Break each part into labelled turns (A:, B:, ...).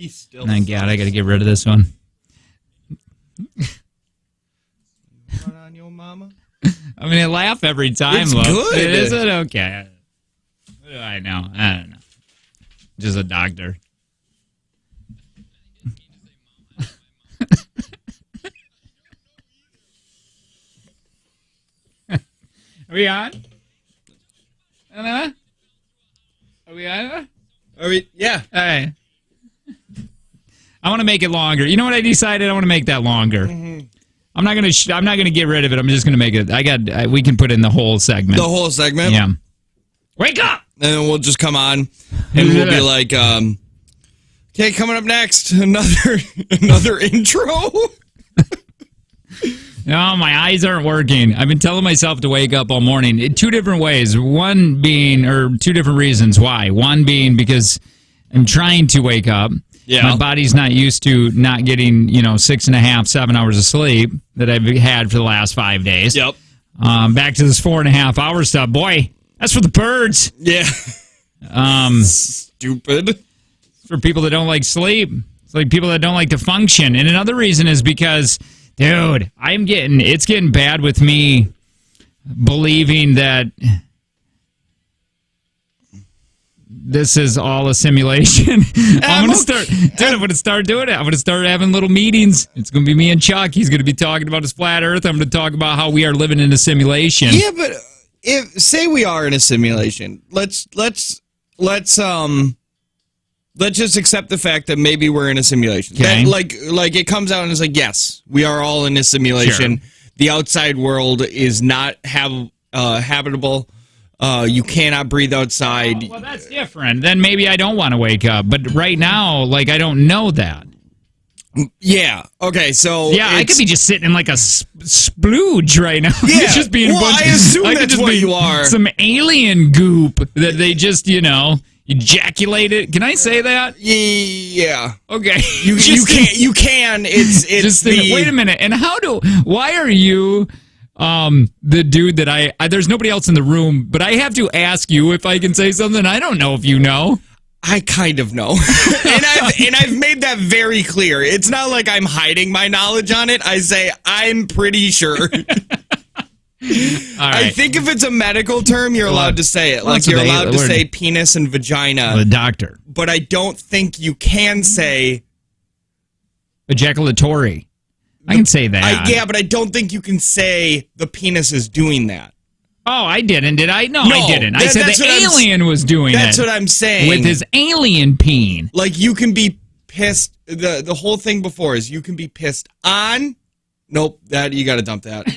A: He's still.
B: Oh, God, I got to get rid of this one.
A: Run on your mama.
B: I mean, I laugh every time.
A: It's
B: Look.
A: good.
B: Is it? Okay. What do I know? I don't know. Just a doctor. Are we on? Are we on?
A: Are we? Yeah.
B: All right. I want to make it longer. You know what I decided? I want to make that longer.
A: Mm-hmm.
B: I'm not gonna get rid of it. I'm just gonna make it. We can put in the whole segment.
A: The whole segment.
B: Yeah. Wake up!
A: And then we'll just come on, and we'll be like, okay, coming up next, another intro.
B: No, my eyes aren't working. I've been telling myself to wake up all morning in two different ways. One being, or two different reasons why. One being because I'm trying to wake up.
A: Yeah.
B: My body's not used to not getting, 6.5, 7 hours of sleep that I've had for the last 5 days.
A: Yep.
B: Back to this 4.5 hour stuff. Boy, that's for the birds.
A: Yeah. Stupid.
B: For people that don't like sleep. It's like people that don't like to function. And another reason is because, dude, it's getting bad with me believing that this is all a simulation. I'm going to start doing it. I'm going to start having little meetings. It's going to be me and Chuck. He's going to be talking about his flat earth. I'm going to talk about how we are living in a simulation.
A: Yeah, but say we are in a simulation. Let's just accept the fact that maybe we're in a simulation.
B: Okay.
A: That, like it comes out and it's like, yes, we are all in a simulation.
B: Sure.
A: The outside world is not habitable. You cannot breathe outside.
B: Well, that's different. Then maybe I don't want to wake up. But right now, I don't know that.
A: Yeah. Okay. So
B: yeah, I could be just sitting in like a splooge right now.
A: Yeah.
B: It's just being
A: I assume that's what you are.
B: Some alien goop that they just ejaculate it. Can I say that?
A: Yeah.
B: Okay.
A: You can. It's
B: just wait a minute. And why are you the dude that there's nobody else in the room, but I have to ask you if I can say something. I don't know if you know.
A: I kind of know. and I've made that very clear. It's not like I'm hiding my knowledge on it. I say I'm pretty sure.
B: All right.
A: I think if it's a medical term, you're allowed to say it. Like, you're allowed to say penis and vagina.
B: The doctor.
A: But I don't think you can say
B: ejaculatory. I can say that.
A: Yeah, but I don't think you can say the penis is doing that.
B: Oh, I didn't, did I? No, I didn't. I said the alien was doing
A: That's what I'm saying.
B: With his alien peen.
A: Like, you can be pissed. The whole thing before is you can be pissed on. Nope, you got to dump that.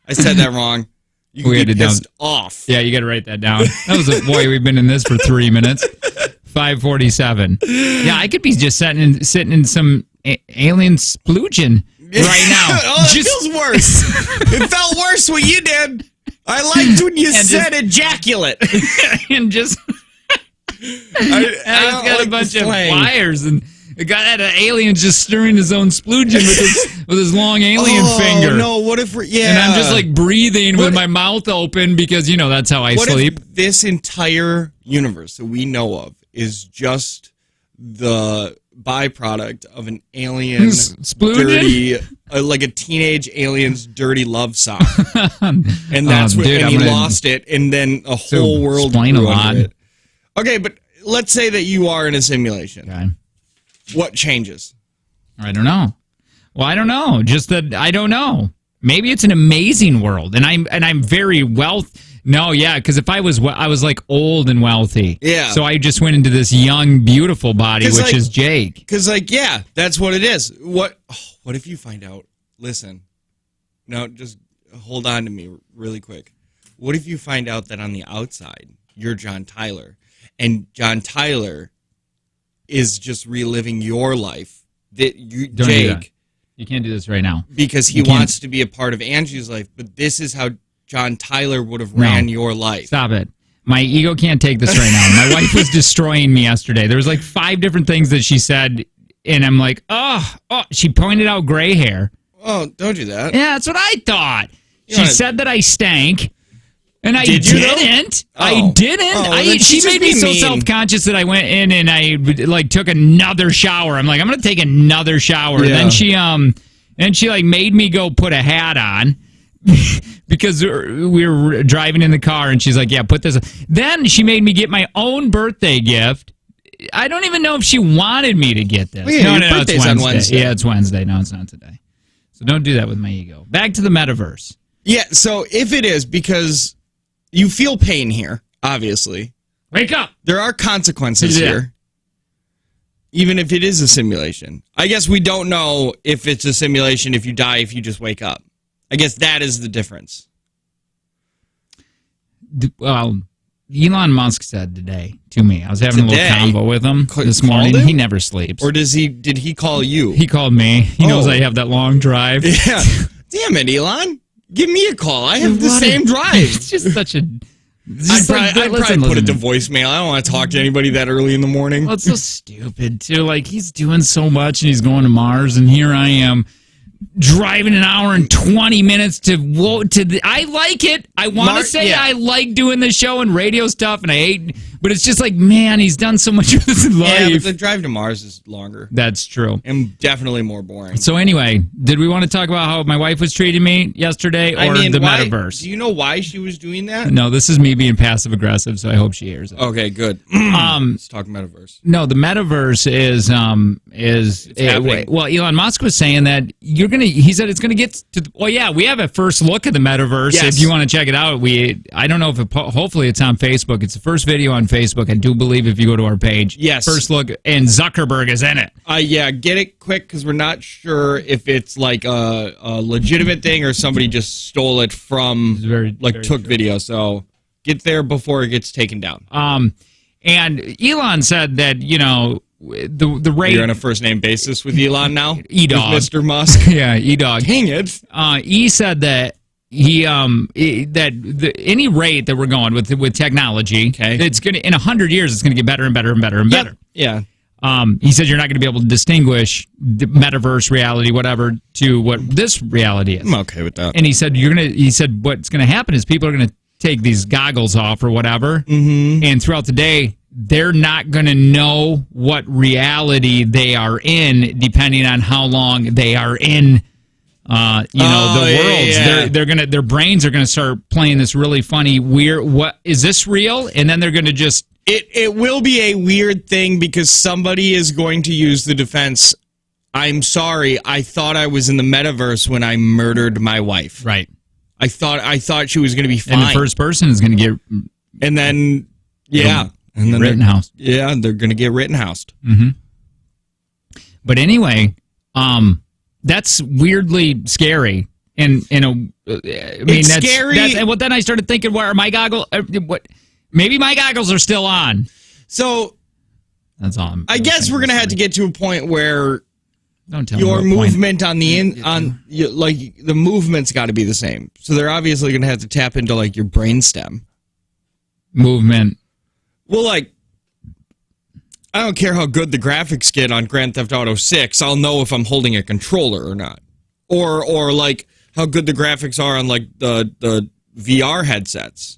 A: I said that wrong. You can be pissed off.
B: Yeah, you got to write that down. That was boy, we've been in this for 3 minutes. 5:47. Yeah, I could be just sitting in some alien splooging right now.
A: Oh, that feels worse. It felt worse what you did. I liked when you said ejaculate.
B: And just it's got a bunch of wires, and it got an alien just stirring his own splooging with his long alien finger.
A: Oh no! What if
B: and I'm just breathing with my mouth open because that's how I sleep.
A: What if this entire universe that we know of is just the byproduct of an alien dirty, like a teenage alien's dirty love song, and that's he lost it, and then a whole world grew under it. Okay, but let's say that you are in a simulation.
B: Okay.
A: What changes?
B: I don't know. Well, I don't know. Just that I don't know. Maybe it's an amazing world, and I'm very wealthy. No, yeah, because if I was old and wealthy.
A: Yeah.
B: So I just went into this young, beautiful body, which is Jake.
A: Because, yeah, that's what it is. What if you find out? Listen. No, just hold on to me really quick. What if you find out that on the outside, you're John Tyler, and John Tyler is just reliving your life? Jake.
B: Do that. You can't do this right now.
A: Because he wants to be a part of Angie's life, but this is how John Tyler would have ran your life.
B: Stop it. My ego can't take this right now. My wife was destroying me yesterday. There was 5 different things that she said, and I'm like, oh, she pointed out gray hair.
A: Oh, don't do that.
B: Yeah, that's what I thought. She said that I stank. And I
A: Did you, though?
B: didn't.
A: Oh.
B: I didn't.
A: Oh, then
B: She
A: she's
B: made
A: just
B: me
A: being
B: so
A: mean.
B: self-conscious that I went in and I like took another shower. I'm like, I'm gonna take another shower.
A: Yeah.
B: Then she like made me go put a hat on because we were driving in the car and she's like, yeah, put this on. Then she made me get my own birthday gift. I don't even know if she wanted me to get this.
A: Well, yeah, your birthday's
B: it's
A: on Wednesday.
B: Yeah, it's Wednesday. No, it's not today. So don't do that with my ego. Back to the metaverse.
A: Yeah, so if it is, because you feel pain here, obviously.
B: Wake up.
A: There are consequences
B: Yeah.
A: here. Even if it is a simulation. I guess we don't know if it's a simulation if you die, if you just wake up. I guess that is the difference.
B: Well, Elon Musk said today to me. I was having a
A: Today?
B: little convo with him this
A: Called
B: morning.
A: him?
B: He never sleeps.
A: Or did he call you?
B: He called me. He knows
A: Oh.
B: I have that long drive.
A: Yeah. Damn it, Elon. Give me a call. I have the
B: What a-
A: same drive.
B: It's just such a...
A: I'd probably put it to voicemail. I don't want to talk to anybody that early in the morning.
B: Well, it's so stupid, too. Like, he's doing so much, and he's going to Mars, and here I am driving an hour and 20 minutes to I like it. I want to say
A: yeah.
B: I like doing the show and radio stuff, and I hate... But it's just like, man, he's done so much with his life.
A: Yeah, but the drive to Mars is longer.
B: That's true.
A: And definitely more boring.
B: So anyway, did we want to talk about how my wife was treating me yesterday or the
A: why-
B: metaverse?
A: Do you know why she was doing that?
B: No, this is me being passive aggressive, so I hope she hears it.
A: Okay, good. Let's talk metaverse.
B: No, the metaverse is
A: happening.
B: well, Elon Musk was saying that he said it's gonna get to we have a first look at the metaverse.
A: Yes.
B: If you want to check it out, I don't know if hopefully it's on Facebook. It's the first video on Facebook. I do believe if you go to our page.
A: Yes.
B: First look, and Zuckerberg is in it.
A: Yeah, get it quick because we're not sure if it's like a legitimate thing or somebody just stole it from,
B: very
A: took
B: true.
A: video. So get there before it gets taken down.
B: And Elon said that, the rate...
A: You're on a first name basis with Elon now?
B: E-Dog.
A: With Mr. Musk?
B: Yeah, E-Dog.
A: Dang it.
B: He said that any rate that we're going with technology,
A: Okay.
B: it's gonna in 100 years it's gonna get better and better and better and better.
A: Yeah.
B: He said you're not gonna be able to distinguish the metaverse reality, whatever, to what this reality is.
A: I'm okay with that.
B: And he said what's gonna happen is people are gonna take these goggles off or whatever, and throughout the day they're not going to know what reality they are in, depending on how long they are in. The worlds.
A: Yeah.
B: They're gonna, their brains are gonna start playing this really funny, weird. What is this real? And then they're gonna just.
A: It will be a weird thing because somebody is going to use the defense. I'm sorry. I thought I was in the metaverse when I murdered my wife.
B: Right.
A: I thought she was going to be fine.
B: And the first person is gonna get.
A: And then, yeah. And then
B: Rittenhouse.
A: Yeah, they're going to get Rittenhoused.
B: But anyway, that's weirdly scary. And
A: It's
B: that's
A: scary.
B: Well, then I started thinking, where are my goggles? Maybe my goggles are still on.
A: So
B: That's all.
A: I guess we're going to have to get to a point where
B: Don't tell me
A: your
B: what point.
A: movement on the movement's got to be the same. So they're obviously going to have to tap into like your brainstem.
B: Movement.
A: Well, like, I don't care how good the graphics get on Grand Theft Auto 6. I'll know if I'm holding a controller or not. Or like how good the graphics are on like the VR headsets.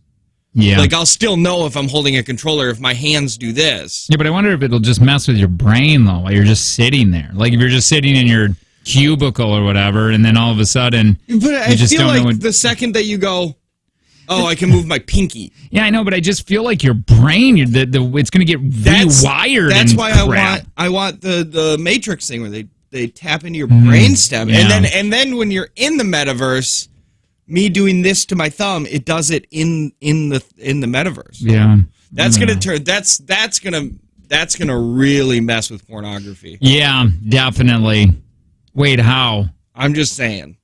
B: Yeah.
A: Like I'll still know if I'm holding a controller if my hands do this.
B: Yeah, but I wonder if it'll just mess with your brain though while you're just sitting there. Like if you're just sitting in your cubicle or whatever, and then all of a sudden
A: But I
B: you just
A: feel
B: don't know
A: like
B: what,
A: the second that you go, oh, I can move my pinky.
B: yeah, I know, but I just feel like your brain, it's going to get rewired.
A: That's
B: and
A: why
B: crap.
A: I want the Matrix thing where they tap into your brainstem,
B: yeah.
A: and then when you're in the metaverse, me doing this to my thumb, it does it in the metaverse.
B: Yeah,
A: That's gonna turn. That's gonna really mess with pornography.
B: yeah, definitely. Wait, how?
A: I'm just saying.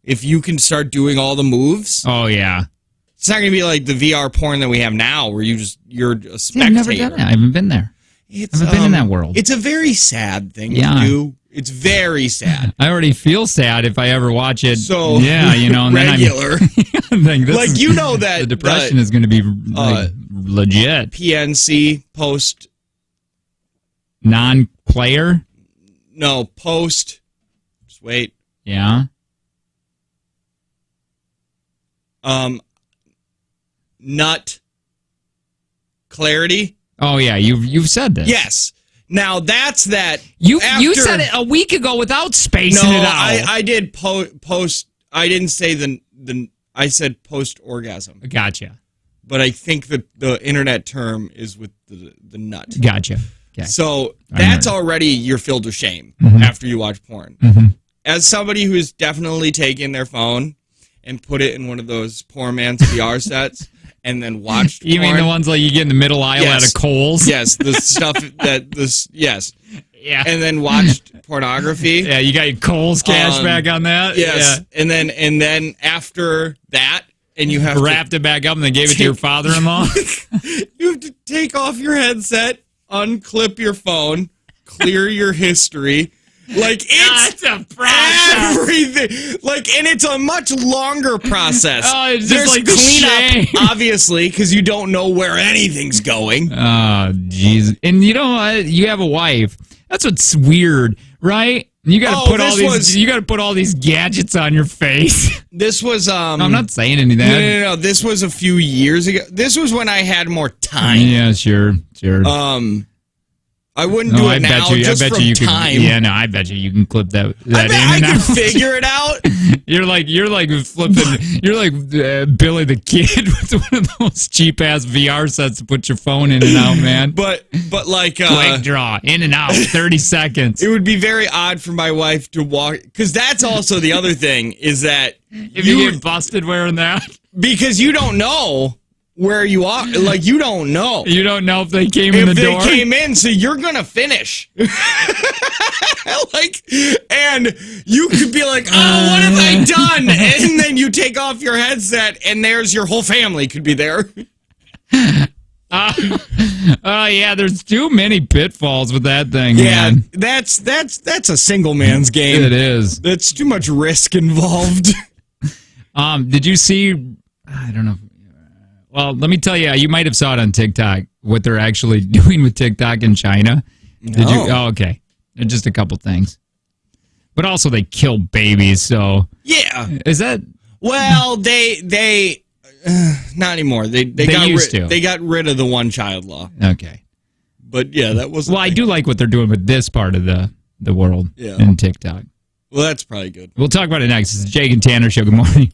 A: If you can start doing all the moves,
B: Oh yeah,
A: it's not gonna be like the VR porn that we have now, where you're a spectator.
B: I've never done it. I haven't been there.
A: It's,
B: I haven't been in that world.
A: It's a very sad thing
B: Yeah.
A: to do. It's very sad.
B: I already feel sad if I ever watch it.
A: So
B: yeah, and
A: regular.
B: then I'm
A: Like, you know that
B: the depression is going to be legit.
A: PNC post
B: Non-player.
A: no post. Just wait.
B: Yeah.
A: nut clarity.
B: Oh yeah, you've said this.
A: Yes. Now that's that.
B: You said it a week ago without spacing it out.
A: I did post. I didn't say the. I said post orgasm.
B: Gotcha.
A: But I think that the internet term is with the nut.
B: Gotcha. Okay.
A: So that's already you're filled with shame after you watch porn. As somebody who's definitely taken their phone and put it in one of those poor man's VR sets and then watched
B: You mean the ones like you get in the middle aisle at a Kohl's?
A: Yes, the stuff yes.
B: Yeah.
A: And then watched pornography.
B: Yeah, you got your Kohl's cash back on that?
A: Yes.
B: Yeah.
A: And then after that, and you have
B: wrapped it back up and then gave it to your father-in-law?
A: You have to take off your headset, unclip your phone, clear your history. Like, it's
B: a process.
A: Everything. Like, and it's a much longer process.
B: Oh, it's
A: There's
B: just like
A: cleanup, obviously, because you don't know where anything's going.
B: Oh, jeez. And you know what? You have a wife. That's what's weird, right? You got to put all these. You got to put all these gadgets on your face.
A: This was.
B: I'm not saying any of that.
A: No. This was a few years ago. This was when I had more time.
B: Yeah, sure.
A: I wouldn't do it now. I bet you time.
B: Yeah, no, I bet you can clip that.
A: I bet I can figure it out.
B: You're like flipping. You're like Billy the Kid with one of those cheap ass VR sets to put your phone in and out, man.
A: But like
B: quick draw in and out, 30 seconds.
A: It would be very odd for my wife to walk, because that's also the other thing is that
B: if you get busted wearing that,
A: because you don't know where you are, like you don't know.
B: You don't know if they came in the door.
A: If they came in, so you're gonna finish. Like, and you could be like, oh, what have I done? And then you take off your headset, and there's your whole family could be there.
B: Yeah, there's too many pitfalls with that thing.
A: Yeah,
B: man.
A: that's a single man's game.
B: It is.
A: That's too much risk involved.
B: Did you see? I don't know. Well, let me tell you, you might have saw it on TikTok, what they're actually doing with TikTok in China.
A: No.
B: Did you? Oh, okay. Just a couple things. But also they kill babies, so.
A: Yeah.
B: Is that?
A: Well, they not anymore. They got rid of the one child law.
B: Okay.
A: But yeah, that was.
B: Well, I do like what they're doing with this part of the world in TikTok.
A: Well, that's probably good.
B: We'll talk about it next. It's the Jake and Tanner Show. Good morning.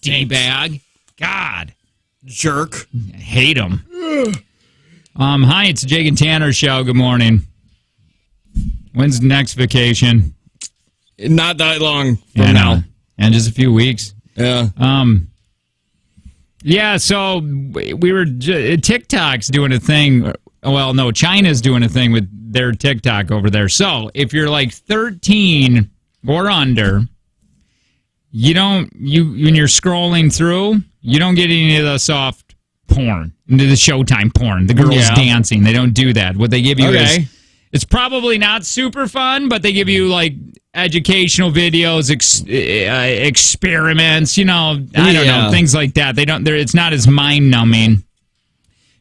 B: D-bag. God.
A: Jerk.
B: I hate him. Hi, it's Jake and Tanner show. Good morning. When's the next vacation?
A: Not that long from now.
B: And just a few weeks.
A: Yeah.
B: Yeah, so we were... TikTok's doing a thing... Well, no, China's doing a thing with their TikTok over there. So, if you're like 13 or under, when you're scrolling through, you don't get any of the soft porn, the Showtime porn, the girls dancing. They don't do that. What they give you is, it's probably not super fun, but they give you like educational videos, experiments, I don't know, things like that. It's not as mind-numbing.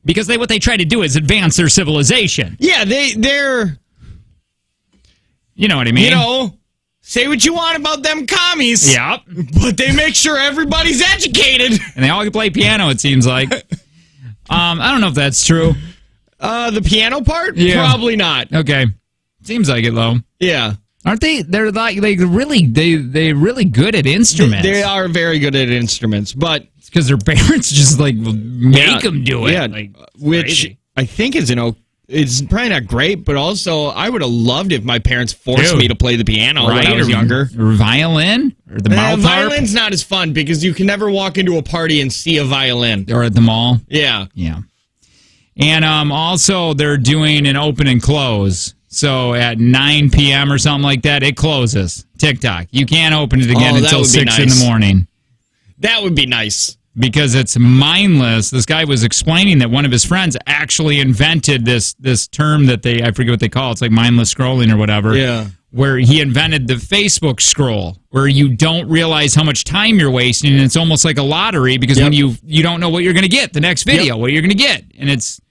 B: Because what they try to do is advance their civilization.
A: Yeah, they're...
B: You know what I mean?
A: Say what you want about them commies.
B: Yep.
A: But they make sure everybody's educated.
B: And they all can play piano, it seems like. I don't know if that's true.
A: The piano part?
B: Yeah.
A: Probably not.
B: Okay. Seems like it, though.
A: Yeah.
B: Aren't they? They're like really good at instruments.
A: They are very good at instruments, but...
B: Because their parents just make them do it.
A: Yeah, which crazy. I think is it's probably not great, but also I would have loved if my parents forced me to play the piano when I was younger.
B: Or violin? Or the mouth harp?
A: Violin's not as fun because you can never walk into a party and see a violin.
B: Or at the mall?
A: Yeah.
B: Yeah. And also they're doing an open and close. So at 9 p.m. or something like that, it closes. TikTok. You can't open it again until 6 in the morning.
A: That would be nice.
B: Because it's mindless. This guy was explaining that one of his friends actually invented this term that I forget what they call it. It's like mindless scrolling or whatever.
A: Yeah.
B: Where he invented the Facebook scroll, where you don't realize how much time you're wasting, and it's almost like a lottery because when you don't know what you're going to get, the next video, what you're going to get. And it's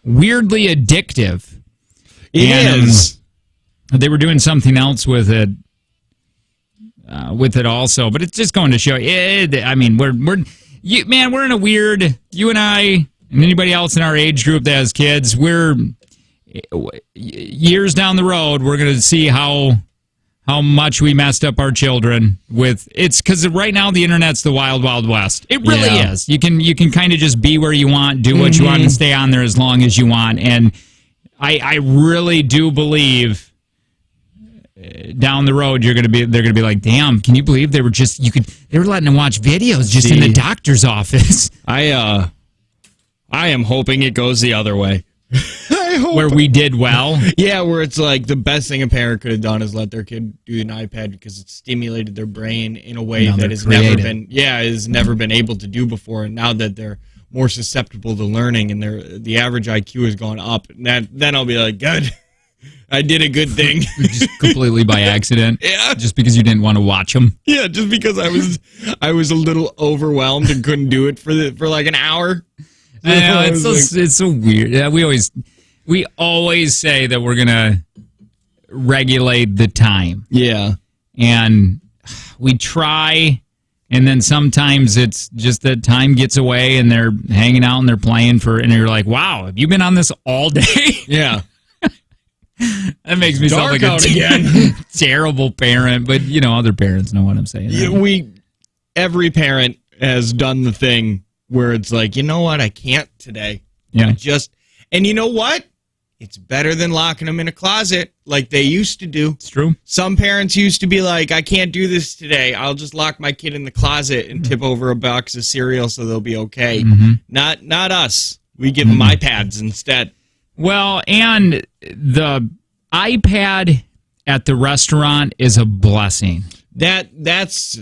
B: weirdly addictive.
A: It is.
B: They were doing something else with it. Also, but it's just going to show. We're in a weird. You and I, and anybody else in our age group that has kids, we're years down the road. We're going to see how much we messed up our children with. It's because right now the internet's the wild, wild west. It really is. You can kind of just be where you want, do what you want, and stay on there as long as you want. And I really do believe. Down the road, they're gonna be like, damn, can you believe they were letting them watch videos just in the doctor's office?
A: I am hoping it goes the other way.
B: I hope. Where we did well?
A: Yeah, where it's like the best thing a parent could have done is let their kid do an iPad because it stimulated their brain in a way that has never been able to do before. And now that they're more susceptible to learning and the average IQ has gone up, then I'll be like, good. I did a good thing.
B: Just completely by accident.
A: Yeah.
B: Just because you didn't want to watch them.
A: Yeah, just because I was a little overwhelmed and couldn't do it for like an hour.
B: I know, it's so weird. Yeah, we always say that we're gonna regulate the time.
A: Yeah.
B: And we try, and then sometimes it's just that time gets away and they're hanging out and they're playing and you're like, wow, have you been on this all day?
A: Yeah.
B: That makes me sound like a terrible parent, but other parents know what I'm saying.
A: Yeah, every parent has done the thing where it's like, you know what, I can't today.
B: Yeah.
A: And you know what? It's better than locking them in a closet like they used to do.
B: It's true.
A: Some parents used to be like, I can't do this today. I'll just lock my kid in the closet and tip over a box of cereal so they'll be okay.
B: Mm-hmm.
A: Not us. We give them iPads instead.
B: Well, and the iPad at the restaurant is a blessing.
A: That's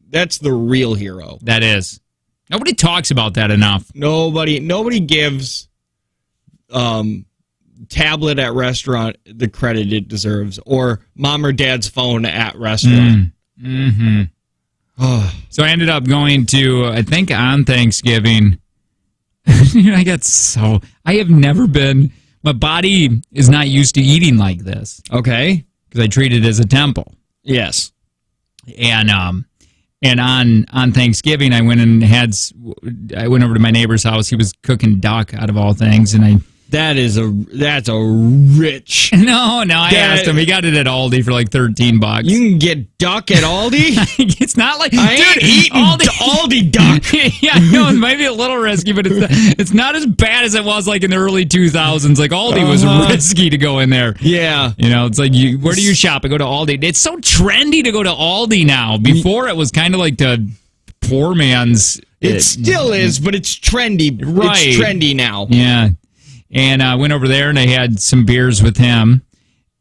A: the real hero.
B: That is. Nobody talks about that enough.
A: Nobody gives tablet at restaurant the credit it deserves, or mom or dad's phone at restaurant.
B: Mm-hmm. So I ended up going to, I think on Thanksgiving, I have never been, my body is not used to eating like this.
A: Okay.
B: Because I treat it as a temple.
A: Yes.
B: And on Thanksgiving, I went over to my neighbor's house. He was cooking duck out of all things, and
A: That's a rich.
B: No, I asked him. He got it at Aldi for like $13.
A: You can get duck at Aldi?
B: It's not like
A: I ain't eating Aldi duck.
B: Yeah, no, it might be a little risky, but it's not as bad as it was like in the early 2000s. Like Aldi was risky to go in there.
A: Yeah.
B: You know, it's like, where do you shop? I go to Aldi. It's so trendy to go to Aldi now. Before it was kind of like the poor man's.
A: It still is, but it's trendy.
B: Right.
A: It's trendy now.
B: Yeah. And I went over there and I had some beers with him.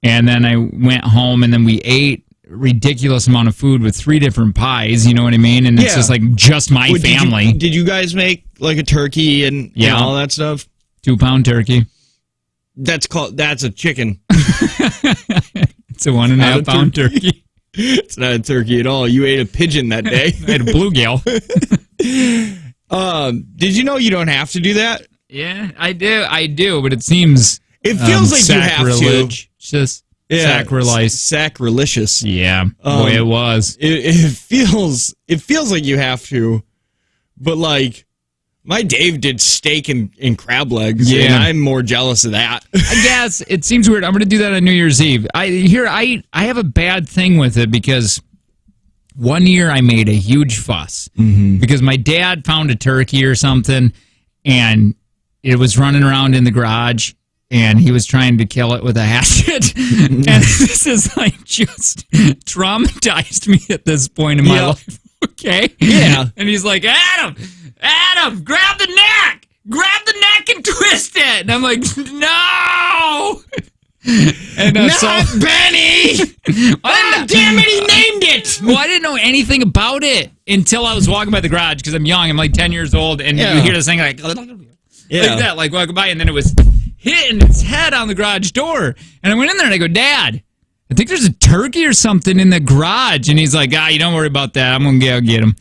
B: And then I went home and then we ate a ridiculous amount of food with 3 different pies. You know what I mean? And it's just like just my family.
A: Did you guys make like a turkey and all that stuff?
B: 2-pound turkey.
A: That's a chicken.
B: It's a 1.5 pound turkey.
A: It's not a turkey at all. You ate a pigeon that day.
B: I had a bluegill.
A: Did you know you don't have to do that?
B: Yeah, I do, but it seems
A: feels like you have to.
B: Just sacrilegious.
A: Sacrilegious.
B: Yeah, boy, it was.
A: It feels like you have to, but like my Dave did steak and crab legs, and I'm more jealous of that.
B: I guess it seems weird. I'm going to do that on New Year's Eve. I have a bad thing with it because one year I made a huge fuss because my dad found a turkey or something, and it was running around in the garage, and he was trying to kill it with a hatchet. And this is like just traumatized me at this point in my life. Okay?
A: Yeah.
B: And he's like, Adam, grab the neck! Grab the neck and twist it! And I'm like, no! And
A: Not Benny! Oh, damn it, he named it!
B: Well, I didn't know anything about it until I was walking by the garage because I'm young. I'm like 10 years old, and you hear this thing like that, like walking by, and then it was hitting its head on the garage door. And I went in there and I go, Dad, I think there's a turkey or something in the garage. And he's like, you don't worry about that. I'm going to go get him.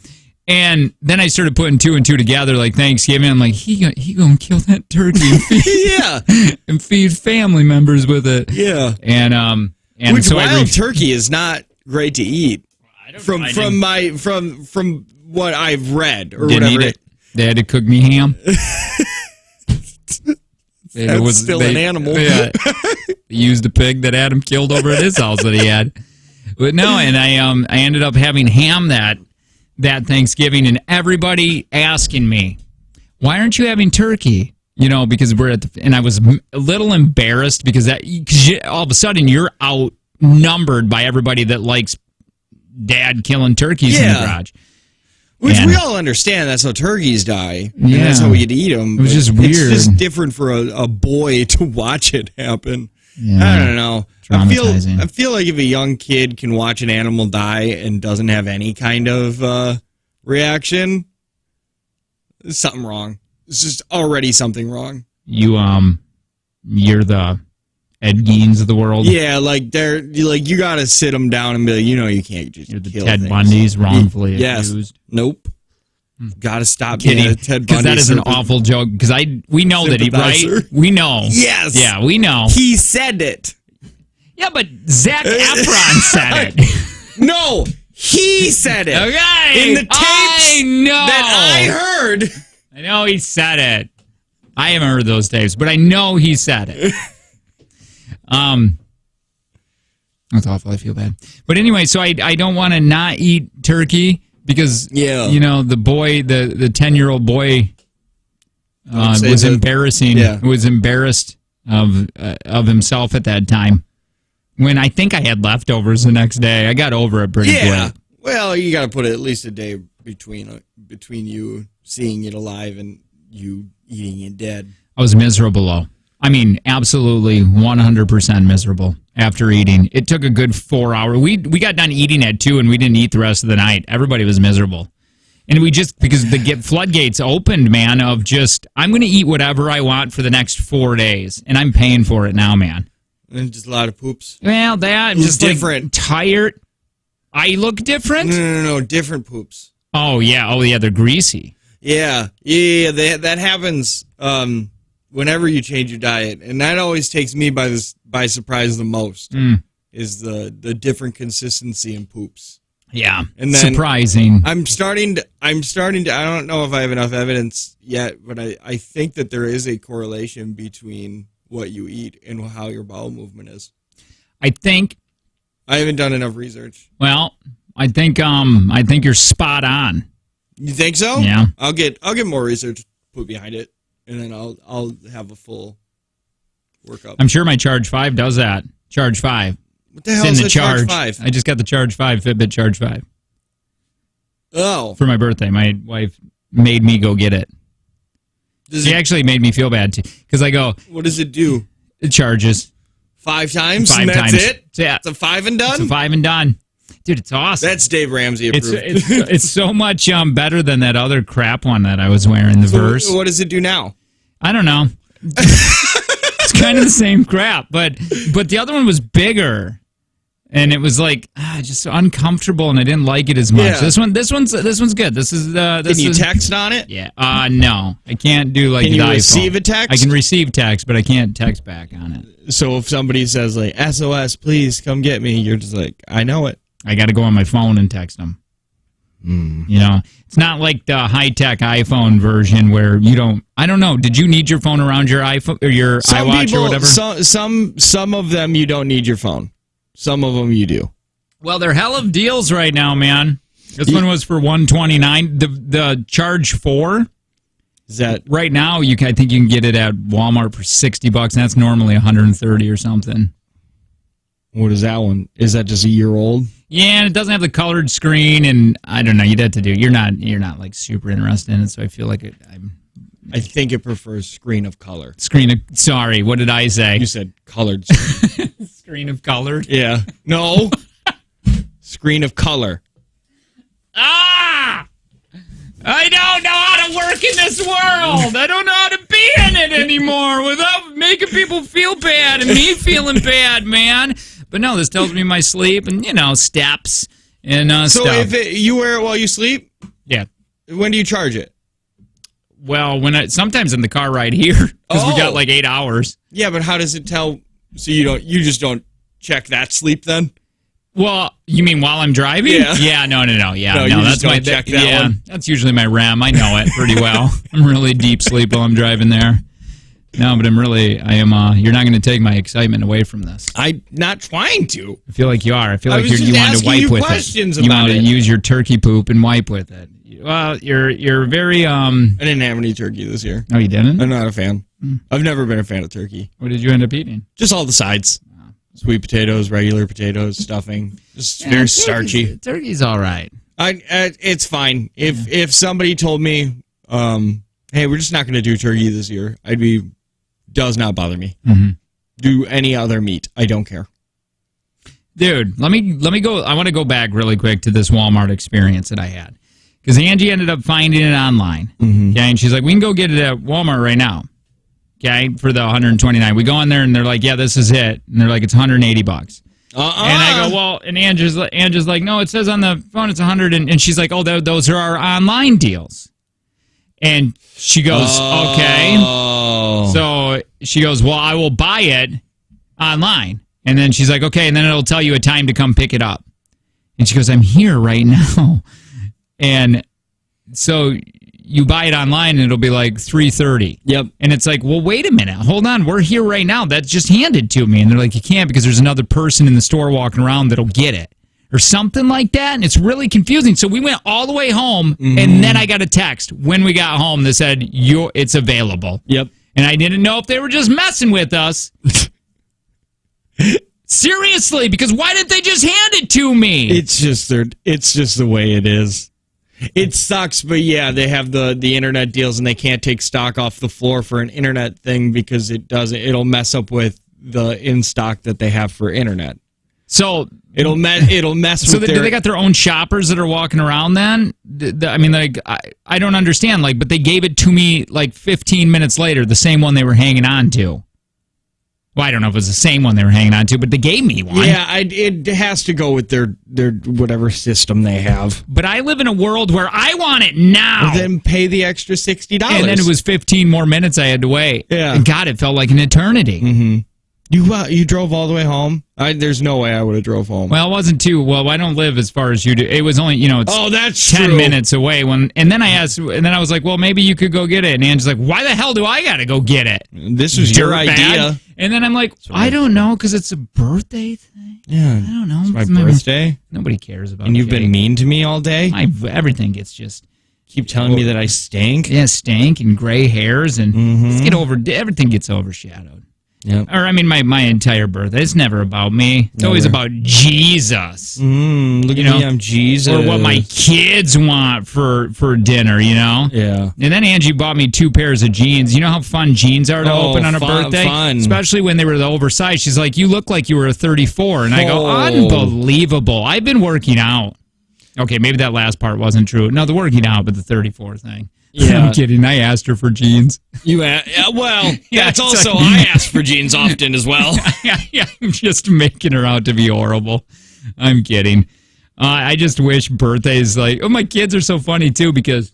B: And then I started putting 2 and 2 together, like Thanksgiving. I'm like, he gonna kill that turkey and feed, and feed family members with it.
A: Yeah.
B: And
A: which
B: so
A: wild turkey is not great to eat. From what I've read or
B: didn't
A: whatever.
B: Eat it. They had to cook me ham.
A: It was still an animal.
B: Yeah. They used a pig that Adam killed over at his house that he had. But no, and I ended up having ham that Thanksgiving, and everybody asking me, why aren't you having turkey? You know, because we're at and I was a little embarrassed because all of a sudden you're outnumbered by everybody that likes Dad killing turkeys in the garage.
A: Which we all understand. That's how turkeys die. And that's how we get to eat them.
B: It was just weird.
A: It's just different for a boy to watch it happen.
B: Yeah.
A: I don't know.
B: Traumatizing.
A: I feel like if a young kid can watch an animal die and doesn't have any kind of reaction, there's something wrong. It's just already something wrong.
B: You're the Ed Geins of the world.
A: Yeah, like you got to sit them down and be like, you can't just
B: You're the
A: kill
B: Ted
A: things.
B: Bundy's wrongfully accused.
A: Nope. Got to stop
B: kidding.
A: Ted Bundy.
B: Because that is an awful joke. Because we know that we know.
A: Yes.
B: Yeah, we know.
A: He said it.
B: Yeah, but Zac Efron said it.
A: No, he said it.
B: Okay.
A: In the tapes that I heard.
B: I know he said it. I haven't heard those tapes, but I know he said it. That's awful. I feel bad. But anyway, so I don't want to not eat turkey because the boy, the 10-year-old boy was embarrassing. Yeah. Was embarrassed of himself at that time. When I think I had leftovers the next day, I got over it pretty quick.
A: Well, you got to put at least a day between you seeing it alive and you eating it dead.
B: I was miserable, though. I mean, absolutely 100% miserable after eating. It took a good 4 hours. We got done eating at 2 and we didn't eat the rest of the night. Everybody was miserable. And because the floodgates opened, man, of just, I'm going to eat whatever I want for the next 4 days. And I'm paying for it now, man.
A: And just a lot of poops.
B: Well, I'm just
A: different.
B: Tired. I look different?
A: No, different poops.
B: Oh, yeah, they're greasy.
A: Yeah, that happens whenever you change your diet. And that always takes me by surprise the most, is the different consistency in poops.
B: Yeah,
A: and then
B: surprising.
A: I'm starting to. I don't know if I have enough evidence yet, but I think that there is a correlation between what you eat and how your bowel movement is.
B: I think.
A: I haven't done enough research.
B: Well, I think you're spot on.
A: You think so?
B: Yeah.
A: I'll get more research put behind it, and then I'll have a full workup.
B: I'm sure my Charge 5 does that. Charge 5.
A: What the hell is
B: the
A: a Charge 5?
B: I just got the Charge 5 Fitbit Charge 5.
A: Oh.
B: For my birthday. My wife made me go get it. She actually made me feel bad, too. Because I go...
A: What does it do?
B: It charges.
A: 5 times?
B: 5
A: and that's
B: times.
A: it?
B: Yeah.
A: It's a 5 and done?
B: It's a 5 and done. Dude, it's awesome.
A: That's Dave Ramsey approved.
B: It's so much better than that other crap one that I was wearing, the Verse.
A: What does it do now?
B: I don't know. It's kind of the same crap, but the other one was bigger, and it was like just so uncomfortable, and I didn't like it as much.
A: Yeah.
B: This one's good. This is
A: Can you text on it?
B: Yeah. No, I can't do like
A: Can you
B: the
A: receive
B: iPhone.
A: a text?
B: I can receive text, but I can't text back on it.
A: So if somebody says like SOS, please come get me, you're just like, I know it.
B: I got to go on my phone and text them. You know, it's not like the high-tech iPhone version where you don't. I don't know. Did you need your phone around your iPhone or your iWatch or whatever?
A: Some of them you don't need your phone. Some of them you do.
B: Well, they're hell of deals right now, man. This one was for $129. The Charge 4
A: is that
B: right now? I think you can get it at Walmart for $60, and that's normally $130 or something.
A: What is that one? Is that just a year old?
B: Yeah, and it doesn't have the colored screen, and I don't know. You'd have to do. You're not like super interested in it, so I feel like
A: I think it prefers screen of color.
B: Sorry, what did I say?
A: You said colored screen.
B: Screen of color?
A: Yeah. No. Screen of color.
B: Ah! I don't know how to work in this world. I don't know how to be in it anymore without making people feel bad and me feeling bad, man. But no, this tells me my sleep and, steps and
A: so
B: stuff.
A: So if you wear it while you sleep?
B: Yeah.
A: When do you charge it?
B: Well, sometimes in the car ride here because we got like 8 hours.
A: Yeah, but how does it tell? So you just don't check that sleep then?
B: Well, you mean while I'm driving?
A: Yeah.
B: Yeah, no. Yeah,
A: no, that's my check that one.
B: That's usually my REM. I know it pretty well. I'm really deep sleep while I'm driving there. No, but I am. You're not going to take my excitement away from this.
A: I'm not trying to.
B: I feel like you are. I feel like you want to wipe with it.
A: You
B: want to use your turkey poop and wipe with it. Well, you're very.
A: I didn't have any turkey this year.
B: Oh, you didn't?
A: I'm not a fan. I've never been a fan of turkey.
B: What did you end up eating?
A: Just all the sides. Sweet potatoes, regular potatoes, stuffing. Just very starchy.
B: Turkey's all right.
A: It's fine. If somebody told me, hey, we're just not going to do turkey this year, does not bother me.
B: Mm-hmm.
A: Do any other meat. I don't care.
B: Dude, let me go. I want to go back really quick to this Walmart experience that I had. Because Angie ended up finding it online.
A: Mm-hmm.
B: Okay, and she's like, we can go get it at Walmart right now. Okay, for the $129. We go in there and they're like, yeah, this is it. And they're like, it's $180. And I go, well, and Angie's like, no, it says on the phone it's $100. And she's like, oh, those are our online deals. And she goes, okay. So she goes, well, I will buy it online. And then she's like, okay. And then it'll tell you a time to come pick it up. And she goes, I'm here right now. And so you buy it online and it'll be like $330.
A: Yep.
B: And it's like, well, wait a minute. Hold on. We're here right now. That's just handed to me. And they're like, you can't because there's another person in the store walking around that'll get it. Or something like that. And it's really confusing. So we went all the way home and then I got a text when we got home that said, it's available.
A: Yep.
B: And I didn't know if they were just messing with us. Seriously, because why didn't they just hand it to me?
A: It's just the way it is. It sucks, but yeah, they have the internet deals and they can't take stock off the floor for an internet thing because it'll mess up with the in stock that they have for internet.
B: So
A: it'll mess
B: so
A: with
B: do they got their own shoppers that are walking around then? I mean, like, I don't understand. Like, but they gave it to me like 15 minutes later, the same one they were hanging on to. Well, I don't know if it was the same one they were hanging on to, but they gave me one.
A: Yeah, it has to go with their whatever system they have.
B: But I live in a world where I want it now.
A: Well, then pay the extra $60.
B: And then it was 15 more minutes I had to wait.
A: Yeah.
B: And God, it felt like an eternity.
A: Mm-hmm. You drove all the way home? There's no way I would have drove home.
B: Well, it wasn't too. Well, I don't live as far as you do. It was only, it's
A: that's
B: 10
A: true.
B: minutes away. And then I was like, well, maybe you could go get it. And Angie's like, why the hell do I got to go get it?
A: This was your idea.
B: And then I'm like, I don't know, because it's a birthday thing.
A: Yeah.
B: I don't know.
A: It's my birthday.
B: Nobody cares about it.
A: And you've been mean to me all day?
B: Everything gets just...
A: Keep telling me that I stink?
B: Yeah, stank and gray hairs. And everything gets overshadowed.
A: Yep.
B: Or, my entire birthday. It's never about me. It's always about Jesus.
A: Look at me, I'm Jesus.
B: Or what my kids want for dinner,
A: Yeah.
B: And then Angie bought me 2 pairs of jeans. You know how fun jeans are to open on a birthday?
A: Fun.
B: Especially when they were the oversized. She's like, you look like you were a 34. And I go, unbelievable. I've been working out. Okay, maybe that last part wasn't true. No, the working out, but the 34 thing. Yeah. I'm kidding. I asked her for jeans.
A: That's also, I ask for jeans often as well.
B: I'm just making her out to be horrible. I'm kidding. I just wish birthdays, my kids are so funny too, because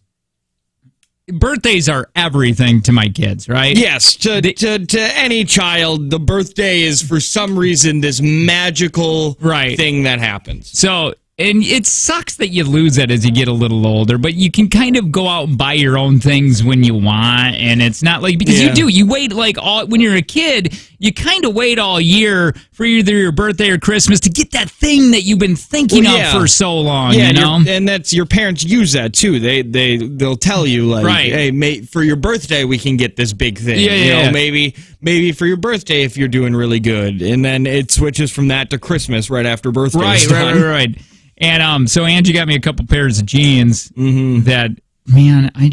B: birthdays are everything to my kids, right?
A: Yes, to any child, the birthday is for some reason this magical thing that happens.
B: So... And it sucks that you lose that as you get a little older, but you can kind of go out and buy your own things when you want, and it's not like, because you wait when you're a kid, you kind of wait all year for either your birthday or Christmas to get that thing that you've been thinking of for so long,
A: and that's, your parents use that too. They'll tell you, hey, for your birthday we can get this big thing. Maybe for your birthday if you're doing really good, and then it switches from that to Christmas right after birthday.
B: Right. And so Angie got me a couple pairs of jeans that, man, I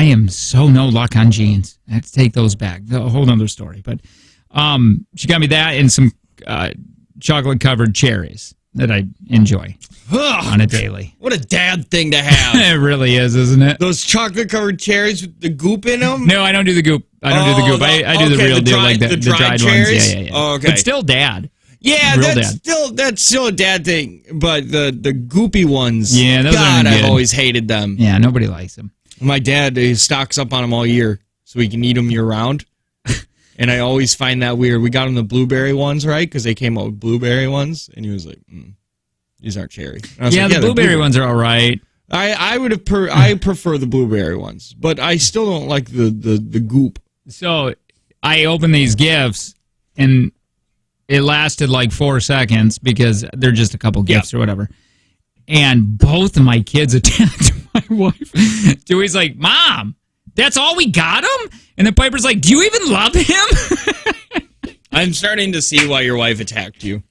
B: am so no luck on jeans. I have to take those back. A whole other story. But she got me that and some chocolate-covered cherries that I enjoy on a daily.
A: What a dad thing to have.
B: It really is, isn't it?
A: Those chocolate-covered cherries with the goop in them?
B: No, I don't do the goop. I do the real deal, like the dried
A: cherries?
B: ones. Yeah.
A: Oh, okay.
B: But still dad.
A: Yeah, that's still a dad thing. But the goopy ones,
B: those
A: God, I've always hated them.
B: Yeah, nobody likes them.
A: My dad, he stocks up on them all year so he can eat them year round. And I always find that weird. We got him the blueberry ones, right? Because they came out with blueberry ones, and he was like, "These aren't cherry."
B: The blueberry ones are all right.
A: I prefer the blueberry ones, but I still don't like the goop.
B: So I opened these gifts, and it lasted like 4 seconds because they're just a couple gifts or whatever. And both of my kids attacked my wife. Dewey's like, "Mom, that's all we got him?" And then Piper's like, "Do you even love him?"
A: I'm starting to see why your wife attacked you.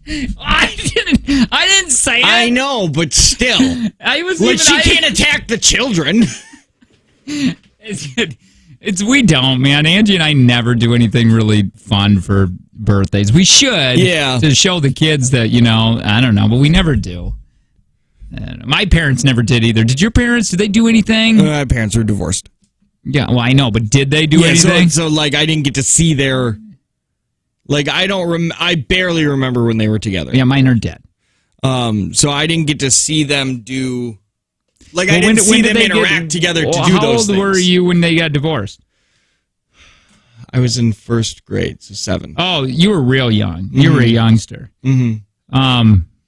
B: I didn't say it.
A: I know, but still. She can't attack the children.
B: We don't, man. Angie and I never do anything really fun for birthdays. We should, to show the kids that, I don't know, but we never do. My parents never did either. Did your parents? Did they do anything?
A: My parents are divorced.
B: Yeah, well, I know, but did they do anything?
A: So I didn't get to see their. I barely remember when they were together.
B: Yeah, mine are dead.
A: So I didn't get to see them do. I didn't see them interact together to do those things. How old
B: were you when they got divorced?
A: I was in first grade, so 7.
B: Oh, you were real young. You were a youngster.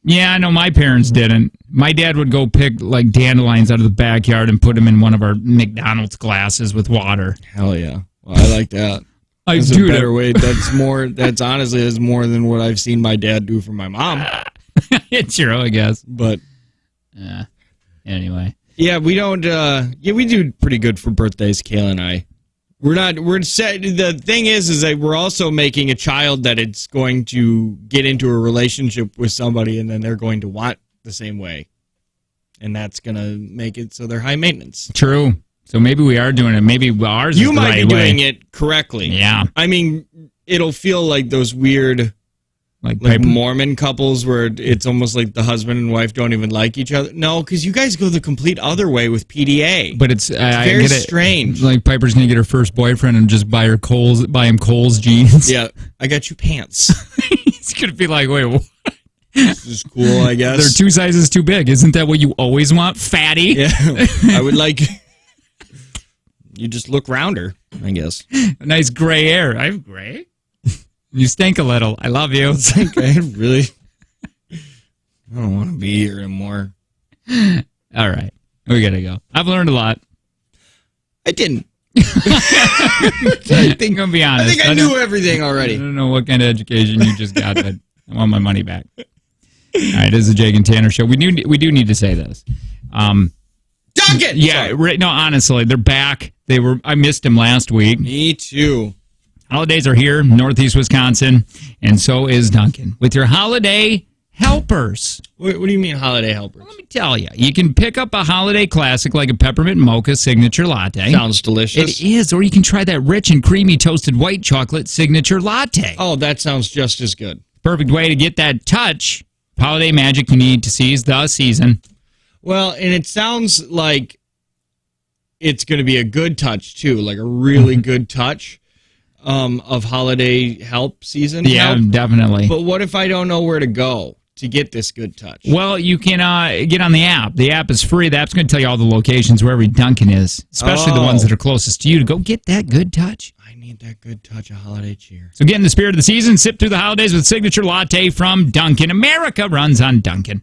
B: Yeah, I know my parents didn't. My dad would go pick dandelions out of the backyard and put them in one of our McDonald's glasses with water.
A: Hell yeah. Well, I like that. That's a better way. That's more than what I've seen my dad do for my mom.
B: It's true, I guess.
A: But
B: anyway.
A: Yeah, we don't we do pretty good for birthdays, Kayla and I. The thing is that we're also making a child that it's going to get into a relationship with somebody and then they're going to want the same way. And that's going to make it so they're high maintenance.
B: True. So maybe we are doing it. Maybe ours is the right way.
A: You might be doing it correctly.
B: Yeah.
A: I mean, it'll feel like those weird like Mormon couples where it's almost like the husband and wife don't even like each other. No, because you guys go the complete other way with PDA.
B: But it's
A: very strange.
B: Like Piper's gonna get her first boyfriend and just buy him Kohl's jeans.
A: Yeah, I got you pants.
B: He's gonna be like, wait, what?
A: This is cool, I guess.
B: They're 2 sizes too big. Isn't that what you always want, fatty?
A: Yeah, I would like. You just look rounder, I guess.
B: A nice gray hair. I have gray. You stink a little. I love you.
A: It's like, I don't want to be here anymore.
B: All right. We got to go. I've learned a lot.
A: I didn't.
B: I'm going to be honest.
A: I think I knew everything already.
B: I don't know what kind of education you just got, but I want my money back. All right, this is the Jake and Tanner Show. We do need to say this.
A: Duncan!
B: Yeah, right. No, honestly, they're back. I missed them last week.
A: Me too.
B: Holidays are here, Northeast Wisconsin, and so is Duncan. With your holiday helpers.
A: What do you mean holiday helpers?
B: Let me tell you. You can pick up a holiday classic like a peppermint mocha signature latte.
A: Sounds delicious.
B: It is, or you can try that rich and creamy toasted white chocolate signature latte.
A: Oh, that sounds just as good.
B: Perfect way to get that touch. Holiday magic you need to seize the season.
A: Well, and it sounds like it's going to be a good touch, too, like a really good touch of holiday help season.
B: Yeah,
A: help.
B: Definitely.
A: But what if I don't know where to go to get this good touch?
B: Well, you can get on the app. The app is free. The app's going to tell you all the locations where every Dunkin' is, especially the ones that are closest to you, to go get that good touch.
A: I need that good touch of holiday cheer.
B: So get in the spirit of the season. Sip through the holidays with signature latte from Dunkin'. America runs on Dunkin'.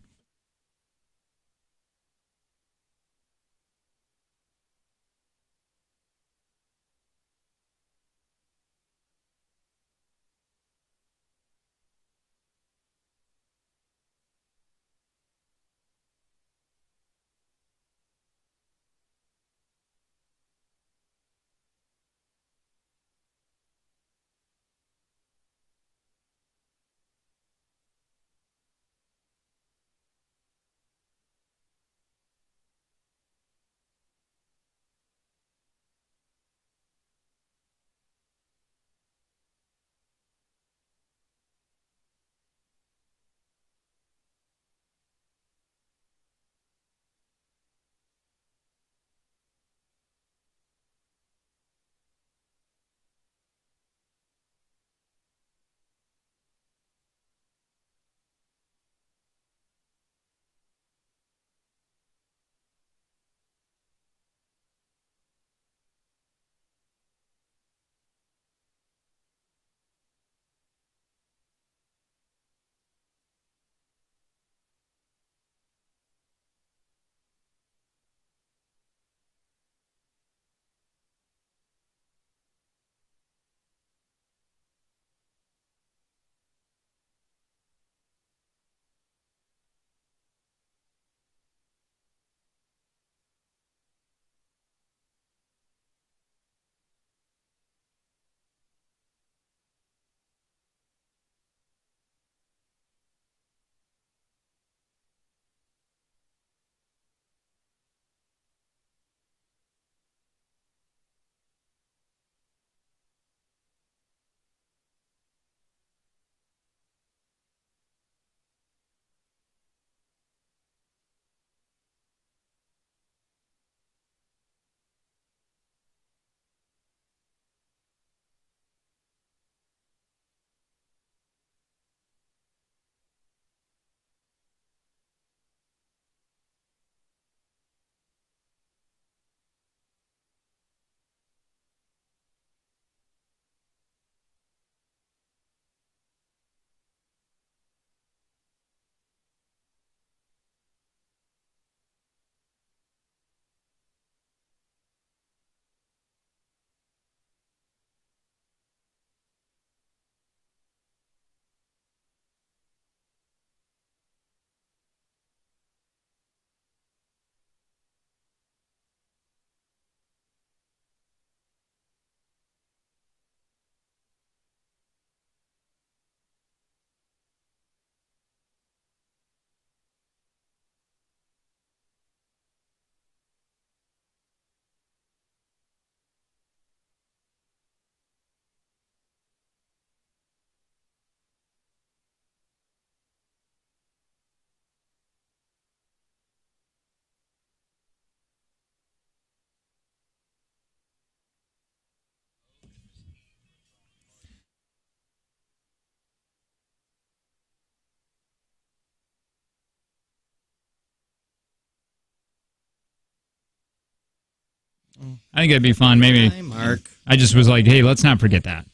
B: I think it'd be fun. Maybe.
A: Hi, Mark.
B: I just was like, hey, let's not forget that.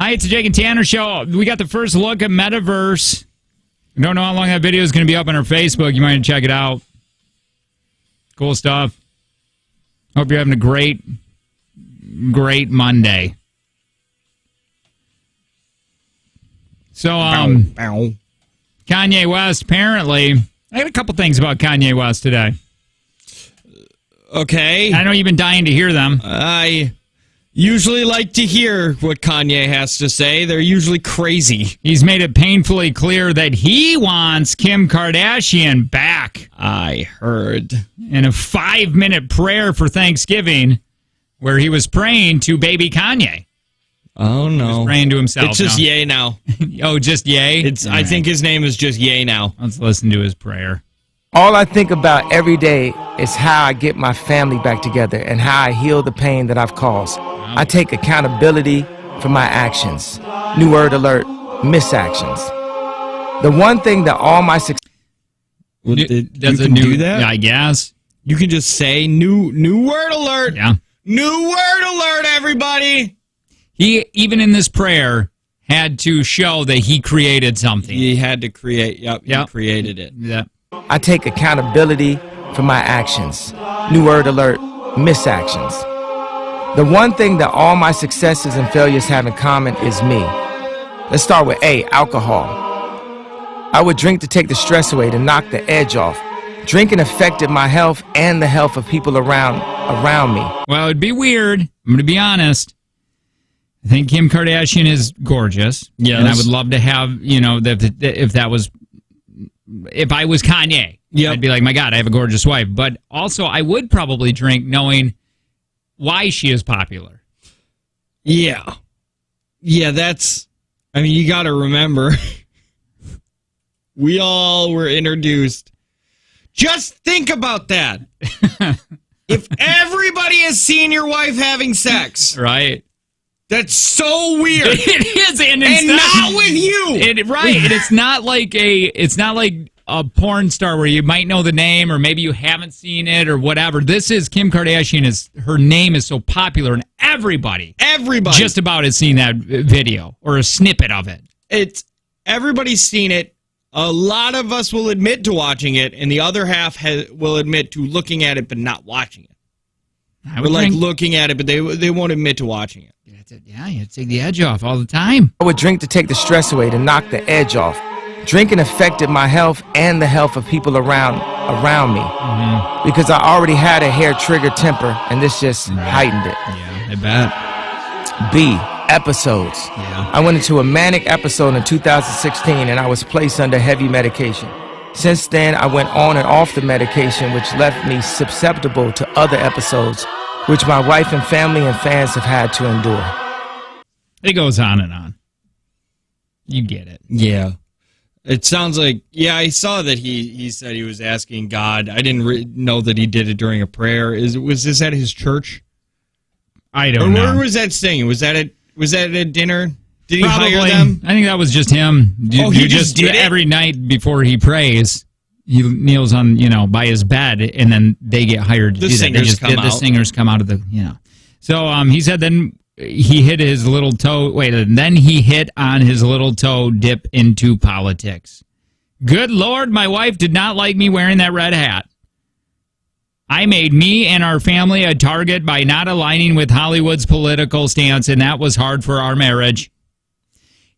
B: Hi, it's the Jake and Tanner Show. We got the first look at Metaverse. We don't know how long that video is going to be up on our Facebook. You might check it out. Cool stuff. Hope you're having a great Monday. So, Kanye West, apparently, I got a couple things about Kanye West today.
A: Okay.
B: I know you've been dying to hear them.
A: I usually like to hear what Kanye has to say. They're usually crazy.
B: He's made it painfully clear that he wants Kim Kardashian back.
A: I heard.
B: In a 5-minute prayer for Thanksgiving, where he was praying to baby Kanye.
A: Oh, no.
B: He was praying to himself.
A: It's just Ye now.
B: Oh, just Ye?
A: I think his name is just Ye now.
B: Let's listen to his prayer.
C: All I think about every day is how I get my family back together and how I heal the pain that I've caused. I take accountability for my actions. New word alert, misactions. The one thing that all my success...
A: You can do that?
B: I guess.
A: You can just say new word alert.
B: Yeah.
A: New word alert, everybody.
B: He, even in this prayer, had to show that he created something.
A: He had to create. Yep. He created it.
B: Yeah.
C: I take accountability for my actions. New word alert, misactions. The one thing that all my successes and failures have in common is me. Let's start with A, alcohol. I would drink to take the stress away, to knock the edge off. Drinking affected my health and the health of people around me.
B: Well, it'd be weird. I'm going to be honest. I think Kim Kardashian is gorgeous.
A: Yes.
B: And I would love to have, if I was Kanye, I'd be like, my God, I have a gorgeous wife. But also, I would probably drink knowing why she is popular.
A: Yeah. Yeah, you got to remember, we all were introduced. Just think about that. If everybody has seen your wife having sex.
B: Right.
A: That's so weird.
B: It is, and
A: not with you.
B: Right. And it's not like a porn star where you might know the name or maybe you haven't seen it or whatever. This is Kim Kardashian. Her name is so popular and everybody just about has seen that video or a snippet of it.
A: Everybody's seen it. A lot of us will admit to watching it, and the other half will admit to looking at it but not watching it. We're looking at it, but they won't admit to watching it.
B: Yeah, you take the edge off all the time.
C: I would drink to take the stress away, to knock the edge off. Drinking affected my health and the health of people around me. Mm-hmm. Because I already had a hair-triggered temper, and this just heightened it.
B: Yeah, I bet.
C: B, episodes.
B: Yeah.
C: I went into a manic episode in 2016, and I was placed under heavy medication. Since then, I went on and off the medication, which left me susceptible to other episodes, which my wife and family and fans have had to endure.
B: It goes on and on. You get it.
A: Yeah. It sounds like, I saw that he said he was asking God. I didn't know that he did it during a prayer. Was this at his church?
B: I don't know.
A: Where was that singing? Was that at dinner? Did he
B: Probably.
A: hire them?
B: I think that was just him.
A: He just did it?
B: Every night before he prays, he kneels on, by his bed, and then they get hired to do that. The singers come out of the, So he said then he hit his little toe. Then he hit on his little toe dip into politics. Good Lord, my wife did not like me wearing that red hat. I made me and our family a target by not aligning with Hollywood's political stance, and that was hard for our marriage.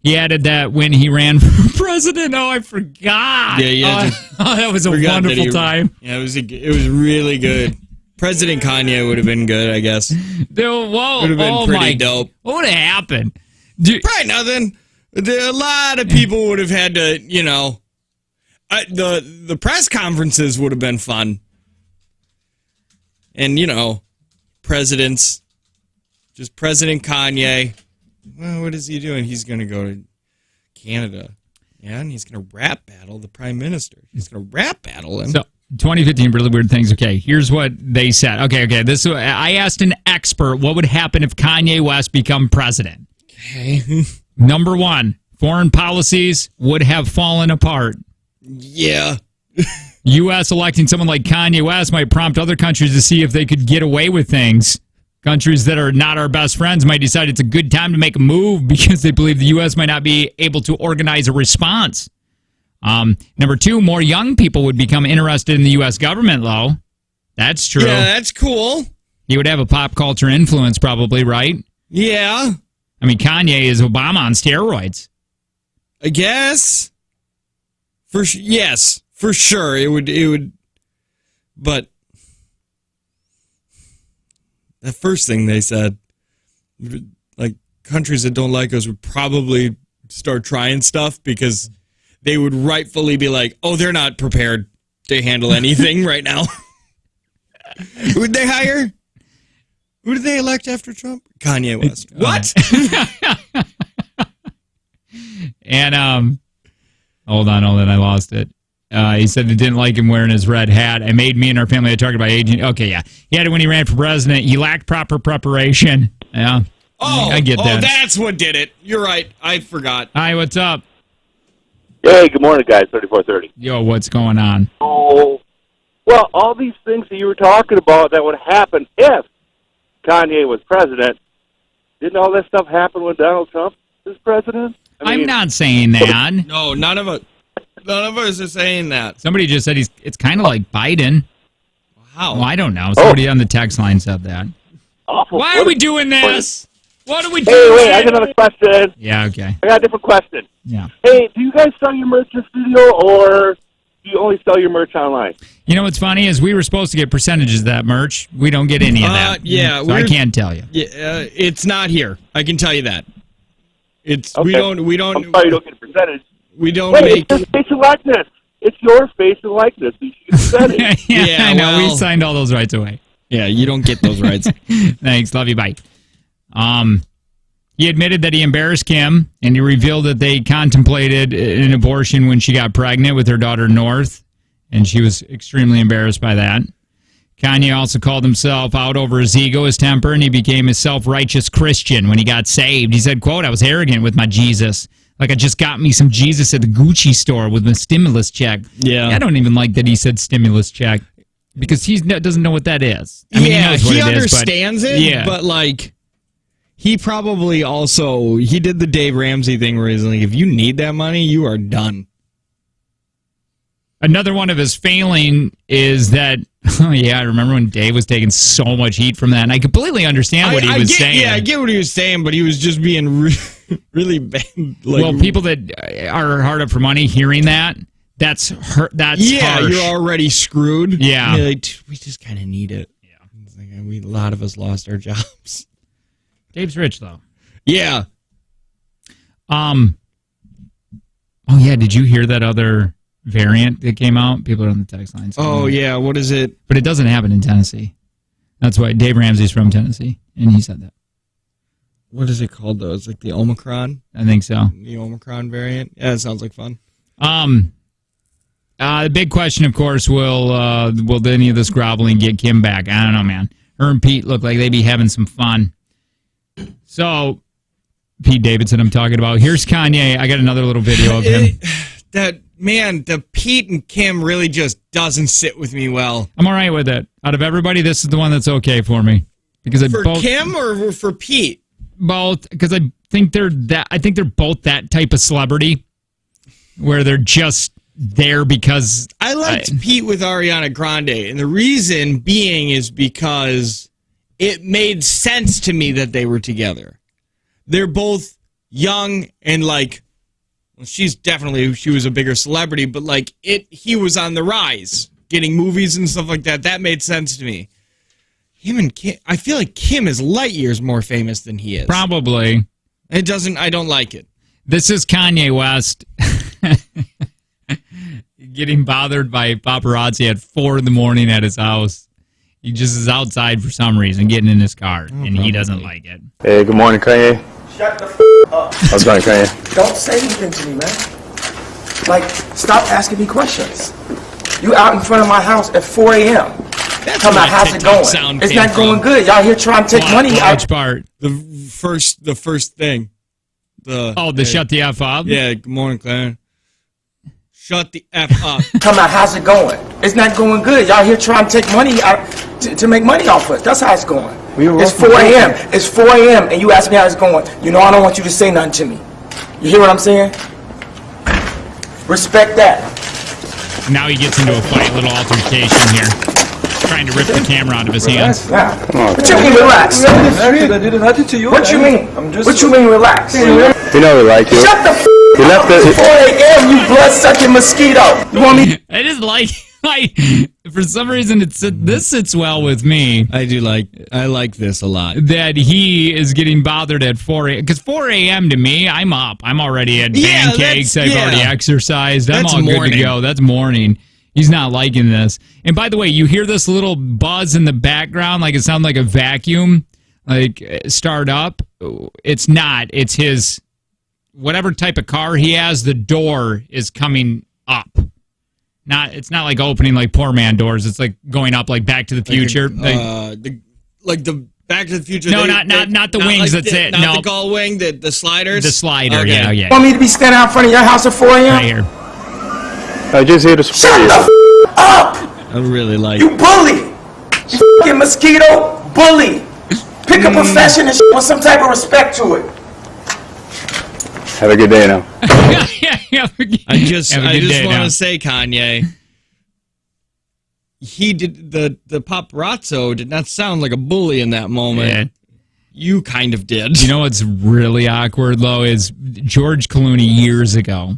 B: He added that when he ran for president. Oh, I forgot.
A: Yeah.
B: That was a wonderful time.
A: Yeah, it was really good. President Kanye would have been good, I guess.
B: Whoa,
A: would have been pretty dope.
B: What would have happened?
A: Probably nothing. A lot of people would have had to, the press conferences would have been fun. And, presidents, just President Kanye. Well, what is he doing? He's going to go to Canada. Yeah, and he's going to rap battle the prime minister. He's going to rap battle him.
B: So, 2015, really weird things. Okay, here's what they said. Okay. I asked an expert what would happen if Kanye West become president.
A: Okay.
B: Number one, foreign policies would have fallen apart.
A: Yeah.
B: U.S. electing someone like Kanye West might prompt other countries to see if they could get away with things. Countries that are not our best friends might decide it's a good time to make a move because they believe the U.S. might not be able to organize a response. Number 2, more young people would become interested in the U.S. government, though. That's true.
A: Yeah, that's cool.
B: He would have a pop culture influence, probably, right?
A: Yeah.
B: I mean, Kanye is Obama on steroids.
A: I guess. Yes, for sure. It would. But the first thing they said, like, countries that don't like us would probably start trying stuff because they would rightfully be like, oh, they're not prepared to handle anything right now. Who'd they hire? Who did they elect after Trump? Kanye West. What?
B: And hold on, I lost it. He said they didn't like him wearing his red hat. It made me and our family a target by agent. Okay, yeah. He had it when he ran for president. He lacked proper preparation. Yeah.
A: Oh,
B: I get that.
A: Oh, that's what did it. You're right. I forgot.
B: Hi, what's up?
D: Hey, good morning, guys. 3430.
B: Yo, what's going on?
D: Oh, well, all these things that you were talking about that would happen if Kanye was president, didn't all that stuff happen when Donald Trump was president?
B: I'm not saying that.
A: No, none of us are saying that.
B: Somebody just said it's kind of like Biden.
A: How?
B: Well, I don't know. Somebody on the text line said that.
D: Awful.
B: Why are we doing this? What are we
D: Hey,
B: doing?
D: wait, I got another question.
B: Yeah, okay.
D: I got a different question.
B: Yeah.
D: Hey, do you guys sell your merch in studio, or do you only sell your merch online?
B: You know what's funny is we were supposed to get percentages of that merch. We don't get any of that.
A: Yeah,
B: so I can't tell you.
A: Yeah, it's not here. I can tell you that. It's
D: Okay.
A: we don't.
D: I'm sorry you don't get a percentage.
A: We don't
D: Wait,
A: make.
D: it's your face and likeness. It's your face and likeness. You should get a percentage.
B: Yeah, I know. We
A: well-
B: signed all those rights away.
A: Yeah, you don't get those rights.
B: Thanks. Love you. Bye. He admitted that he embarrassed Kim, and he revealed that they contemplated an abortion when she got pregnant with her daughter North, and she was extremely embarrassed by that. Kanye also called himself out over his ego, his temper, and he became a self-righteous Christian when he got saved. He said, quote, I was arrogant with my Jesus. Like I just got me some Jesus at the Gucci store with my stimulus check.
A: Yeah.
B: I don't even like that he said stimulus check because he doesn't know what that is. I mean, he knows what it is,
A: understands
B: but,
A: it,
B: yeah.
A: but like he probably also did the Dave Ramsey thing where he's like, if you need that money, you are done.
B: Another one of his failing is that, oh yeah, I remember when Dave was taking so much heat from that, and I completely understand what he was saying.
A: Yeah, I get what he was saying, but he was just being really bad. Like,
B: well, people that are hard up for money hearing that, that's harsh.
A: You're already screwed.
B: Yeah.
A: You're like, we just kind of need it. Yeah. It's like, a lot of us lost our jobs.
B: Dave's rich, though.
A: Yeah.
B: Oh, yeah, did you hear that other variant that came out? People are on the text line.
A: Oh, yeah, what is it?
B: But it doesn't happen in Tennessee. That's why Dave Ramsey's from Tennessee, and he said that.
A: What is it called, though? It's like the Omicron?
B: I think so.
A: The Omicron variant? Yeah, it sounds like fun.
B: The big question, of course, will any of this groveling get Kim back? I don't know, man. Her and Pete look like they'd be having some fun. So, Pete Davidson I'm talking about. Here's Kanye. I got another little video of him.
A: The Pete and Kim really just doesn't sit with me well.
B: I'm all right with it. Out of everybody, this is the one that's okay for me. Because
A: For Kim or for Pete?
B: Both, because I think they're both that type of celebrity where they're just there because
A: I liked Pete with Ariana Grande, and the reason being is because it made sense to me that they were together. They're both young and like, well, she was a bigger celebrity, but like he was on the rise, getting movies and stuff like that. That made sense to me. Him and Kim, I feel like Kim is light years more famous than he is.
B: Probably.
A: I don't like it.
B: This is Kanye West getting bothered by paparazzi at 4 a.m. at his house. He just is outside for some reason, getting in his car, and he doesn't like it.
D: Hey, good morning, Kanye.
E: Shut the up.
D: How's it going, Kanye?
E: Don't say anything to me, man. Like, stop asking me questions. You out in front of my house at 4 a.m.
A: That's
E: Tell me
A: where
E: how's it
A: TikTok
E: going?
A: sound
E: It's
A: came
E: not going
A: from.
E: good. Y'all here trying to take money out.
B: Which part?
A: The first thing.
B: Shut the F up?
A: Yeah, good morning, Clarence. Shut the F up.
E: Tell me how's it going? It's not going good. Y'all here trying to take money out to make money off us. That's how it's going. It's 4 a.m. It's 4 a.m. and you ask me how it's going. You know I don't want you to say nothing to me. You hear what I'm saying? Respect that.
B: Now he gets into a fight, little altercation here. Trying to rip the camera out of his hands.
E: Nah. What you mean relax?
F: I did nothing to you.
E: What you mean? What you mean relax?
F: You know we like you.
E: Shut the f***
F: You left
E: up. It's 4
F: it.
E: a.m. You blood-sucking mosquito. You want me?
B: I just like for some reason this sits well with me.
A: I like this a lot.
B: That he is getting bothered at 4 a.m. Because 4 a.m. to me, I'm up. I'm already at
A: Yeah,
B: pancakes. I've
A: yeah.
B: already exercised. I'm
A: That's
B: all good
A: morning.
B: to go. That's morning. He's not liking this. And by the way, you hear this little buzz in the background, like it sounds like a vacuum, like start up. It's not. It's his, whatever type of car he has, the door is coming up. It's not like opening like poor man doors. It's like going up like Back to the Future.
A: The Back to the Future.
B: No, not the wings. That's it.
A: Not
B: No,
A: the gull wing. The sliders.
B: the slider.
A: Okay.
B: Yeah.
E: You want me to be standing out in front of your house at 4 a.m.?
B: Right here.
F: I just here to support
E: Shut
F: you.
E: the f*** up!
A: I really like.
E: You bully! You f***ing mosquito bully! Pick a profession and with some type of respect to it.
F: Have a good day now.
A: I just
B: Have a good day
A: want
B: now.
A: to say, Kanye, he did the paparazzo did not sound like a bully in that moment.
B: Yeah.
A: You kind of did.
B: You know what's really awkward, though, is George Clooney years ago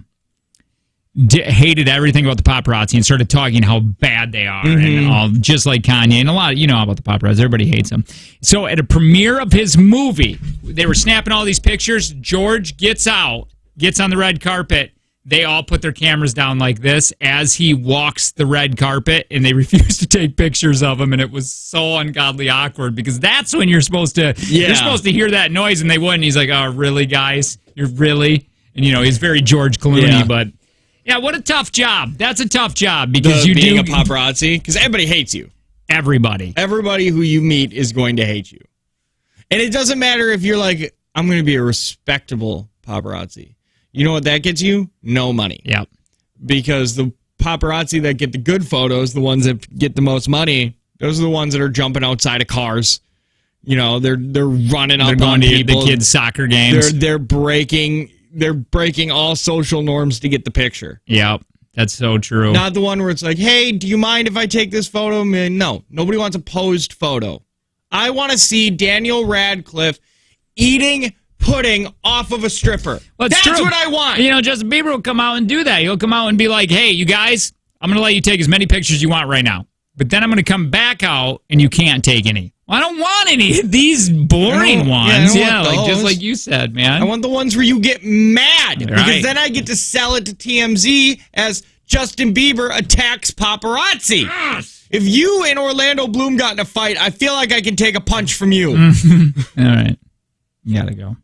B: hated everything about the paparazzi and started talking how bad they are and all, just like Kanye. And a lot, you know about the paparazzi. Everybody hates them. So at a premiere of his movie, they were snapping all these pictures. George gets out, gets on the red carpet. They all put their cameras down like this as he walks the red carpet, and they refuse to take pictures of him. And it was so ungodly awkward because that's when you're supposed to hear that noise, and they wouldn't. He's like, "Oh, really, guys? You're really?" And you know, he's very George Clooney,
A: Yeah.
B: but yeah, what a tough job. That's a tough job because
A: being a paparazzi, because everybody hates you.
B: Everybody.
A: Everybody who you meet is going to hate you, and it doesn't matter if you're like, I'm going to be a respectable paparazzi. You know what that gets you? No money.
B: Yep.
A: Because the paparazzi that get the good photos, the ones that get the most money, those are the ones that are jumping outside of cars. You know, they're running up
B: They're going
A: on
B: to
A: people.
B: the kids' soccer games.
A: They're breaking all social norms to get the picture.
B: Yep. That's so true.
A: Not the one where it's like, hey, do you mind if I take this photo? I mean, no, nobody wants a posed photo. I want to see Daniel Radcliffe eating pudding off of a stripper.
B: Well, it's
A: That's
B: true.
A: what I want.
B: You know, Justin Bieber will come out and do that. He'll come out and be like, hey, you guys, I'm going to let you take as many pictures you want right now. But then I'm going to come back out and you can't take any. Well, I don't want any of these boring ones.
A: I don't want
B: like just
A: those.
B: like you said, man.
A: I want the ones where you get mad because
B: Right.
A: then I get to sell it to TMZ as Justin Bieber attacks paparazzi. If you and Orlando Bloom got in a fight, I feel like I can take a punch from you.
B: All right. You got to go.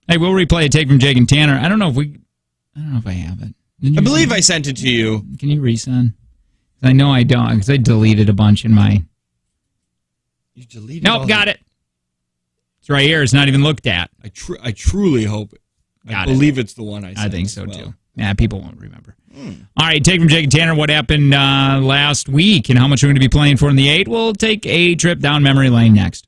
B: Hey, we'll replay a take from Jake and Tanner. I don't know if I have it. Did you
A: I believe I sent it to you.
B: Can you resend? I know I don't because I deleted a bunch in my.
A: You deleted all
B: Nope, got it. It's right here. It's not even looked at.
A: I truly hope it. I believe it's the one I sent.
B: I think so
A: as well.
B: too. Yeah, people won't remember. All right, take from Jake and Tanner. What happened last week and how much we're going to be playing for in the 8? We'll take a trip down memory lane next.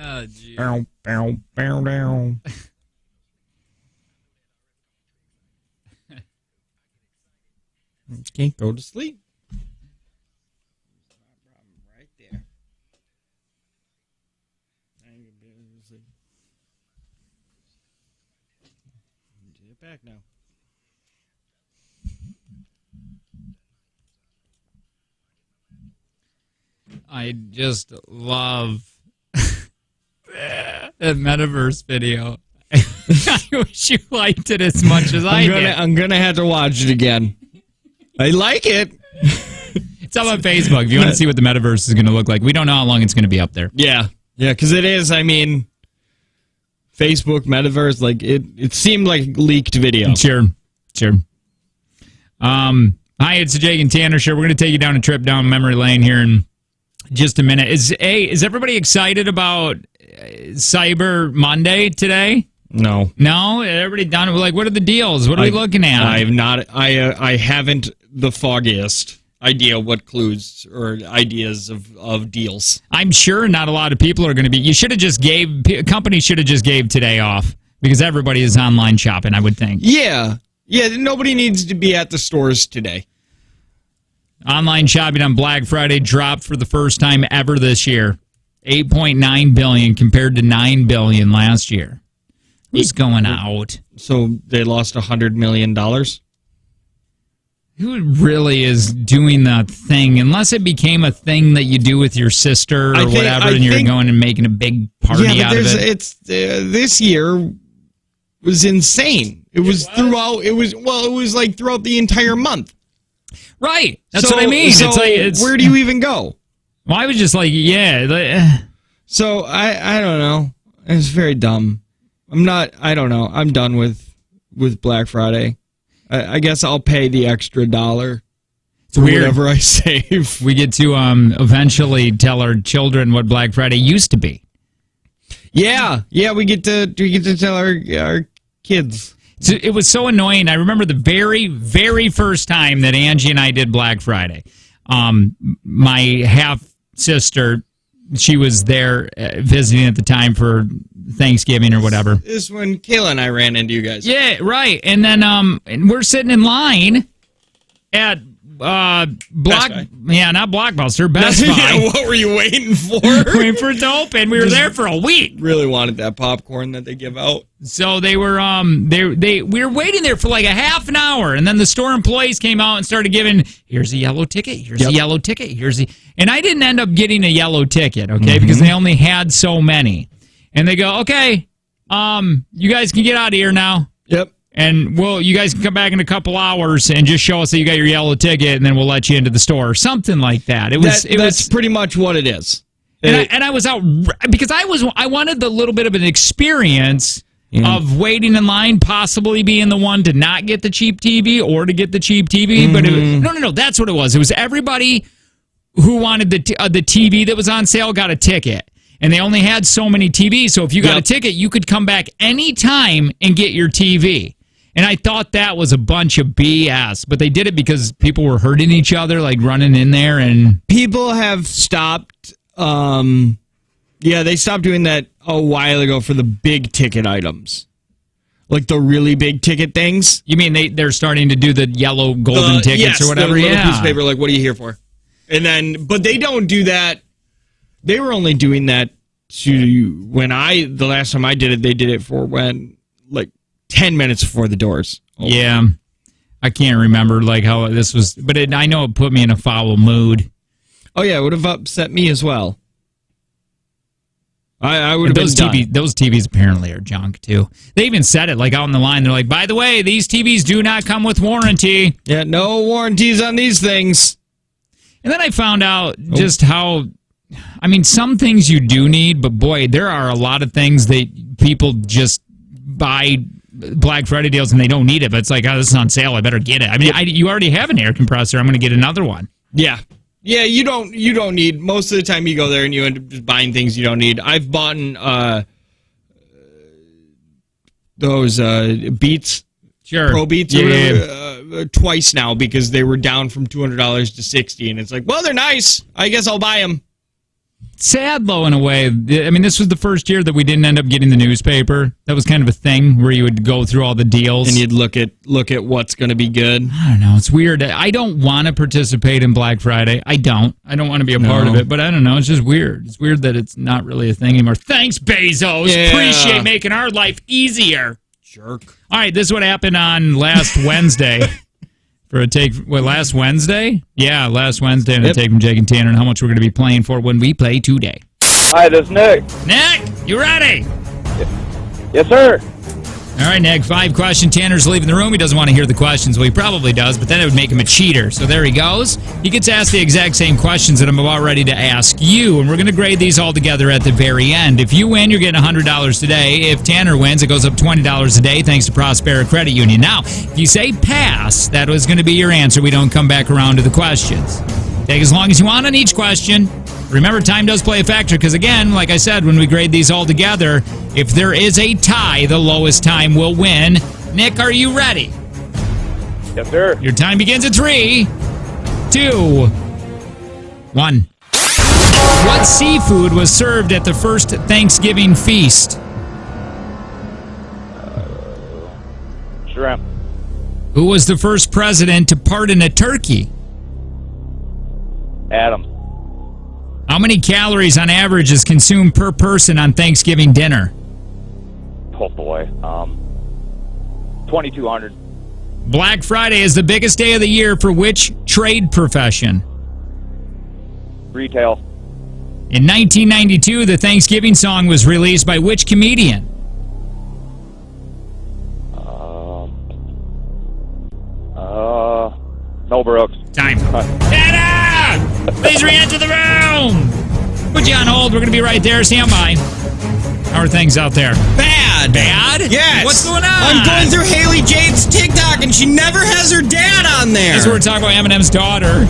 B: Oh, geez.
A: Bow, bow, bow, down. Okay, go to sleep. Right there. Get back now.
B: I just love that metaverse video. I wish you liked it as much as I did.
A: I'm gonna have to watch it again. I like it.
B: It's up on Facebook if you want to see what the metaverse is going to look like. We don't know how long it's going to be up there.
A: Yeah, because it is. I mean, Facebook metaverse, like it seemed like leaked video.
B: Sure. Hi, it's the Jake and Tanner show. We're going to take you down a trip down memory lane here in just a minute. Is everybody excited about Cyber Monday today?
A: No,
B: everybody done. Like, what are the deals? What are we looking at?
A: I've not. I haven't the foggiest idea what clues or ideas of deals.
B: I'm sure not a lot of people are going to be. You should have just companies should have just gave today off because everybody is online shopping, I would think.
A: Yeah. Nobody needs to be at the stores today.
B: Online shopping on Black Friday dropped for the first time ever this year. 8.9 billion compared to 9 billion last year. Who's going out?
A: So they lost $100 million.
B: Who really is doing that thing? Unless it became a thing that you do with your sister or whatever, and you're going and making a big party out of it.
A: It's this year was insane. It was throughout. It was like throughout the entire month.
B: Right. That's what I mean.
A: So
B: it's
A: where do you even go?
B: Well, I was just like,
A: So I don't know. It's very dumb. I don't know. I'm done with Black Friday. I guess I'll pay the extra $1 for whatever I save.
B: We get to eventually tell our children what Black Friday used to be.
A: Yeah, we get to tell our kids.
B: So it was so annoying. I remember the very, very first time that Angie and I did Black Friday. My half sister, she was there visiting at the time for Thanksgiving or whatever.
A: This is when Kayla and I ran into you guys.
B: Yeah, right. And then and we're sitting in line at not Blockbuster, Best Buy.
A: Yeah, what were you waiting for?
B: Waiting for it to open. We were there for a week.
A: Really wanted that popcorn that they give out.
B: So they were we were waiting there for like a half an hour, and then the store employees came out and started giving, here's a yellow ticket, here's a yellow ticket, and I didn't end up getting a yellow ticket, okay, because they only had so many. And they go, okay, you guys can get out of here now.
A: Yep.
B: And you guys can come back in a couple hours and just show us that you got your yellow ticket, and then we'll let you into the store, or something like that.
A: That's pretty much what it is.
B: And I was out because I wanted the little bit of an experience of waiting in line, possibly being the one to not get the cheap TV or to get the cheap TV. But no, that's what it was. It was everybody who wanted the TV that was on sale got a ticket. And they only had so many TVs, so if you got a ticket, you could come back anytime and get your TV. And I thought that was a bunch of BS, but they did it because people were hurting each other, like running in there. And
A: people have stopped. They stopped doing that a while ago for the big ticket items, like the really big ticket things.
B: You mean they're starting to do the yellow golden tickets or whatever?
A: The little piece of paper, like, what are you here for? And then, but they don't do that. They were only doing that the last time I did it, they did it for 10 minutes before the doors opened.
B: Yeah. I can't remember like how this was, but I know it put me in a foul mood.
A: Oh yeah, it would have upset me as well. I would have
B: those TVs apparently are junk too. They even said it like out on the line. They're like, by the way, these TVs do not come with warranty.
A: Yeah, no warranties on these things.
B: And then I found out just how, I mean, some things you do need, but boy, there are a lot of things that people just buy Black Friday deals and they don't need it, but it's like, oh, this is on sale, I better get it. I mean, you already have an air compressor, I'm going to get another one.
A: Yeah, you don't need, most of the time you go there and you end up just buying things you don't need. I've bought those Beats, Pro Beats, twice now because they were down from $200 to $60, and it's like, well, they're nice, I guess I'll buy them.
B: sad, though, in a way. I mean, this was the first year that we didn't end up getting the newspaper. That was kind of a thing where you would go through all the deals.
A: And you'd look at what's going to be good.
B: I don't know. It's weird. I don't want to participate in Black Friday. I don't want to be a part of it, but I don't know. It's just weird. It's weird that it's not really a thing anymore. Thanks, Bezos.
A: Yeah.
B: Appreciate making our life easier.
A: Jerk.
B: All right, this is what happened on last Wednesday. For a take, last Wednesday? Yeah, last Wednesday, and a take from Jake and Tanner, and how much we're going to be playing for when we play today.
D: Hi, this is Nick.
B: Nick, you ready?
D: Yes, sir.
B: All right, Nick, 5 questions. Tanner's leaving the room. He doesn't want to hear the questions. Well, he probably does, but then it would make him a cheater. So there he goes. He gets asked the exact same questions that I'm about ready to ask you, and we're going to grade these all together at the very end. If you win, you're getting $100 today. If Tanner wins, it goes up $20 a day thanks to Prospera Credit Union. Now, if you say pass, that was going to be your answer. We don't come back around to the questions. Take as long as you want on each question. Remember, time does play a factor because, again, like I said, when we grade these all together, if there is a tie, the lowest time will win. Nick, are you ready?
D: Yes, sir.
B: Your time begins at 3, 2, 1. What seafood was served at the first Thanksgiving feast?
D: Shrimp.
B: Who was the first president to pardon a turkey?
D: Adams.
B: How many calories on average is consumed per person on Thanksgiving dinner?
D: Oh, boy. 2,200.
B: Black Friday is the biggest day of the year for which trade profession?
D: Retail.
B: In 1992, the Thanksgiving song was released by which comedian?
D: Mel Brooks.
B: Time. Dada! Please re-enter the room! Put you on hold. We're going to be right there. Stand by. How are things out there?
A: Bad.
B: Bad?
A: Yes.
B: What's going on?
A: I'm going through Haley Jade's TikTok, and she never has her dad on there.
B: That's what we're talking about Eminem's daughter.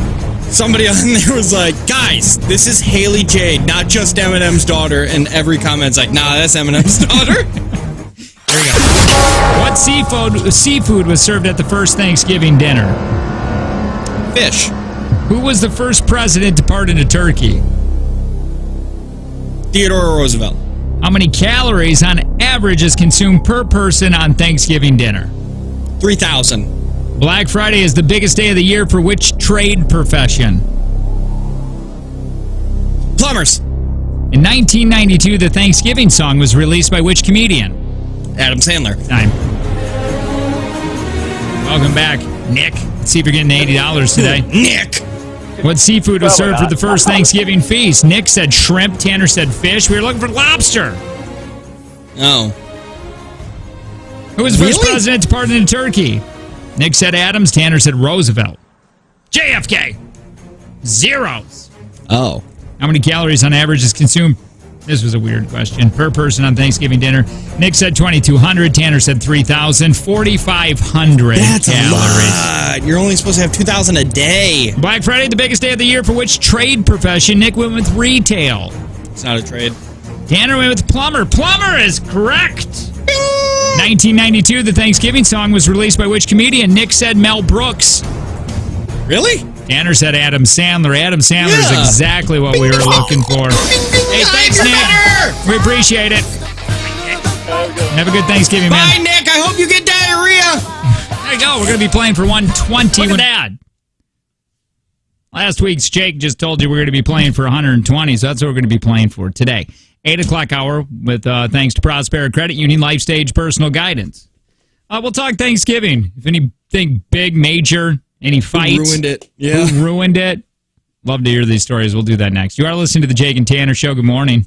A: Somebody on there was like, guys, this is Haley Jade, not just Eminem's daughter. And every comment's like, nah, that's Eminem's daughter.
B: There we go. What seafood was served at the first Thanksgiving dinner?
A: Fish.
B: Who was the first president to pardon a turkey?
A: Theodore Roosevelt.
B: How many calories on average is consumed per person on Thanksgiving dinner?
A: 3,000.
B: Black Friday is the biggest day of the year for which trade profession?
A: Plumbers.
B: In 1992, the Thanksgiving song was released by which comedian?
A: Adam Sandler.
B: Time. Welcome back, Nick. Let's see if you're getting $80 today.
A: Nick.
B: What seafood was served for the first Thanksgiving feast? Nick said shrimp. Tanner said fish. We were looking for lobster.
A: Oh.
B: Who was the first president to pardon a turkey? Nick said Adams. Tanner said Roosevelt. JFK. Zeros.
A: Oh.
B: How many calories on average is consumed? This was a weird question. Per person on Thanksgiving dinner. Nick said 2,200. Tanner said 3,000. 4,500
A: That's
B: calories.
A: a lot. You're only supposed to have 2,000 a day.
B: Black Friday, the biggest day of the year for which trade profession? Nick went with retail.
A: It's not a trade.
B: Tanner went with plumber. Plumber is correct. 1992, the Thanksgiving song was released by which comedian? Nick said Mel Brooks.
A: Really?
B: Tanner said Adam Sandler. Adam Sandler is exactly what we were looking for. Hey, thanks, Nick. We appreciate it. Have a good Thanksgiving, man.
A: Bye, Nick. I hope you get diarrhea.
B: There you go. We're going to be playing for 120 with Dad. Last week's Jake just told you we're going to be playing for 120, so that's what we're going to be playing for today. 8 o'clock hour with thanks to Prospera Credit Union Life Stage Personal Guidance. We'll talk Thanksgiving. If anything big, major, any fights.
A: Who ruined it. Yeah.
B: Who ruined it? Love to hear these stories. We'll do that next. You are listening to the Jake and Tanner Show. Good morning.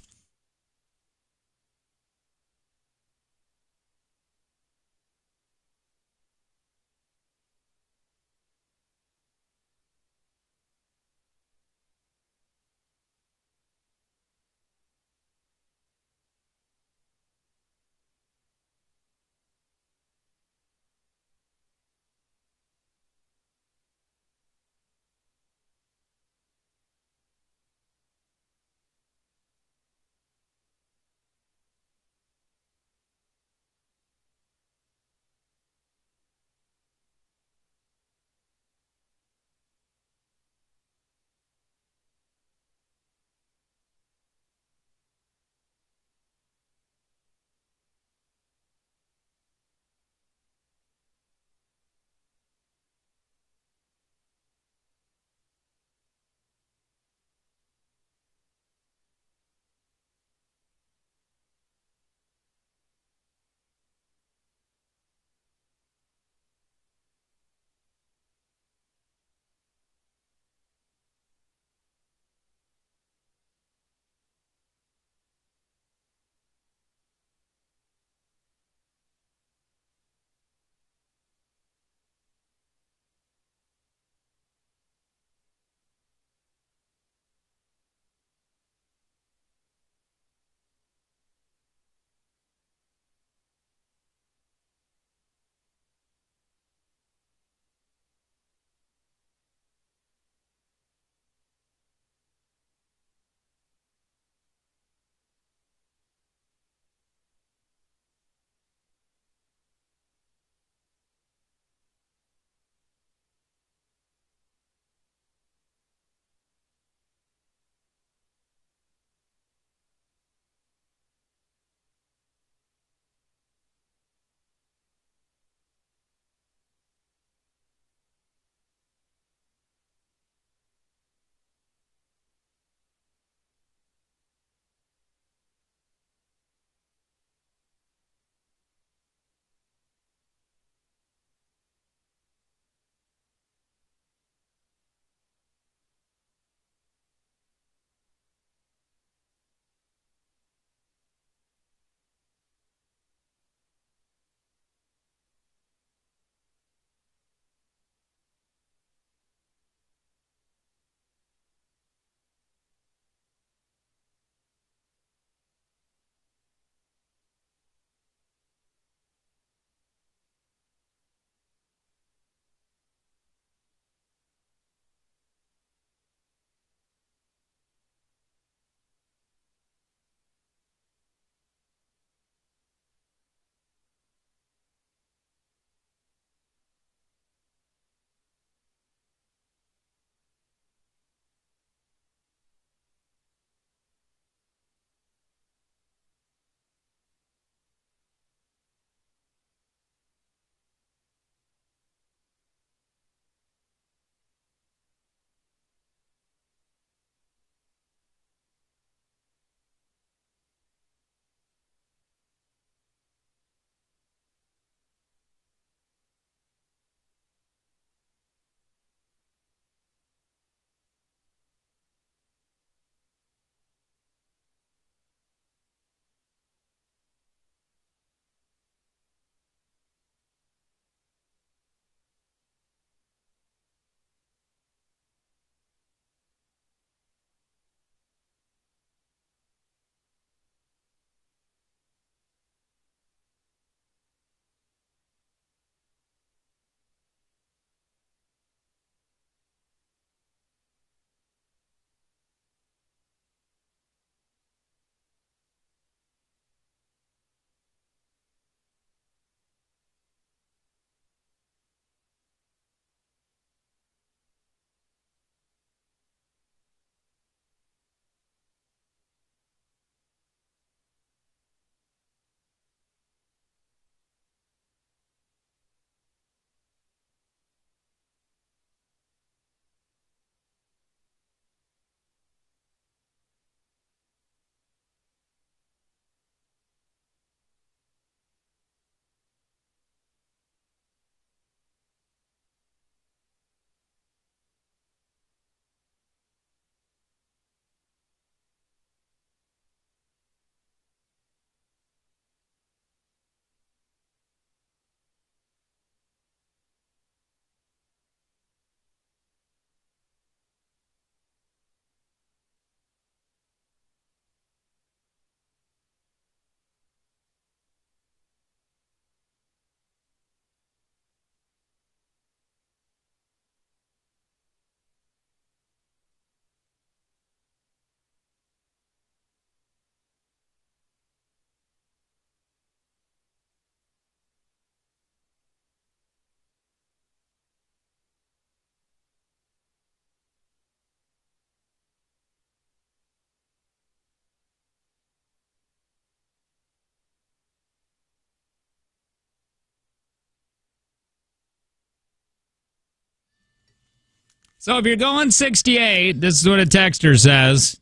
B: So if you're going 68, this is what a texter says.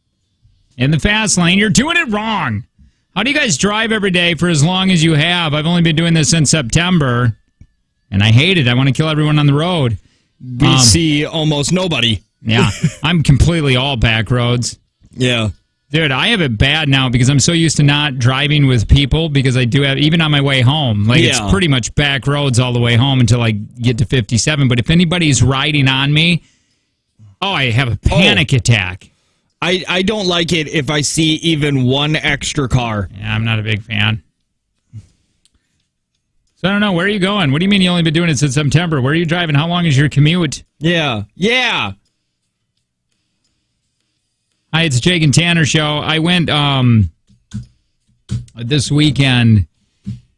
B: In the fast lane, you're doing it wrong. How do you guys drive every day for as long as you have? I've only been doing this since September, and I hate it. I want to kill everyone on the road.
A: We see almost nobody.
B: Yeah, I'm completely all back roads.
A: Yeah.
B: Dude, I have it bad now because I'm so used to not driving with people because I do have, even on my way home, like it's pretty much back roads all the way home until I get to 57. But if anybody's riding on me, I have a panic attack.
A: I don't like it if I see even one extra car.
B: Yeah, I'm not a big fan. So I don't know. Where are you going? What do you mean you only been doing it since September? Where are you driving? How long is your commute?
A: Yeah. Yeah.
B: Hi, it's Jake and Tanner show. I went this weekend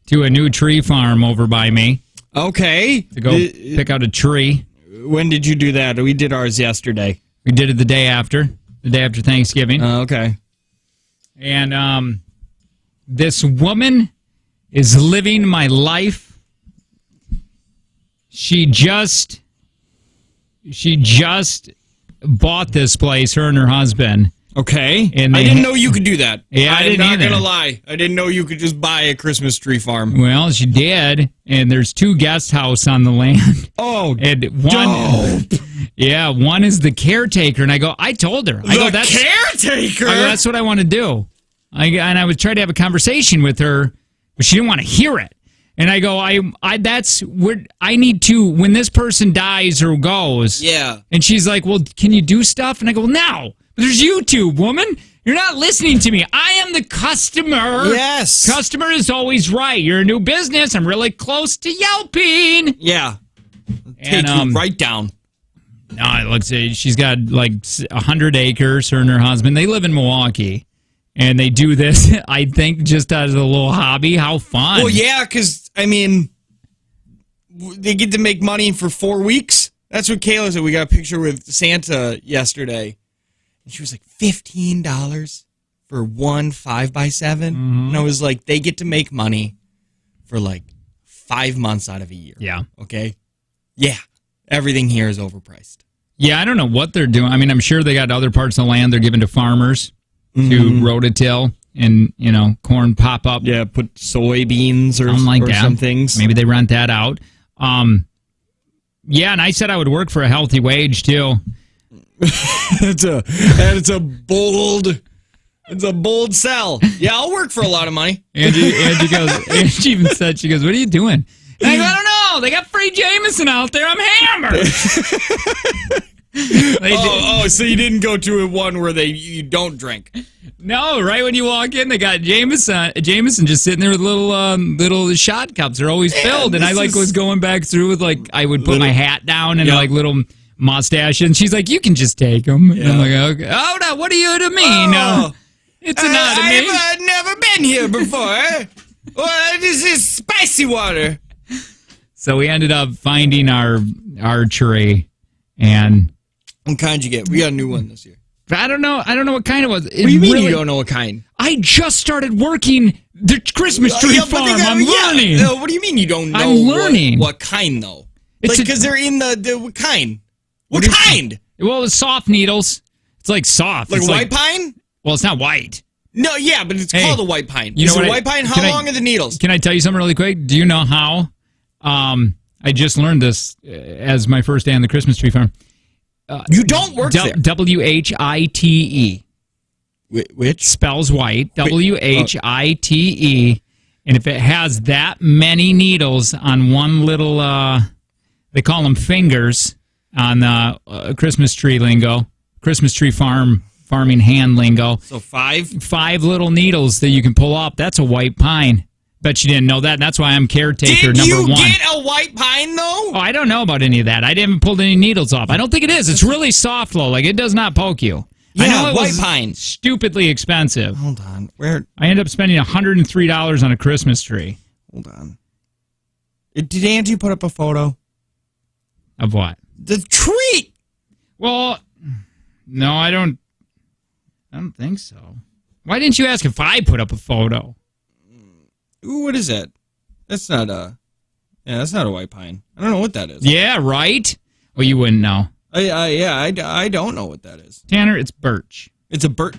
B: to a new tree farm over by me.
A: Okay.
B: To go pick out a tree.
A: When did you do that? We did ours yesterday.
B: We did it the day after Thanksgiving.
A: Okay.
B: And this woman is living my life. She just bought this place, her and her husband.
A: Okay.
B: And
A: I didn't know you could do that.
B: Yeah, I didn't either.
A: I'm not going to lie. I didn't know you could just buy a Christmas tree farm.
B: Well, she did, and there's 2 guest houses on the land.
A: Oh,
B: and one is the caretaker. And I told her.
A: That's caretaker?
B: That's what I want to do. I was trying to have a conversation with her, but she didn't want to hear it. And I go, that's where I need to, when this person dies or goes.
A: Yeah.
B: And she's like, well, can you do stuff? And I go, no, there's YouTube, woman. You're not listening to me. I am the customer.
A: Yes.
B: Customer is always right. You're a new business. I'm really close to Yelping.
A: Yeah. Take you right down.
B: No, it looks, she's got like 100 acres, her and her husband. They live in Milwaukee. And they do this, I think, just as a little hobby. How fun.
A: Well, yeah, because, I mean, they get to make money for 4 weeks. That's what Kayla said. We got a picture with Santa yesterday. And she was like, $15 for one 5x7. Mm-hmm. And I was like, they get to make money for like 5 months out of a year.
B: Yeah.
A: Okay? Yeah. Everything here is overpriced.
B: Yeah, I don't know what they're doing. I mean, I'm sure they got other parts of the land they're giving to farmers. To rototill and, corn pop up.
A: Yeah, put soybeans or some things.
B: Maybe they rent that out. Yeah, and I said I would work for a healthy wage, too.
A: It's a bold sell. Yeah, I'll work for a lot of money.
B: Angie even said, she goes, what are you doing? And I go, I don't know. They got free Jameson out there. I'm hammered.
A: So you didn't go to one where you don't drink?
B: No, right when you walk in, they got Jameson just sitting there with little shot cups. They're always filled, and I was going back through with I would put my hat down and little mustache, and she's like, "You can just take them." Yeah. And I'm like, "Okay, oh no, what are you to me? No, it's not to me.
A: I've never been here before. Well, this is spicy water."
B: So we ended up finding our tree, and.
A: What kind you get? We got a new one this year.
B: I don't know what kind it was.
A: What do you mean you don't know what kind?
B: I just started working the Christmas tree farm. I'm learning.
A: What do you mean you don't know?
B: I'm learning.
A: What kind, though? Because they're in the what kind? What kind?
B: Well, it's soft needles. It's like soft.
A: Like white pine?
B: Well, it's not white.
A: No, yeah, but it's called a white pine.
B: You know what?
A: White pine? How long are the needles?
B: Can I tell you something really quick? Do you know how? I just learned this as my first day on the Christmas tree farm.
A: You don't work there.
B: WHITE.
A: Which?
B: Spells white. WHITE. And if it has that many needles on one little, they call them fingers on Christmas tree lingo, Christmas tree farming hand lingo.
A: So 5?
B: 5 little needles that you can pull up. That's a white pine. Bet you didn't know that. That's why I'm caretaker number 1.
A: Did you get a white pine, though?
B: Oh, I don't know about any of that. I didn't pull any needles off. I don't think it is. It's really soft, though. Like, it does not poke you.
A: Yeah,
B: I know it
A: white
B: was
A: pine.
B: Stupidly expensive.
A: Hold on. Where?
B: I ended up spending $103 on a Christmas tree.
A: Hold on. Did Angie put up a photo?
B: Of what?
A: The tree!
B: Well, no, I don't think so. Why didn't you ask if I put up a photo?
A: Ooh, what is that? That's not a white pine. I don't know what that is.
B: Yeah, right? Well, you wouldn't know.
A: I don't know what that is.
B: Tanner, it's birch.
A: It's a birch.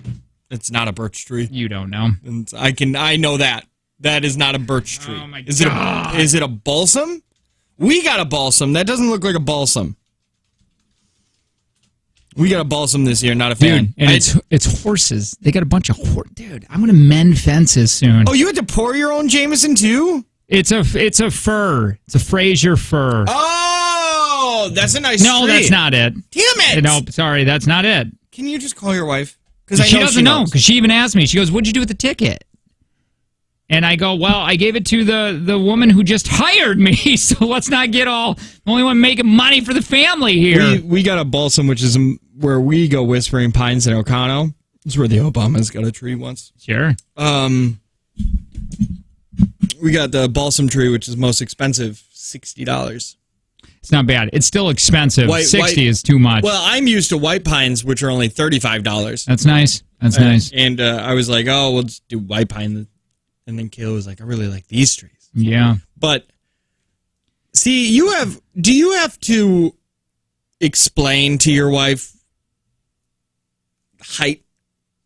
A: It's not a birch tree.
B: You don't know.
A: I know that. That is not a birch tree.
B: Oh my
A: God. Is it a balsam? We got a balsam. That doesn't look like a balsam. We got a balsam this year, not a fan.
B: Dude, and it's horses. They got a bunch of Dude, I'm gonna mend fences soon.
A: Oh, you had to pour your own Jameson too?
B: It's a fir. It's a Fraser fir.
A: Oh, that's a nice
B: No,
A: tree.
B: that's not it.
A: Damn it!
B: No, sorry, that's not it.
A: Can you just call your wife? Because
B: She doesn't know, because she even asked me. She goes, "What'd you do with the ticket?" And I go, "Well, I gave it to the woman who just hired me, so let's not get all the only one making money for the family here."
A: We got a balsam, which is where we go, Whispering Pines in Ocano. It's where the Obamas got a tree once.
B: Sure.
A: We got the balsam tree, which is most expensive, $60.
B: It's not bad. It's still expensive. 60 is too much.
A: Well, I'm used to white pines, which are only $35.
B: That's nice. That's nice.
A: And I was like, oh, we'll just do white pine. And then Kayla was like, I really like these trees.
B: Yeah.
A: But see, do you have to explain to your wife height?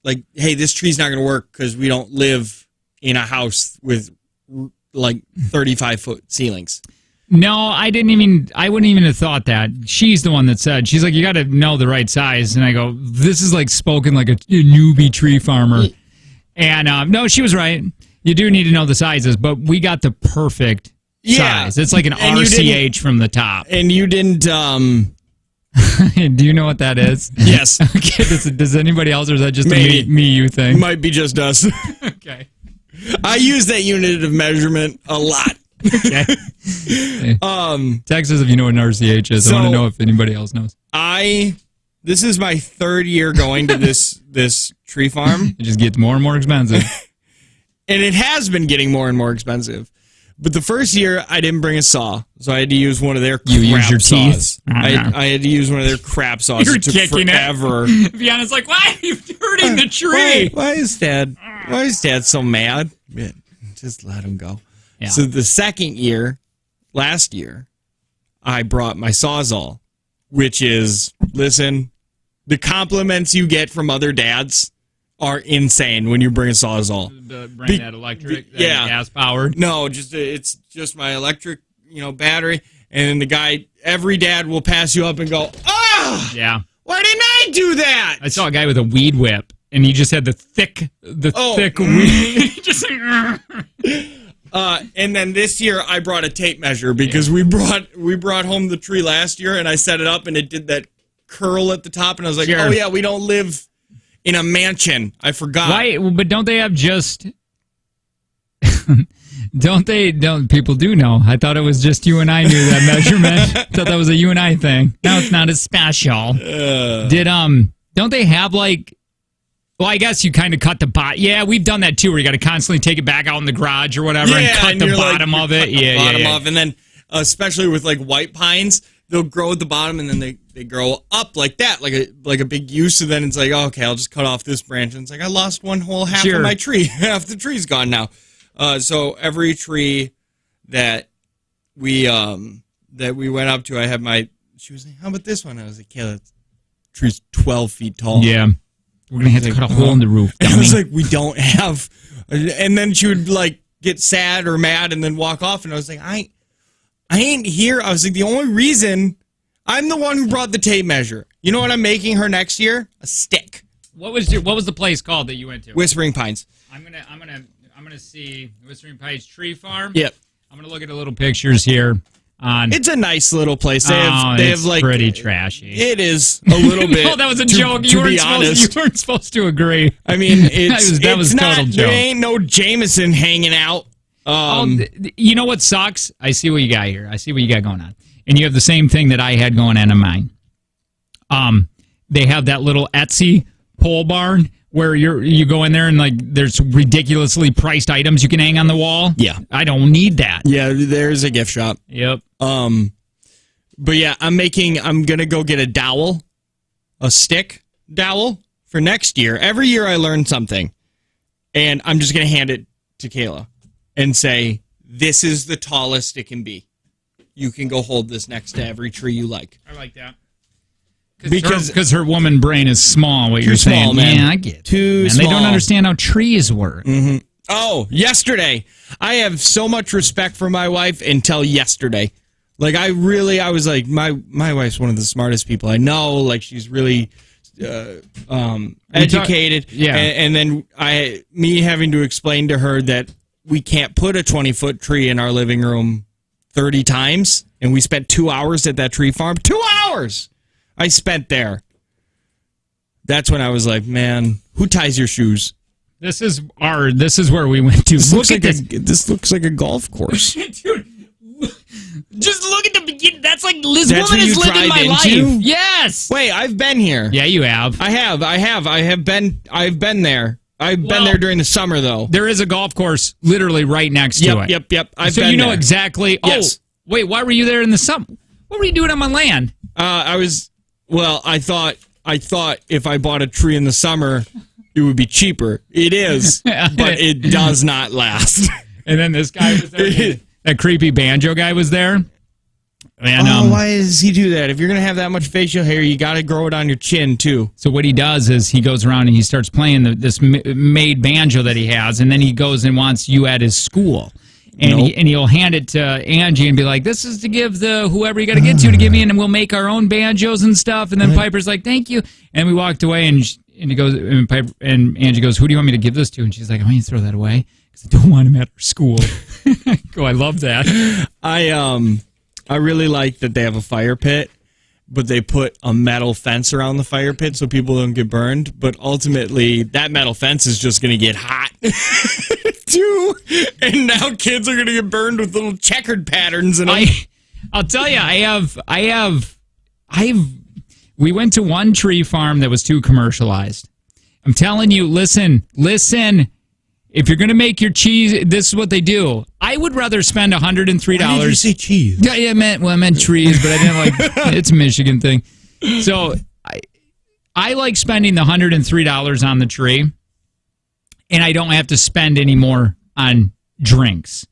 A: Like, hey, this tree's not going to work because we don't live in a house with like 35-foot ceilings.
B: No, I wouldn't even have thought that. She's the one that said, she's like, you got to know the right size. And I go, this is like spoken like a newbie tree farmer. And no, she was right. You do need to know the sizes, but we got the perfect size. It's like an RCH from the top.
A: And you didn't,
B: do you know what that is?
A: Yes.
B: Okay, does anybody else, or is that just a you thing?
A: Might be just us.
B: Okay.
A: I use that unit of measurement a lot.
B: Okay. Text us if you know what an RCH is. I want to know if anybody else knows.
A: This is my third year going to this tree farm.
B: It just gets more and more expensive.
A: And it has been getting more and more expensive. But the first year, I didn't bring a saw, so I had to use one of their crap
B: use your
A: saws.
B: teeth?
A: I had to use one of their crap saws.
B: You're
A: it took
B: kicking
A: forever.
B: Deanna's like, why are you hurting the tree?
A: Why is Dad so mad? Man, just let him go.
B: Yeah.
A: So the second year, last year, I brought my Sawzall, which is, listen, the compliments you get from other dads are insane when you bring a Sawzall.
B: Bring that electric, gas powered.
A: No, it's just my electric, battery, and then the guy, every dad will pass you up and go, ah,
B: yeah.
A: Why didn't I do that?
B: I saw a guy with a weed whip, and he just had the thick weed. Just
A: and then this year I brought a tape measure because we brought home the tree last year, and I set it up, and it did that curl at the top, and I was like,
B: Sure.
A: oh yeah, we don't live in a mansion. I forgot.
B: Why? But don't they have just? Don't people do know? I thought it was just you and I knew that measurement. I thought that was a you and I thing. No, it's not as special. Don't they have like? Well, I guess you kind of cut the bottom. Yeah, we've done that too, where you got to constantly take it back out in the garage or whatever and cut the bottom of it.
A: Bottom off, and then especially with like white pines, they'll grow at the bottom and then they grow up like that, like a big U. So then it's like, oh, okay, I'll just cut off this branch, and it's like I lost one whole half of my tree. Half the tree's gone now. So every tree that we went up to, I had she was like, how about this one? I was like, yeah, that tree's 12 feet tall.
B: Yeah. We're going to have to cut a hole in the roof.
A: I was like, we don't have. And then she would like get sad or mad and then walk off. And I was like, I ain't here. I was like, the only reason I'm the one who brought the tape measure. You know what I'm making her next year? A stick.
B: What was the place called that you went to?
A: Whispering Pines.
B: I'm gonna see Whispering Pines Tree Farm.
A: Yep.
B: I'm gonna look at the little pictures here.
A: It's a nice little place. They have like
B: pretty trashy.
A: It is a little bit.
B: No, that was a joke. You weren't supposed to agree.
A: I mean, that was total joke. There ain't no Jameson hanging out.
B: You know what sucks? I see what you got here. I see what you got going on, and you have the same thing that I had going on in mine. They have that little Etsy pole barn where you go in there and like there's ridiculously priced items you can hang on the wall.
A: Yeah,
B: I don't need that.
A: Yeah, there's a gift shop.
B: Yep.
A: But yeah, I'm gonna go get a dowel, a stick dowel for next year. Every year I learn something, and I'm just gonna hand it to Kayla and say, "This is the tallest it can be. You can go hold this next to every tree you like."
B: I like that. Because her woman brain is small, what you're saying.
A: Small, man.
B: Yeah, I get it.
A: Too
B: man.
A: small.
B: They don't understand how trees work.
A: Mm-hmm. Oh, yesterday. I have so much respect for my wife until yesterday. Like, I was like, my wife's one of the smartest people I know. Like, she's really educated.
B: Yeah.
A: And then me having to explain to her that we can't put a 20-foot tree in our living room 30 times. And we spent 2 hours at that tree farm. 2 hours I spent there. That's when I was like, man, who ties your shoes?
B: This is where we went to.
A: This looks like a golf course.
B: Dude, just look at the beginning. That's like this
A: That's
B: woman
A: where
B: is
A: you
B: living my
A: drive into?
B: life. Yes.
A: Wait, I've been here.
B: Yeah, you have.
A: I have been there. I've been there during the summer though.
B: There is a golf course literally right next to it.
A: Yep.
B: So you know exactly.
A: Yes.
B: Oh, wait, why were you there in the summer? What were you doing on my land?
A: I thought if I bought a tree in the summer, it would be cheaper. It is, but it does not last.
B: And then this guy was there. That creepy banjo guy was there. And,
A: why does he do that? If you're going to have that much facial hair, you got to grow it on your chin, too.
B: So what he does is he goes around and he starts playing this made banjo that he has, and then he goes and wants you at his school. And he'll hand it to Angie and be like, this is to give whoever you got to get to give me, and we'll make our own banjos and stuff. And then Piper's like, thank you. And we walked away, and he goes, and Angie goes, who do you want me to give this to? And she's like, I want you to throw that away because I don't want him at our school. I love that.
A: I really like that they have a fire pit, but they put a metal fence around the fire pit so people don't get burned. But ultimately, that metal fence is just going to get hot, too. And now kids are going to get burned with little checkered patterns. And
B: I'll tell you, we went to one tree farm that was too commercialized. I'm telling you, listen. If you're going to make your cheese, this is what they do. I would rather spend $103.
A: Why did you say cheese?
B: Yeah, I meant trees, but I didn't like. It's a Michigan thing. So I like spending the $103 on the tree, and I don't have to spend any more on drinks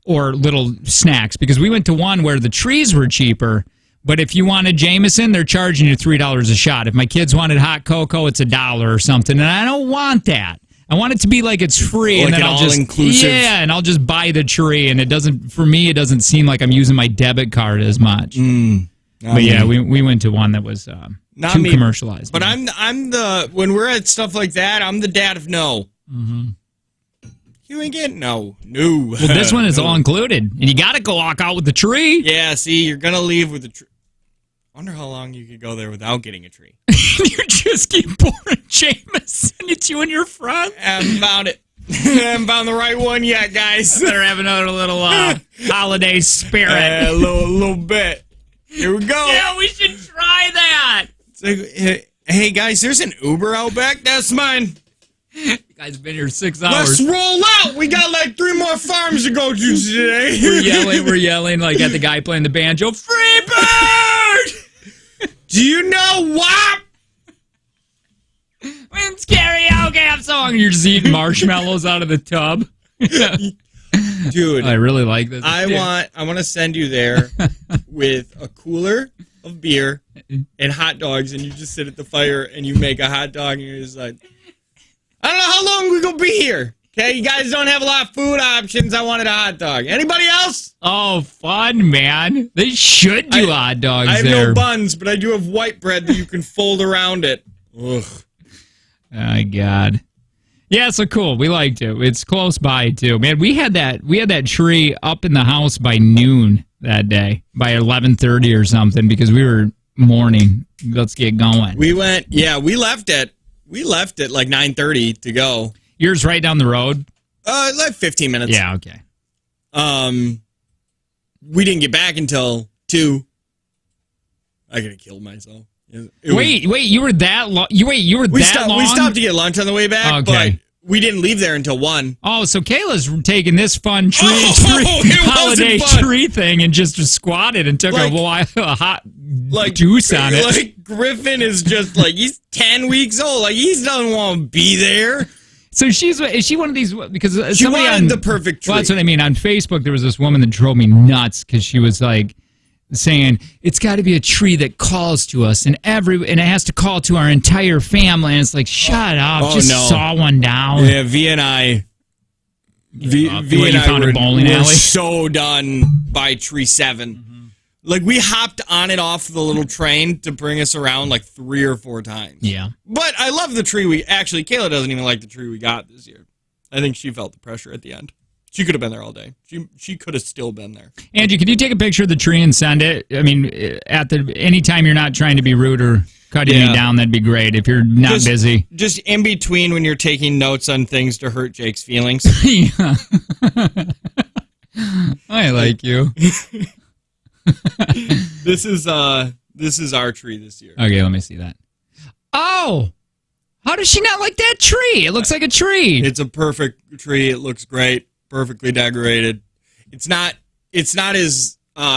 B: or little snacks because we went to one where the trees were cheaper. But if you wanted Jameson, they're charging you $3 a shot. If my kids wanted hot cocoa, it's $1 or something, and I don't want that. I want it to be like it's free,
A: like
B: and then
A: an
B: I'll just
A: all-inclusive.
B: Yeah, and I'll just buy the tree, and it doesn't seem like I'm using my debit card as much. But yeah, we went to one that was too commercialized.
A: But I'm the when we're at stuff like that, I'm the dad of no. Mm-hmm. You ain't getting no.
B: Well, this one is all included, and you got to go walk out with the tree.
A: Yeah, see, you're gonna leave with the tree. Wonder how long you could go there without getting a tree.
B: You just keep pouring Jameson. It's you and your friend.
A: I haven't found it. I haven't found the right one yet, guys.
B: Better have another little holiday spirit.
A: A little bit. Here we go.
B: Yeah, we should try that.
A: It's like, hey, guys, there's an Uber out back. That's mine.
B: You guys have been here 6 hours.
A: Let's roll out. We got like 3 more farms to go to today.
B: We're yelling like at the guy playing the banjo. Free bird!
A: Do you know WAP?
B: It's karaoke song. You're just eating marshmallows out of the tub.
A: Dude,
B: I really like this.
A: I want to send you there with a cooler of beer and hot dogs, and you just sit at the fire and you make a hot dog, and you're just like, I don't know how long we're gonna be here. Okay, you guys don't have a lot of food options. I wanted a hot dog. Anybody else?
B: Oh, fun, man. They should do hot dogs
A: I have
B: there.
A: no buns, but I do have white bread that you can fold around it. Ugh.
B: Oh, God. Yeah, so cool. We liked it. It's close by, too. Man, we had that tree up in the house by noon that day, by 11:30 or something, because we were mourning. Let's get going.
A: We left at like 9:30 to go.
B: Yours right down the road?
A: Like 15 minutes.
B: Yeah, okay.
A: We didn't get back until 2. I could have killed myself.
B: Wait, you were that long? You were that long?
A: We stopped to get lunch on the way back,
B: okay.
A: But we didn't leave there until 1.
B: Oh, so Kayla's taking this fun holiday tree thing and just squatted and took a hot juice on it.
A: Like Griffin is just like, he's 10 weeks old. Like, he doesn't want to be there.
B: So is she one of these, because
A: she wanted the perfect tree.
B: Well, that's what I mean. On Facebook, there was this woman that drove me nuts because she was like, saying it's got to be a tree that calls to us, and it has to call to our entire family. And it's like, shut up, just saw one down.
A: Yeah, V and I were so done by tree 7. Like, we hopped on and off the little train to bring us around like 3 or 4 times.
B: Yeah.
A: But I love the tree actually, Kayla doesn't even like the tree we got this year. I think she felt the pressure at the end. She could have been there all day. She could have still been there.
B: Andrew, can you take a picture of the tree and send it? I mean, anytime you're not trying to be rude or cutting me down, that'd be great. If you're not busy.
A: Just in between when you're taking notes on things to hurt Jake's feelings.
B: Yeah. I like you.
A: This is our tree this year.
B: Okay, let me see that. Oh, how does she not like that tree? It looks like a tree.
A: It's a perfect tree. It looks great, perfectly decorated. It's not as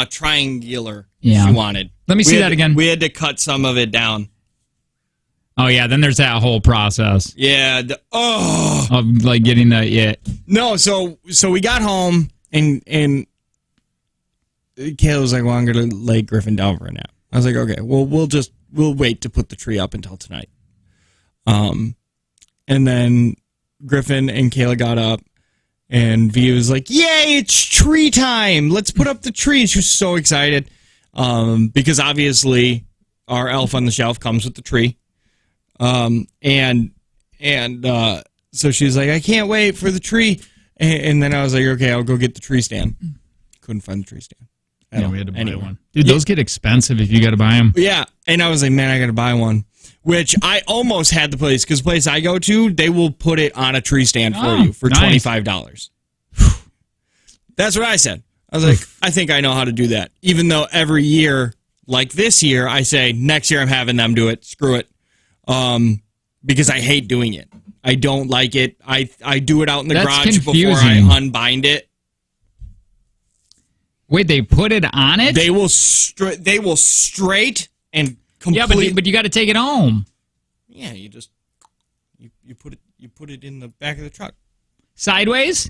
A: triangular as she wanted.
B: Let me see that again.
A: We had to cut some of it down.
B: Oh yeah, then there's that whole process.
A: Yeah.
B: Of like getting the
A: No, so we got home and Kayla was like, well, I'm going to lay Griffin down for a nap. I was like, okay, well, we'll wait to put the tree up until tonight. And then Griffin and Kayla got up, and V was like, yay, it's tree time. Let's put up the tree. She was so excited because obviously our elf on the shelf comes with the tree. And so she was like, I can't wait for the tree. And then I was like, okay, I'll go get the tree stand. Couldn't find the tree stand.
B: We had to buy one. Dude, those get expensive if you got to buy them.
A: Yeah, and I was like, man, I got to buy one. Which I almost had the place, because the place I go to, they will put it on a tree stand for you for $25. That's what I said. I was like, I think I know how to do that. Even though every year, like this year, I say, next year I'm having them do it. Screw it. Because I hate doing it. I don't like it. I do it out in the garage before I unbind it.
B: Wait, they put it on it?
A: They will straight and completely.
B: Yeah, but you got to take it home.
A: Yeah, you put it in the back of the truck.
B: Sideways?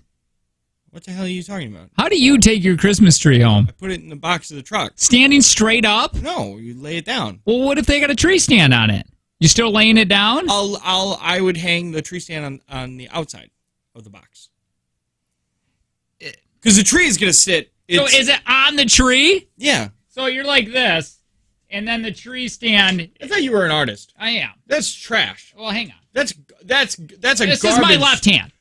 A: What the hell are you talking about?
B: How do you take your Christmas tree home?
A: I put it in the box of the truck.
B: Standing straight up?
A: No, you lay it down.
B: Well, what if they got a tree stand on it? You still laying it down?
A: I would hang the tree stand on the outside of the box. Because the tree is going to sit.
B: So is it on the tree?
A: Yeah.
B: So you're like this, and then the tree stand.
A: I thought you were an artist.
B: I am.
A: That's trash.
B: Well, hang on.
A: That's a
B: This
A: garbage.
B: is my left hand.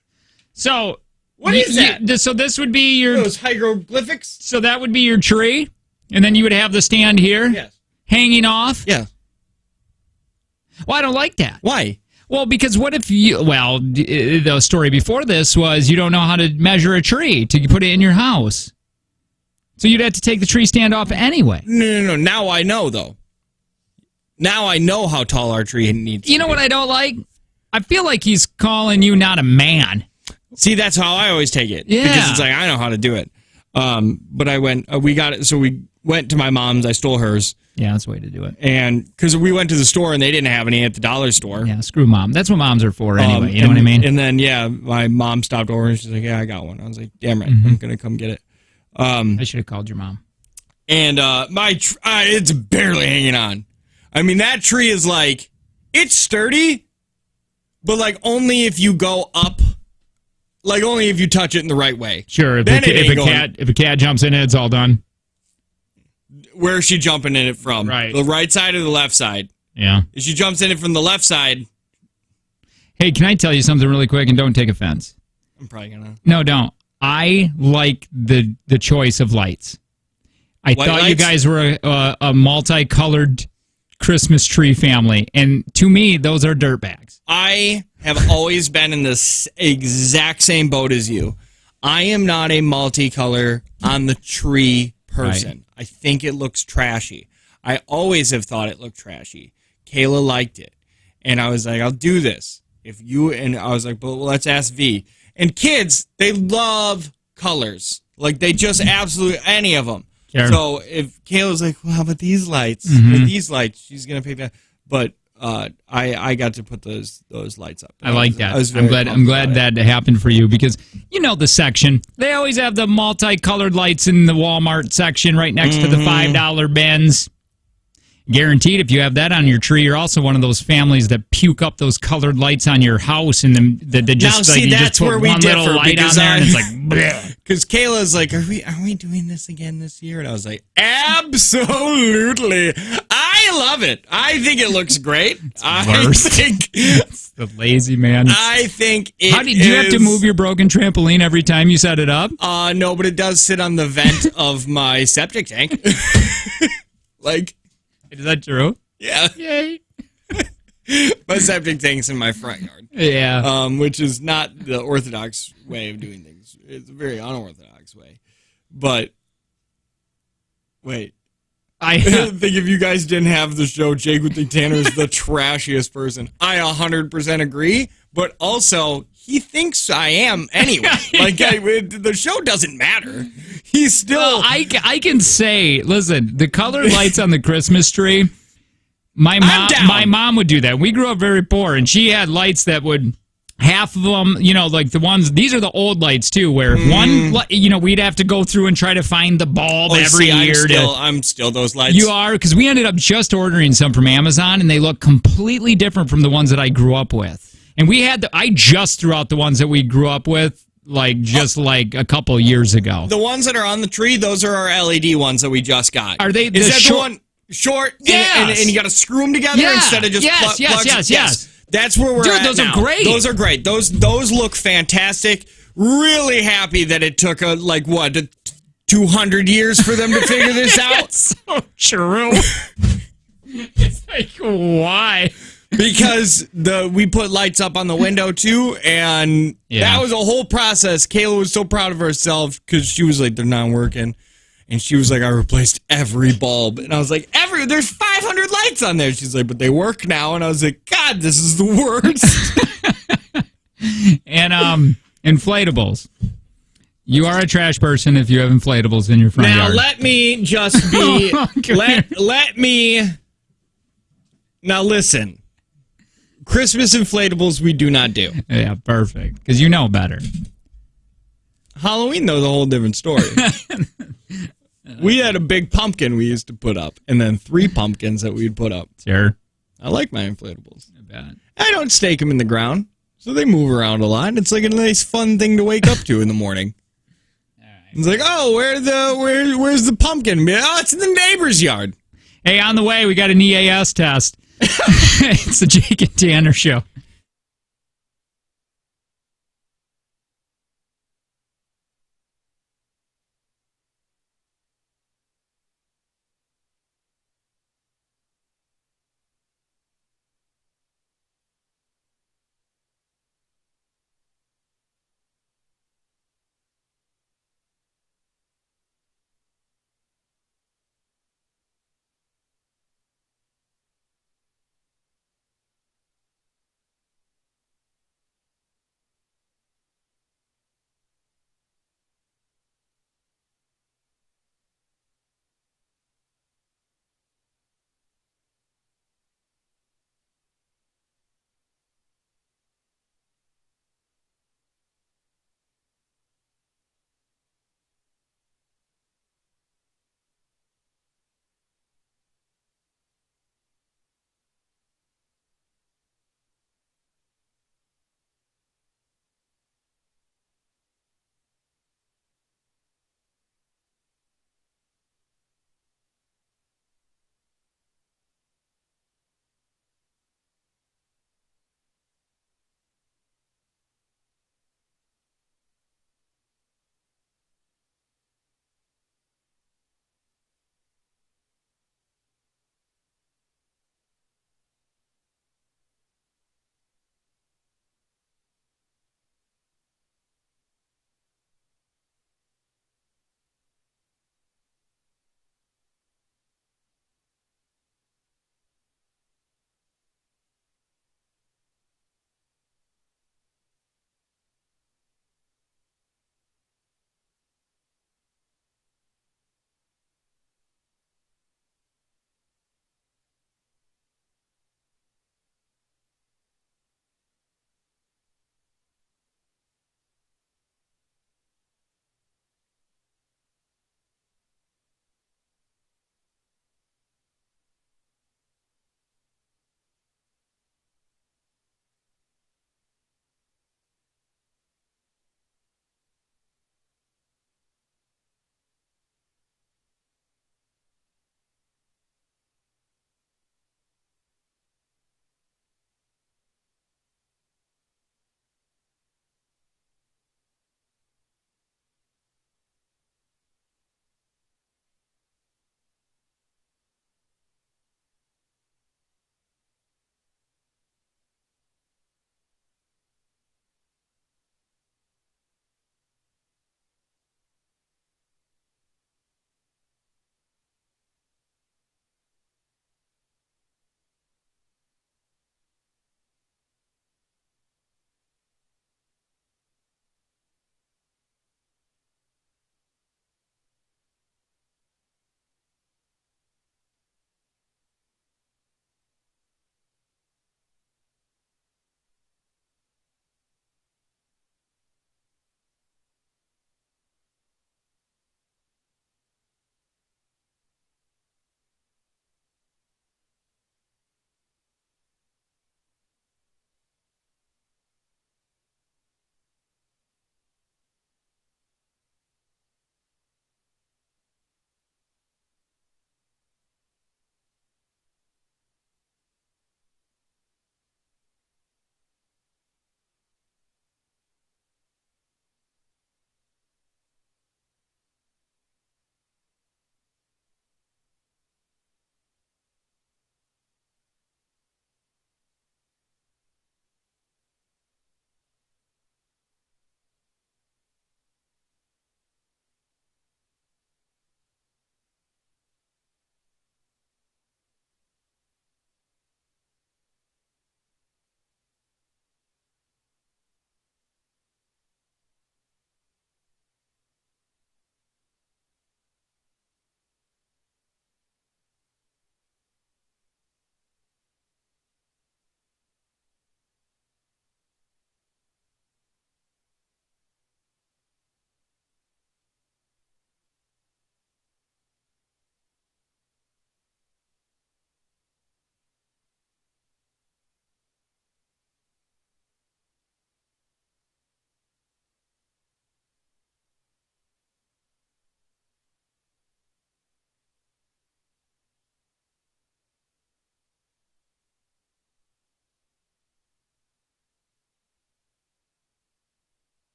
B: So
A: what is that?
B: So this would be your
A: those hieroglyphics.
B: So that would be your tree, and then you would have the stand here,
A: yes,
B: hanging off.
A: Yeah.
B: Well, I don't like that.
A: Why?
B: Well, because what if you? Well, the story before this was you don't know how to measure a tree to put it in your house. So you'd have to take the tree stand off anyway.
A: No. Now I know, though. Now I know how tall our tree needs to be.
B: You know what I don't like? I feel like he's calling you not a man.
A: See, that's how I always take it.
B: Yeah.
A: Because it's like, I know how to do it. But I went, we got it. So we went to my mom's. I stole hers.
B: Yeah, that's the way to do it.
A: And because we went to the store and they didn't have any at the dollar store.
B: Yeah, screw mom. That's what moms are for anyway. You know what I mean?
A: And then, yeah, my mom stopped over and she's like, yeah, I got one. I was like, damn right. I'm going to come get it.
B: I should have called your mom.
A: And it's barely hanging on. I mean, that tree is like, it's sturdy, but like only if you go up, like only if you touch it in the right way.
B: Sure. If a cat jumps in it, it's all done.
A: Where is she jumping in it from?
B: Right.
A: The right side or the left side?
B: Yeah.
A: If she jumps in it from the left side.
B: Hey, can I tell you something really quick, and don't take offense?
A: I'm probably going to.
B: No, don't. I like the choice of lights. I thought you guys were a multicolored Christmas tree family, and to me, those are dirtbags.
A: I have always been in this exact same boat as you. I am not a multicolor on the tree person. Right. I think it looks trashy. I always have thought it looked trashy. Kayla liked it, and I was like, I'll do this. I was like, but let's ask V. And kids, they love colors. Like, they just absolutely, any of them. Sure. So if Kayla's like, well, how about these lights? Or these lights, she's going to pick that. But I got to put those lights up.
B: I like that.
A: I'm
B: glad that happened for you because the section. They always have the multicolored lights in the Walmart section right next to the $5 bins. Guaranteed, if you have that on your tree, you're also one of those families that puke up those colored lights on your house, and then they just
A: now, see,
B: you
A: that's
B: just put
A: where we
B: one
A: differ
B: little light on
A: because
B: there, and it's like,
A: because Kayla's like, are we doing this again this year? And I was like, absolutely, I love it. I think it looks great. I think
B: it's the lazy man.
A: I think it.
B: Do you have to move your broken trampoline every time you set it up?
A: No, but it does sit on the vent of my septic tank. Like.
B: Is that true?
A: Yeah.
B: Yay.
A: My septic tank's in my front yard.
B: Yeah.
A: Which is not the orthodox way of doing things. It's a very unorthodox way. But, wait. I think if you guys didn't have the show, Jake would think Tanner is the trashiest person. I 100% agree. But also, he thinks I am anyway. Like, the show doesn't matter. He's still.
B: Well, I can say, listen, the colored lights on the Christmas tree. My mom would do that. We grew up very poor, and she had lights that would. Half of them, like the ones. These are the old lights too, where one, we'd have to go through and try to find the bulb every year.
A: I'm still those lights.
B: You are, because we ended up just ordering some from Amazon, and they look completely different from the ones that I grew up with. And I just threw out the ones that we grew up with, like a couple years ago.
A: The ones that are on the tree, those are our LED ones that we just got.
B: Are they?
A: Is that the one short?
B: Yes.
A: And you got to screw them together instead of just
B: yes.
A: That's where we're at.
B: Dude, those
A: now.
B: are great.
A: Those are great. Those look fantastic. Really happy that it took 200 years for them to figure this out.
B: So true. It's like, why?
A: Because we put lights up on the window too, and that was a whole process. Kayla was so proud of herself because she was like, they're not working. And she was like, I replaced every bulb. And I was like, there's 500 lights on there. She's like, but they work now. And I was like, God, this is the worst.
B: And inflatables. You are a trash person if you have inflatables in your front yard.
A: Now, let me just be... let me... Now, listen. Christmas inflatables we do not do.
B: Yeah, perfect. Because you know better.
A: Halloween, though, is a whole different story. We had a big pumpkin we used to put up, and then 3 pumpkins that we'd put up.
B: Sure.
A: I like my inflatables.
B: I bet.
A: I don't stake them in the ground, so they move around a lot. It's like a nice, fun thing to wake up to in the morning. It's like, oh, where's the pumpkin? Oh, it's in the neighbor's yard.
B: Hey, on the way, we got an EAS test. It's the Jake and Tanner Show.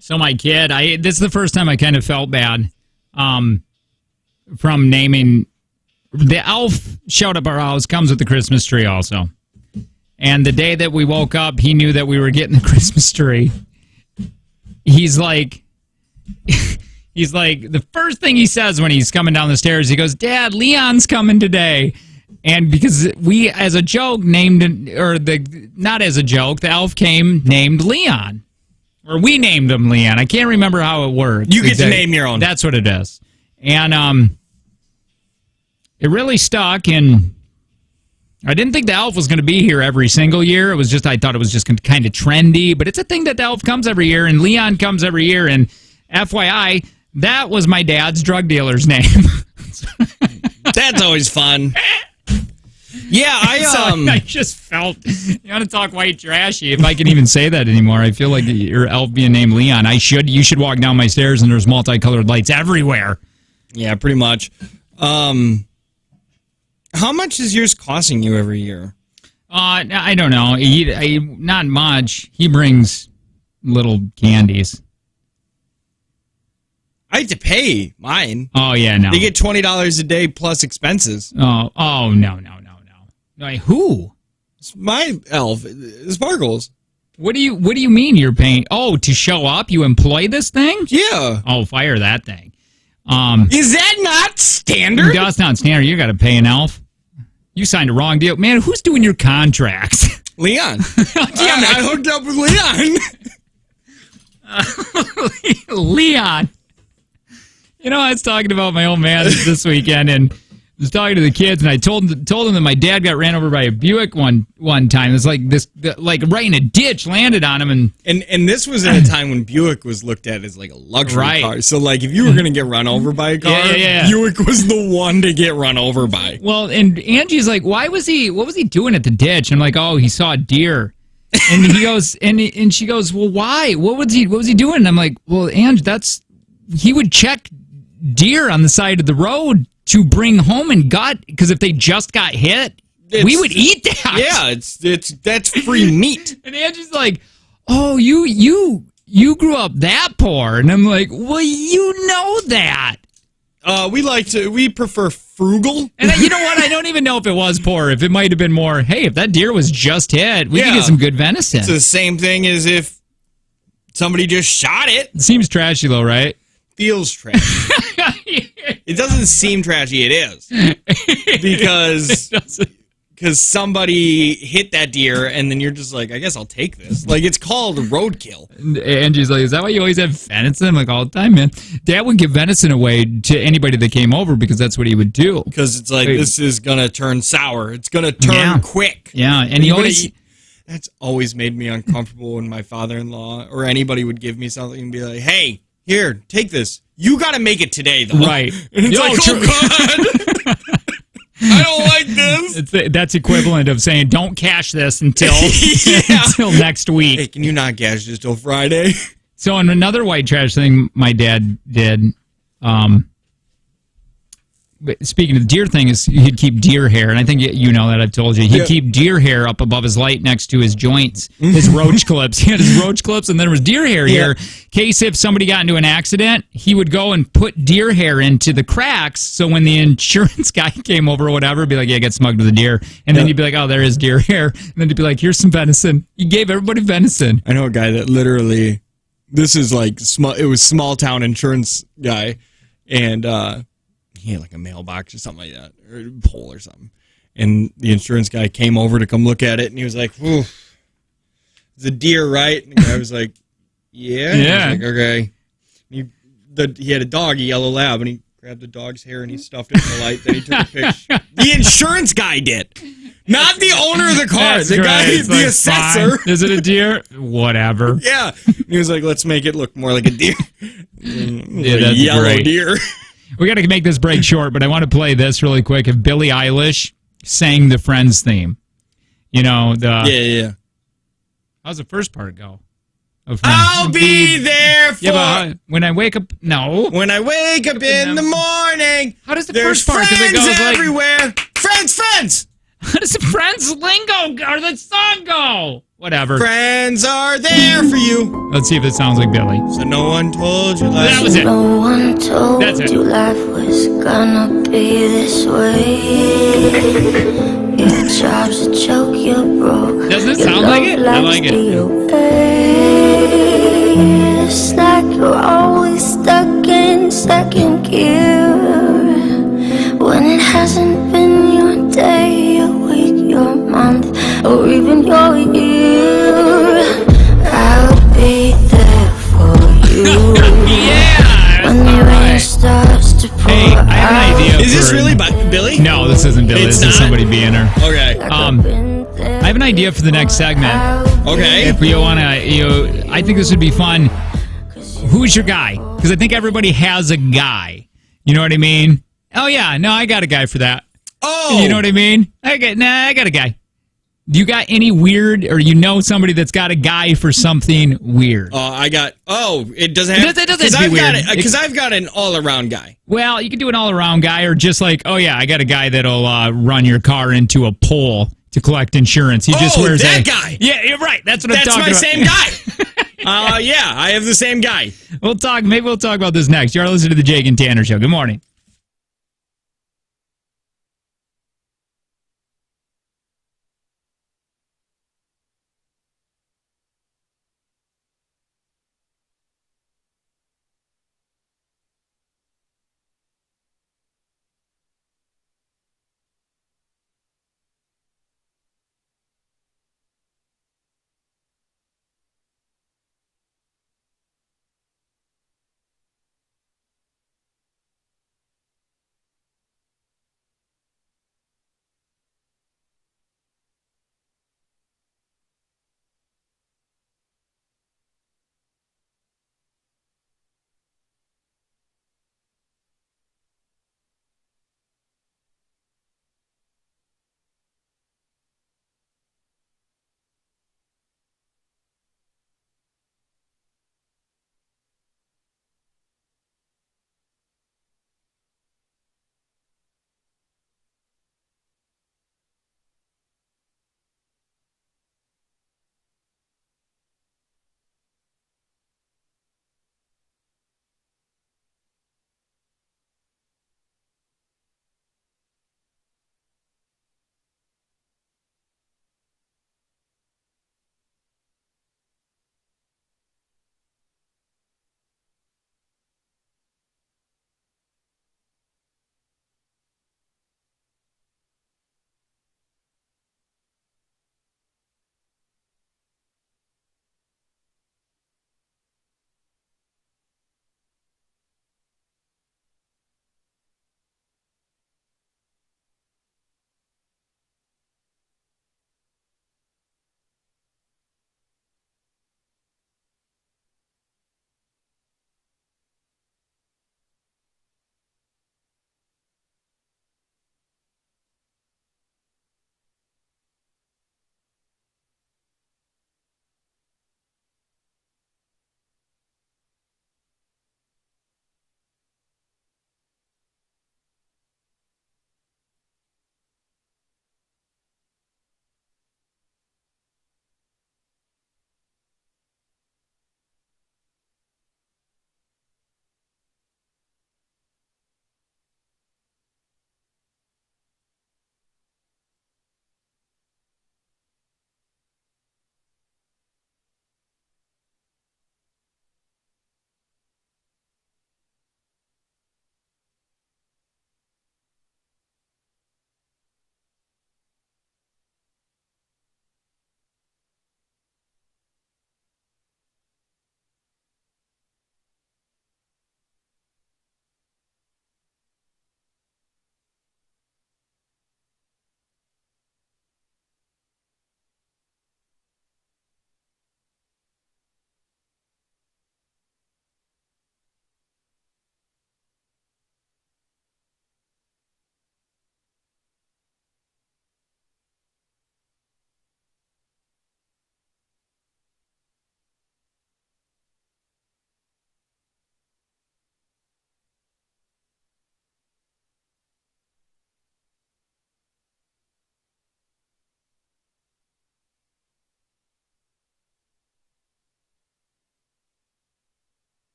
B: So my kid, this is the first time I kind of felt bad from naming. The elf showed up at our house, comes with the Christmas tree also. And the day that we woke up, he knew that we were getting the Christmas tree. He's like, the first thing he says when he's coming down the stairs, he goes, Dad, Leon's coming today. And because we, as a joke, not as a joke, the elf came named Leon. Or we named him Leon. I can't remember how it works.
A: You get to name your own.
B: That's what it is. And it really stuck, and I didn't think the elf was going to be here every single year. It was just, I thought it was just kind of trendy, but it's a thing that the elf comes every year, and Leon comes every year, and FYI, that was my dad's drug dealer's name.
A: That's always fun. Yeah,
B: I just felt, you want to talk white trashy, if I can even say that anymore. I feel like your elf being named Leon. You should walk down my stairs and there's multicolored lights everywhere.
A: Yeah, pretty much. How much is yours costing you every year?
B: I don't know. Not much. He brings little candies.
A: I have to pay mine.
B: Oh, yeah, no.
A: They get $20 a day plus expenses.
B: Oh, no. Like, who?
A: It's my elf, Sparkles.
B: What do you mean you're paying? Oh, to show up? You employ this thing?
A: Yeah.
B: Oh, fire that thing.
A: Is that not standard?
B: That's not standard. You got to pay an elf. You signed a wrong deal. Man, who's doing your contracts?
A: Leon. I hooked up with Leon.
B: Leon. You know, I was talking about my old man this weekend, and I was talking to the kids, and I told them that my dad got ran over by a Buick one time. It's like right in a ditch, landed on him,
A: and this was at a time when Buick was looked at as like a luxury car. So like, if you were gonna get run over by a car, Buick was the one to get run over by.
B: Well, and Angie's like, what was he doing at the ditch? And I'm like, oh, he saw a deer. And he goes, and she goes, well, why? What was he doing? And I'm like, well, Ange, he would check deer on the side of the road to bring home and gut, because if they just got hit, we would eat that.
A: Yeah, that's free meat.
B: And Angie's like, oh, you grew up that poor. And I'm like, well, you know that.
A: We prefer frugal.
B: And you know what? I don't even know if it was poor. If it might have been more, hey, if that deer was just hit, we could get some good venison.
A: It's the same thing as if somebody just shot it.
B: It seems trashy though, right?
A: Feels trashy. It doesn't seem trashy. It is. Because somebody hit that deer, and then you're just like, I guess I'll take this. Like, it's called roadkill.
B: And Angie's like, is that why you always have venison? I'm like, all the time, man. Dad would give venison away to anybody that came over because that's what he would do.
A: Because it's like, this is going to turn sour. It's going to turn quick.
B: Yeah, and he always...
A: That's always made me uncomfortable when my father-in-law or anybody would give me something and be like, hey, here, take this. You got to make it today, though.
B: Right.
A: And it's like, oh, God. I don't like this.
B: That's equivalent of saying, don't cash this until next week.
A: Hey, can you not cash this till Friday?
B: So, on another white trash thing my dad did, speaking of the deer thing, is he'd keep deer hair, and I think you know that, I've told you. He'd keep deer hair up above his light next to his joints, his roach clips. He had his roach clips, and then there was deer hair here. In case if somebody got into an accident, he would go and put deer hair into the cracks, so when the insurance guy came over or whatever, he'd be like, yeah, get smugged with a deer. And then he'd be like, oh, there is deer hair. And then he'd be like, here's some venison. He gave everybody venison.
A: I know a guy that literally, this is like, it was small town insurance guy, and he had like a mailbox or something like that, or a pole or something. And the insurance guy came over to come look at it, and he was like, ooh, it's a deer, right? And the guy was like, yeah.
B: Yeah.
A: He was like, okay. He had a dog, a yellow lab, and he grabbed the dog's hair and he stuffed it in the light. Then he took a picture. The insurance guy did. Not the owner of the car.
B: That's
A: the guy,
B: it's
A: the
B: like,
A: assessor.
B: Fine. Is it a deer? Whatever.
A: Yeah. He was like, let's make it look more like a deer.
B: Yeah,
A: a
B: that's
A: yellow
B: great.
A: deer.
B: We got to make this break short, but I want to play this really quick. If Billie Eilish sang the Friends theme, you know the
A: Yeah.
B: How's the first part go?
A: I'll be there for
B: when I wake up. No,
A: when I wake up in the morning.
B: How does the
A: there's
B: first part?
A: Friends
B: It goes
A: everywhere. Friends.
B: How does the Friends lingo or the song go? Whatever.
A: Friends are there for you.
B: Let's see if it sounds like Billy.
A: So no one told you life.
B: That was it.
G: No one told
B: That's it.
G: you life was gonna be this way. Your job's a joke, you're broke.
B: Doesn't it
G: Your
B: sound like it?
G: love
B: I like
G: life's
B: it.
G: the away. It's like you're always stuck in second gear when it hasn't been your day, your week, your month, or even your year. I'll be there for you.
B: Yeah!
G: When the rain starts to pour
B: Hey, I have an idea.
A: Is this
B: for-
A: really Billy?
B: No, this isn't Billy.
A: It's
B: This is
A: not?
B: somebody being her.
A: Okay.
B: I have an idea for the next segment.
A: Okay.
B: If you want to, I think this would be fun. Who's your guy? Because I think everybody has a guy. You know what I mean? Oh, yeah. No, I got a guy for that.
A: Oh.
B: You know what I mean? I got a guy. Do you got any weird, or somebody that's got a guy for something weird?
A: I got. Oh, it doesn't have.
B: It doesn't have to be weird.
A: Because I've got an all-around guy.
B: Well, you can do an all-around guy, or just like, oh yeah, I got a guy that'll run your car into a pole to collect insurance. He just wears
A: that guy.
B: Yeah, you're right. That's what I'm
A: That's
B: talking
A: my
B: about.
A: same guy. Yeah, I have the same guy.
B: Maybe we'll talk about this next. You're listening to the Jake and Tanner Show. Good morning.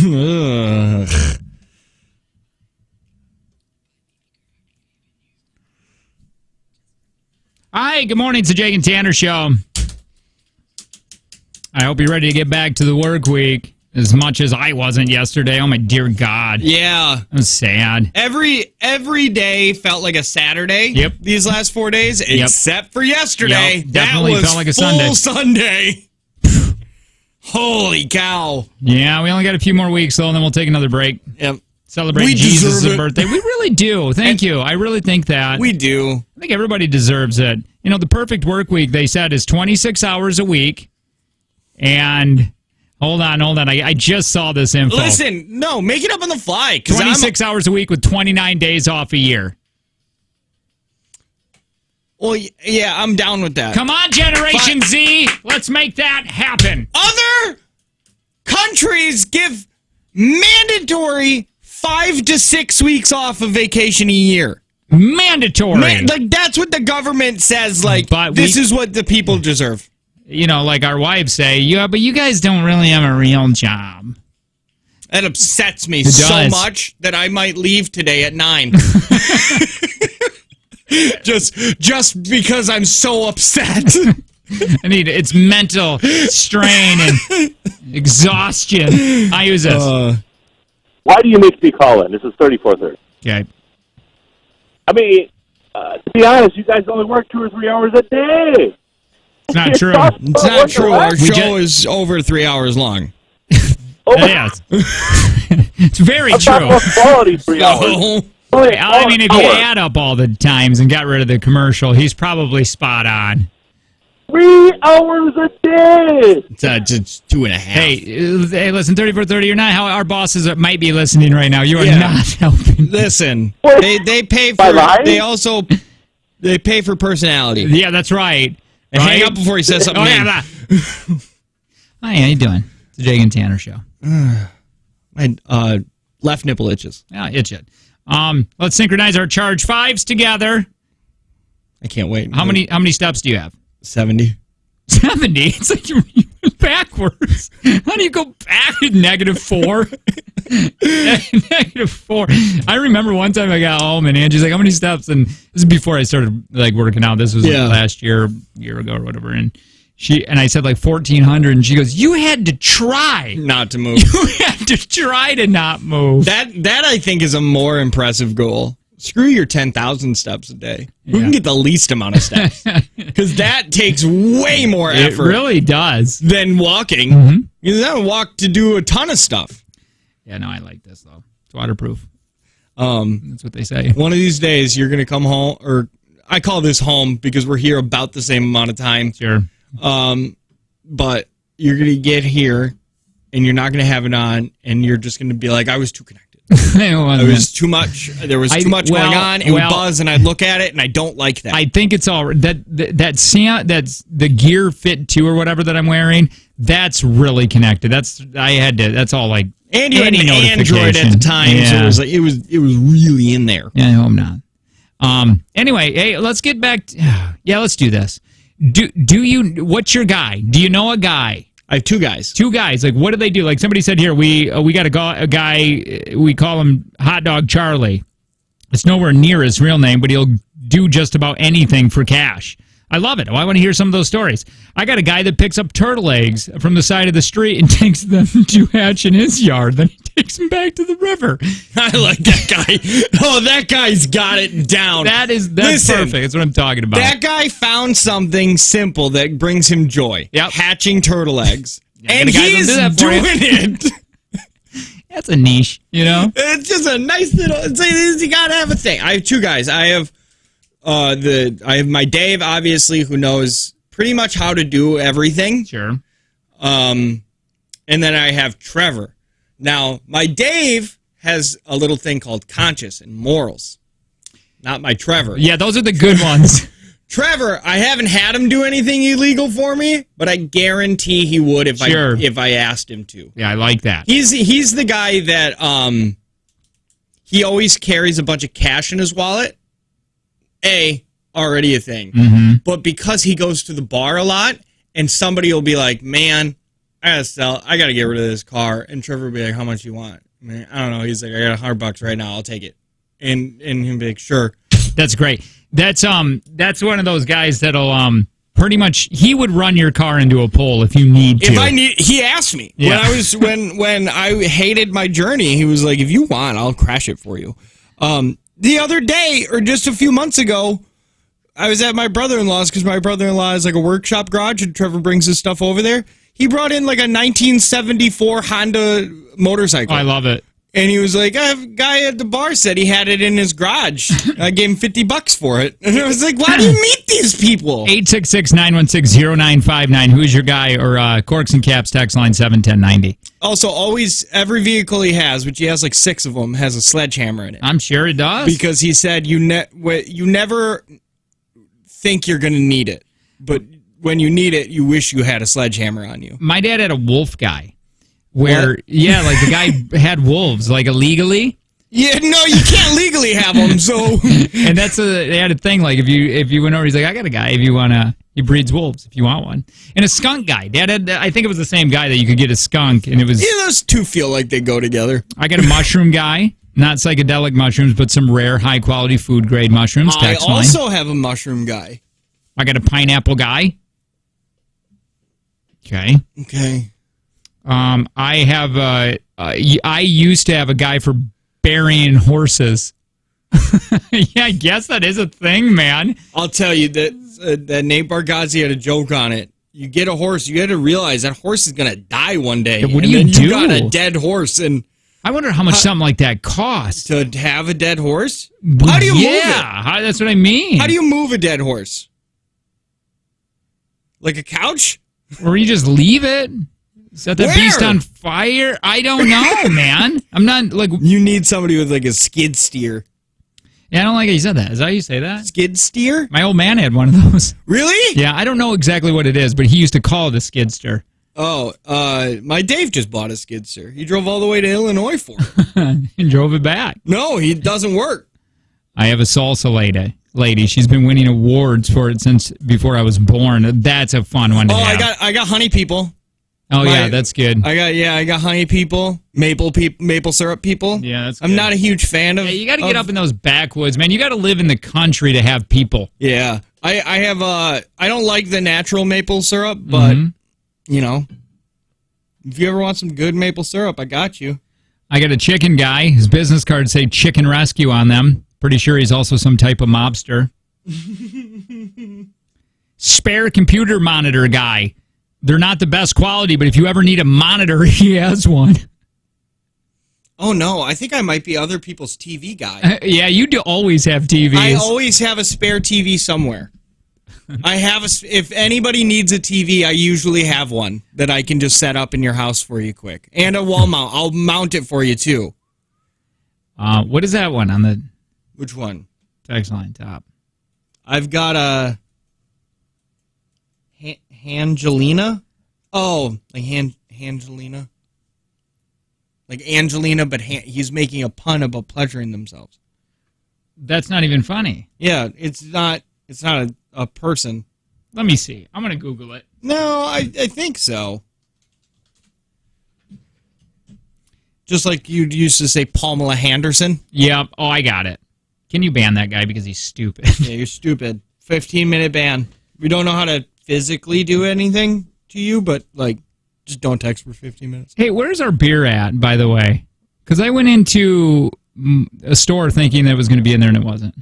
A: Ugh.
B: Hi, good morning. It's the Jake and Tanner Show. I hope you're ready to get back to the work week as much as I wasn't yesterday. Oh, my dear God.
A: Yeah.
B: That was sad.
A: Every day felt like a Saturday.
B: Yep.
A: These last 4 days, except for yesterday.
B: Yep, definitely
A: that was
B: felt like a
A: full Sunday. Holy cow.
B: Yeah, we only got a few more weeks, though, and then we'll take another break.
A: Yep.
B: Celebrate
A: We
B: Jesus'
A: deserve it.
B: birthday. We really do. Thank you. I really think that.
A: We do.
B: I think everybody deserves it. You know, the perfect work week, they said, is 26 hours a week. And hold on. I just saw this info.
A: Listen, no, make it up on the fly.
B: 26 hours a week with 29 days off a year.
A: Well, yeah, I'm down with that.
B: Come on, Generation Z. Let's make that happen.
A: Other countries give mandatory 5 to 6 weeks off of vacation a year.
B: Mandatory.
A: Like, that's what the government says. Like,
B: But
A: this is what the people deserve.
B: You know, like our wives say, yeah, but you guys don't really have a real job.
A: That upsets me
B: It
A: so
B: does.
A: much that I might leave today at 9. just because I'm so upset.
B: I mean, it's mental strain and exhaustion. I use this.
D: Why do you make me call in? This is 3430.
B: Okay.
D: I mean, to be honest, you guys only work 2 or 3 hours a day.
B: It's not true.
A: It's not true. Our
B: We
A: show is over 3 hours long.
B: Yes. It's very
D: I'm talking
B: true.
D: about quality 3 hours.
A: No.
D: Only
B: I mean, if you
D: hour.
B: add up all the times and got rid of the commercial, he's probably spot on.
D: 3 hours a day.
A: It's just 2.5.
B: Hey, listen, 3430, you're not how our bosses might be listening right now. You are
A: Yeah.
B: not helping.
A: Listen,
D: What?
A: they pay
D: By
A: for.
D: lying?
A: They pay for personality.
B: Yeah, that's right.
A: And hang
B: Right?
A: up before he says something.
B: Oh, yeah,
A: mean.
B: that. Hi, how you doing? It's the Jake and Tanner Show.
A: My left nipple itches.
B: Yeah, itch it. Let's synchronize our charge fives together.
A: I can't wait.
B: How many steps do you have?
A: 70.
B: 70? It's like you're backwards. How do you go back at -4? -4. I remember one time I got home and Angie's like, how many steps? And this is before I started like working out. This was like last year ago or whatever. And I said like 1,400 and she goes, you had to try.
A: Not to move.
B: You had to try to not move.
A: That I think is a more impressive goal. Screw your 10,000 steps a day. Who can get the least amount of steps? Because that takes way more
B: It
A: effort
B: really does.
A: than walking. You don't walk to do a ton of stuff.
B: Yeah, no, I like this though. It's waterproof.
A: Um,
B: That's what they say.
A: One of these days, you're going to come home, or I call this home because we're here about the same amount of time.
B: Sure.
A: But you're going to get here, and you're not going to have it on, and you're just going to be like, I was too connected. It was too much. There was too much going on. It would buzz, and I'd look at it, and I don't like that.
B: I think it's all that's the Gear Fit 2 or whatever that I'm wearing. That's really connected. That's all like.
A: And you had
B: any
A: an Android at
B: notification.
A: the time, so
B: Yeah.
A: it was like it was really in there.
B: Yeah, no, I'm not. Anyway, hey, let's get back. Yeah, let's do this. Do you? What's your guy? Do you know a guy?
A: I have 2 guys.
B: 2 guys. Like, what do they do? Like somebody said here, we got a guy. We call him Hot Dog Charlie. It's nowhere near his real name, but he'll do just about anything for cash. I love it. Oh, I want to hear some of those stories. I got a guy that picks up turtle eggs from the side of the street and takes them to hatch in his yard. Then he takes them back to the river.
A: I like that guy. Oh, that guy's got it down.
B: That's
A: Listen,
B: perfect. That's what I'm talking about.
A: That guy found something simple that brings him joy.
B: Yep.
A: Hatching turtle eggs.
B: Yeah,
A: and
B: the guys
A: he's
B: will do that for you.
A: doing it.
B: That's a niche, you know?
A: It's just a nice little. You gotta have a thing. I have 2 guys. I have my Dave, obviously, who knows pretty much how to do everything.
B: Sure.
A: And then I have Trevor. Now, my Dave has a little thing called conscience and morals. Not my Trevor.
B: Yeah, those are the good ones.
A: Trevor, I haven't had him do anything illegal for me, but I guarantee he would if I asked him to.
B: Yeah, I like that.
A: He's the guy that he always carries a bunch of cash in his wallet. Already a thing.
B: Mm-hmm.
A: But because he goes to the bar a lot, and somebody will be like, man, I gotta get rid of this car. And Trevor would be like, how much you want? I mean, I don't know. He's like, I got $100 right now. I'll take it. And he'd be like, sure.
B: That's great. That's one of those guys that'll pretty much he would run your car into a pole if you need to.
A: He asked me
B: Yeah.
A: when I hated my journey. He was like, if you want, I'll crash it for you. The other day, or just a few months ago, I was at my brother-in-law's because my brother-in-law is like a workshop garage, and Trevor brings his stuff over there. He brought in like a 1974 Honda motorcycle.
B: Oh, I love it.
A: And he was like, a guy at the bar said he had it in his garage. I gave him $50 for it. And I was like, why do you meet these people?
B: 866-916-0959. Who's your guy? Or Corks and Caps, text line 71090.
A: Also, always, every vehicle he has, which he has like 6 of them, has a sledgehammer in it.
B: I'm sure it does.
A: Because he said you never think you're going to need it. But when you need it, you wish you had a sledgehammer on you.
B: My dad had a wolf guy. Where,
A: What?
B: yeah, like the guy had wolves, like illegally.
A: Yeah, no, you can't legally have them, so.
B: And they had a thing, like if you went over, he's like, I got a guy if you want to, he breeds wolves if you want one. And a skunk guy. Dad had, I think it was the same guy that you could get a skunk, and it was.
A: Yeah, those two feel like they go together.
B: I got a mushroom guy, not psychedelic mushrooms, but some rare, high quality food grade mushrooms.
A: I
B: Text line.
A: also have a mushroom guy.
B: I got a pineapple guy. Okay.
A: Okay.
B: I have I used to have a guy for burying horses. Yeah, I guess that is a thing, man.
A: I'll tell you that Nate Bargatze had a joke on it. You get a horse, you got to realize that horse is going to die one day.
B: Yeah, what do
A: and
B: you
A: then
B: do?
A: You got a dead horse, and
B: I wonder how much something like that costs.
A: to have a dead horse? How do you move it?
B: Yeah, that's what I mean.
A: How do you move a dead horse? Like a couch?
B: Or you just leave it? Set that
A: Where?
B: beast on fire? I don't know, man. I'm not like.
A: You need somebody with like a skid steer.
B: Yeah, I don't like how you said that. Is that how you say that?
A: Skid steer?
B: My old man had one of those.
A: Really?
B: Yeah, I don't know exactly what it is, but he used to call it a skidster.
A: Oh, my Dave just bought a skid steer. He drove all the way to Illinois for it.
B: And drove it back.
A: No, he doesn't work.
B: I have a salsa lady. She's been winning awards for it since before I was born. That's a fun one to have.
A: I got honey people.
B: Oh, yeah, that's good.
A: I got honey people, maple syrup people.
B: Yeah, that's
A: I'm
B: good.
A: not a huge fan of.
B: Yeah, you got to get up in those backwoods, man. You got to live in the country to have people.
A: Yeah, I have I don't like the natural maple syrup, but you know, if you ever want some good maple syrup, I got you.
B: I got a chicken guy. His business cards say Chicken Rescue on them. Pretty sure he's also some type of mobster. Spare computer monitor guy. They're not the best quality, but if you ever need a monitor, he has one.
A: Oh no, I think I might be other people's TV guy.
B: Yeah, you do always have TVs.
A: I always have a spare TV somewhere. I have if anybody needs a TV, I usually have one that I can just set up in your house for you quick. And a wall mount. I'll mount it for you too.
B: What is that one on the
A: Which one?
B: text line top?
A: I've got a Angelina. Oh, like Angelina. Like Angelina, but he's making a pun about pleasuring themselves.
B: That's not even funny.
A: Yeah, it's not a person.
B: Let me see. I'm going to Google it.
A: No, I think so. Just like you used to say Pamela Henderson.
B: Yeah. Oh, I got it. Can you ban that guy because he's stupid?
A: Yeah, you're stupid. 15-minute ban. We don't know how to physically do anything to you, but like, just don't text for 15 minutes.
B: Hey, where's our beer at, by the way? Because I went into a store thinking that it was going to be in there and it wasn't.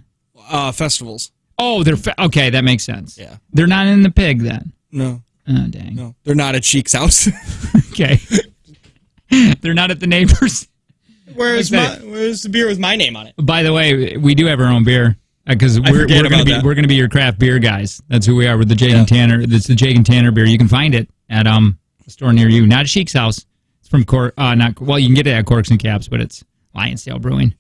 A: Festivals.
B: Oh, they're okay. That makes sense.
A: Yeah.
B: They're not in the pig then.
A: No.
B: Oh, dang.
A: No, they're not at Cheek's house.
B: Okay. They're not at the neighbors.
A: Where's the beer with my name on it?
B: By the way, we do have our own beer because we're going to be your craft beer guys. That's who we are with the Jake and Tanner. It's the Jake and Tanner beer. You can find it at a store near you. Not at Cheek's house. It's from you can get it at Corks and Caps, but it's Lionsdale Brewing.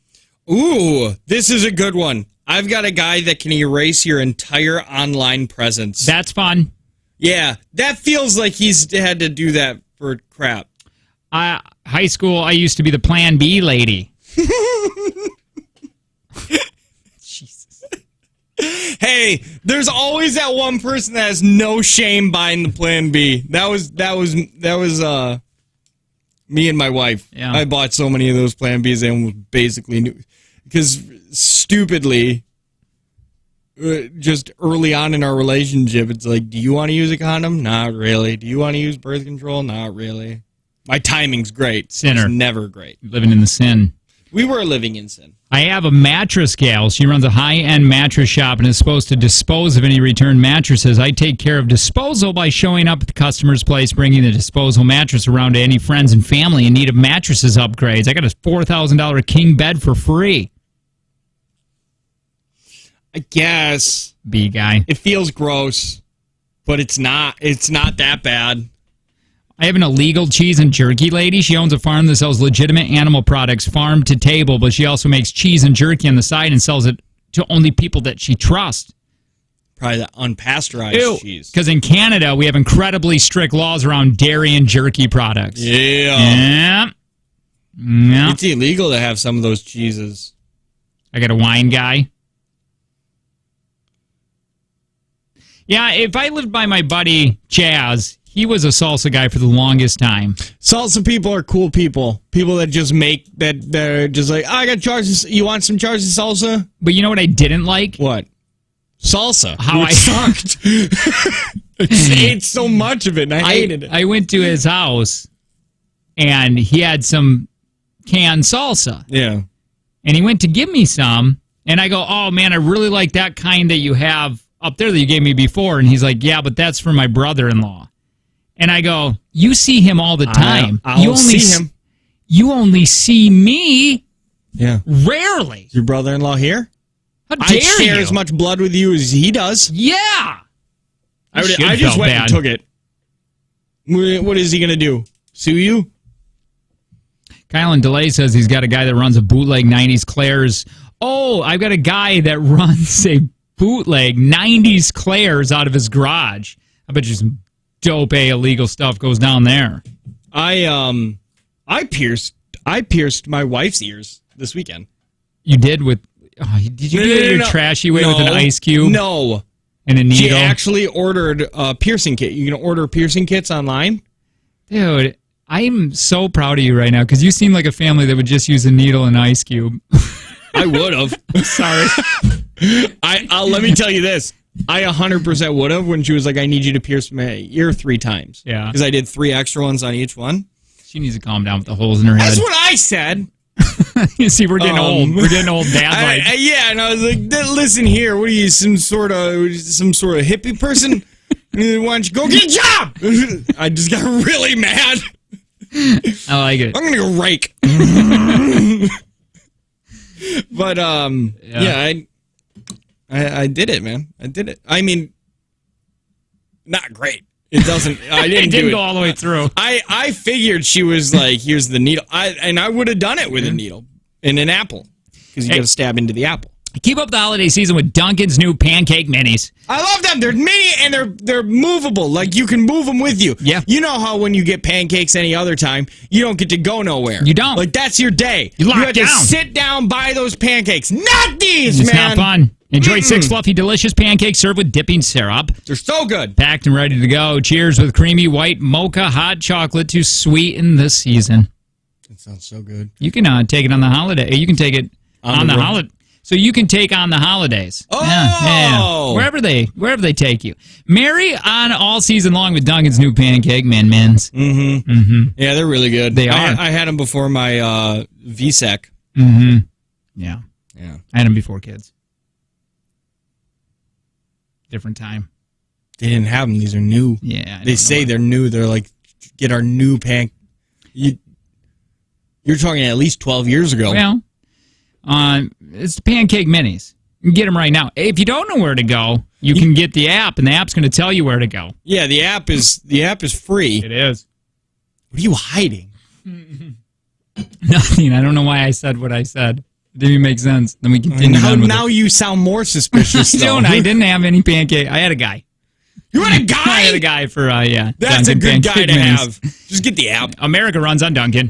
A: Ooh, this is a good one. I've got a guy that can erase your entire online presence.
B: That's fun.
A: Yeah, that feels like he's had to do that for crap.
B: High school, I used to be the Plan B lady.
A: Jesus. Hey, Hey, there's always that one person that has no shame buying the Plan B. That was me and my wife.
B: Yeah.
A: I bought so many of those Plan Bs and basically knew, because stupidly, just early on in our relationship, it's like, do you want to use a condom? Not really. Do you want to use birth control? Not really. My timing's great.
B: Sinner.
A: It's never great.
B: Living in the sin.
A: We were living in sin.
B: I have a mattress gal. She runs a high-end mattress shop and is supposed to dispose of any returned mattresses. I take care of disposal by showing up at the customer's place, bringing the disposal mattress around to any friends and family in need of mattresses upgrades. I got a $4,000 king bed for free.
A: I guess.
B: B guy.
A: It feels gross, but it's not that bad.
B: I have an illegal cheese and jerky lady. She owns a farm that sells legitimate animal products, farm to table, but she also makes cheese and jerky on the side and sells it to only people that she trusts.
A: Probably the unpasteurized cheese.
B: Because in Canada, we have incredibly strict laws around dairy and jerky products.
A: Yeah.
B: Yeah.
A: It's illegal to have some of those cheeses.
B: I got a wine guy. Yeah, if I lived by my buddy Chaz, he was a salsa guy for the longest time.
A: Salsa people are cool people. People that just make that. They're just like, oh, I got jars. You want some jars of salsa?
B: But you know what I didn't like?
A: What? Salsa.
B: How I
A: sucked. I just ate so much of it, and I hated it.
B: I went to his house, and he had some canned salsa.
A: Yeah.
B: And he went to give me some, and I go, oh, man, I really like that kind that you have up there that you gave me before. And he's like, yeah, but that's for my brother-in-law. And I go, you see him all the time.
A: I'll see him.
B: You only see me rarely.
A: Is your brother-in-law here?
B: How dare
A: I share
B: you?
A: as much blood with you as he does.
B: Yeah.
A: I just went and took it. What is he going to do? Sue you?
B: Kylan DeLay says he's got a guy that runs a bootleg 90s Claire's. Oh, I've got a guy that runs a bootleg 90s Claire's out of his garage. I bet you some dope illegal stuff goes down there.
A: I pierced my wife's ears this weekend.
B: You did with did you do it your trashy way with an ice cube?
A: No.
B: And a needle?
A: She actually ordered a piercing kit. You can order piercing kits online?
B: Dude, I'm so proud of you right now because you seem like a family that would just use a needle and ice cube.
A: I would have.
B: Sorry.
A: Let me tell you this. I 100% would have when she was like, I need you to pierce my ear 3 times.
B: Yeah.
A: Because I did 3 extra ones on each one.
B: She needs to calm down with the holes in her head.
A: That's what I said.
B: You see, we're getting old. We're getting old dad like.
A: Yeah, and I was like, listen here, what are you, some sort of hippie person? Why don't you go get a job? I just got really mad.
B: I like it.
A: I'm going to go rake. But, I did it, man. I did it. I mean, not great. It doesn't. I didn't.
B: It didn't go all the way through.
A: I figured she was like, "Here's the needle," and I would have done it with a needle and an apple because you got to stab into the apple.
B: Keep up the holiday season with Dunkin's new pancake minis.
A: I love them. They're mini and they're movable. Like you can move them with you.
B: Yeah.
A: You know how when you get pancakes any other time, you don't get to go nowhere.
B: You don't.
A: Like that's your day.
B: You lock
A: have to
B: down.
A: sit down by those pancakes. Not these,
B: It's
A: man.
B: not fun. Enjoy 6 fluffy, delicious pancakes served with dipping syrup.
A: They're so good.
B: Packed and ready to go. Cheers with creamy white mocha hot chocolate to sweeten the season.
A: It sounds so good.
B: You can take it on the holiday. You can take it on the holiday. So you can take on the holidays.
A: Oh!
B: Yeah. Wherever they take you. Merry on all season long with Dunkin's new pancake min-mins.
A: Mm-hmm.
B: Mm-hmm.
A: Yeah, they're really good.
B: They are.
A: I had them before my VSEC.
B: Mm-hmm. Yeah.
A: Yeah.
B: I had them before kids. Different time.
A: They didn't have them. These are new.
B: Yeah.
A: They say they're new. They're like, get our new You're talking at least 12 years ago.
B: Well, it's the pancake minis. You can get them right now. If you don't know where to go, you can get the app, and the app's going to tell you where to go.
A: Yeah, the app is free.
B: It is.
A: What are you hiding?
B: Nothing. I don't know why I said what I said. It didn't make sense. Then we continued on with
A: Now you sound more suspicious.
B: I didn't have any pancake. I had a guy.
A: You had a guy?
B: I had a guy for,
A: That's
B: Dunkin'
A: a good guy
B: pancake
A: to
B: minis.
A: have. Just get the app.
B: America runs on Dunkin'.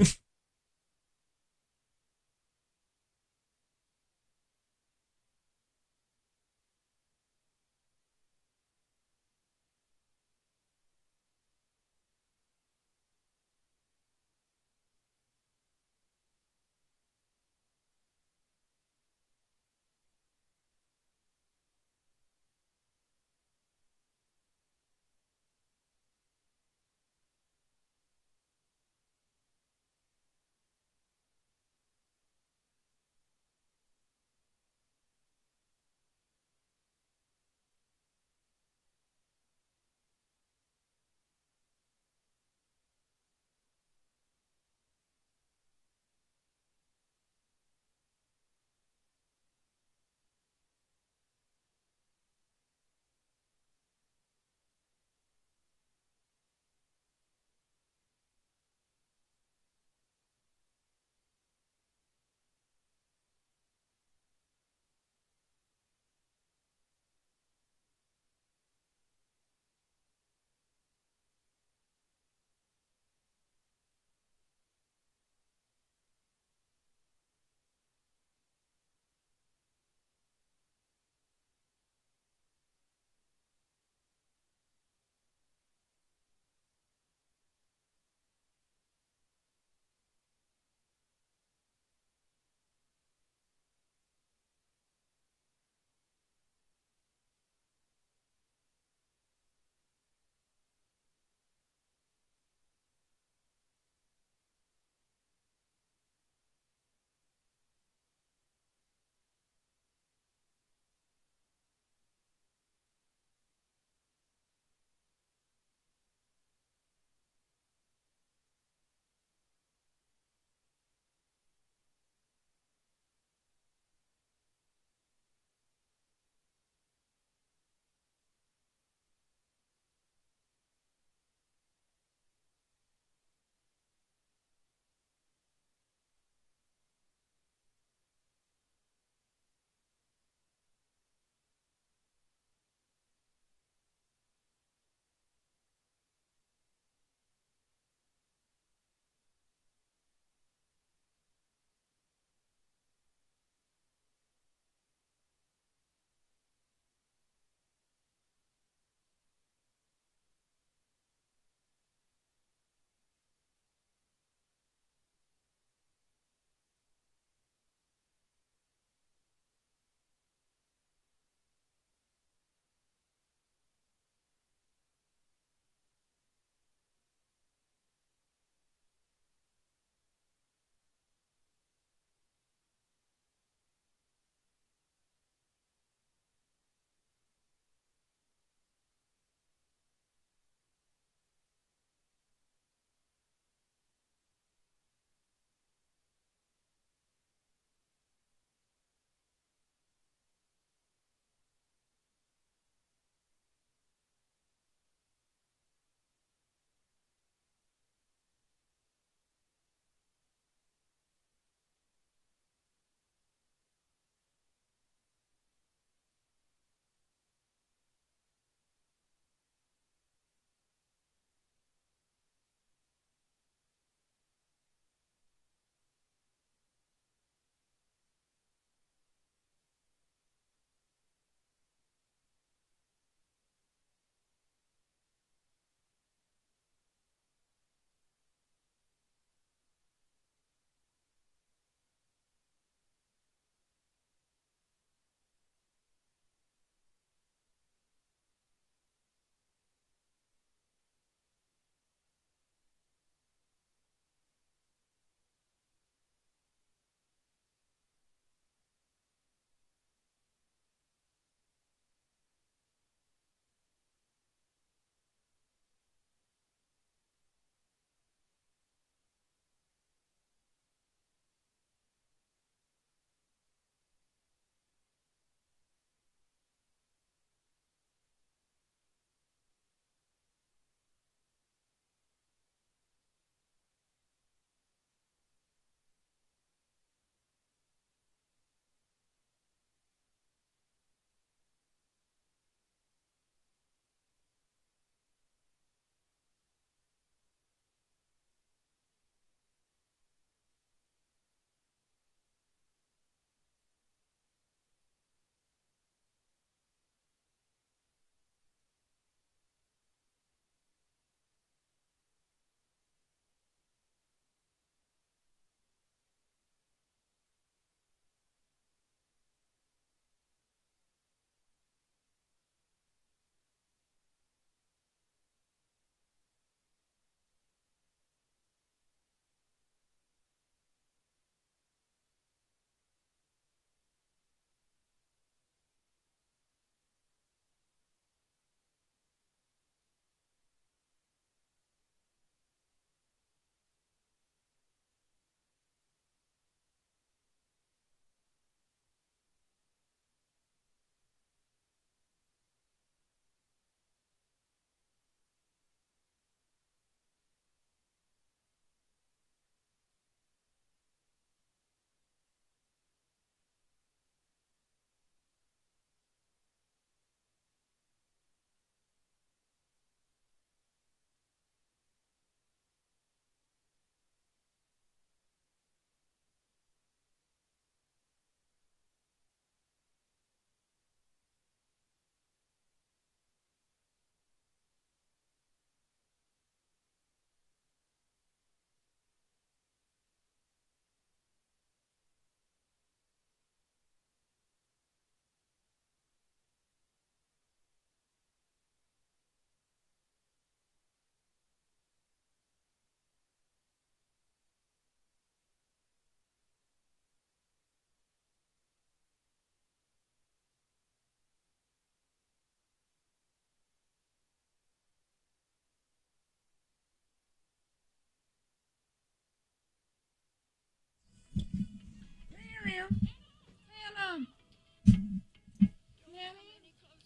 B: Hannah.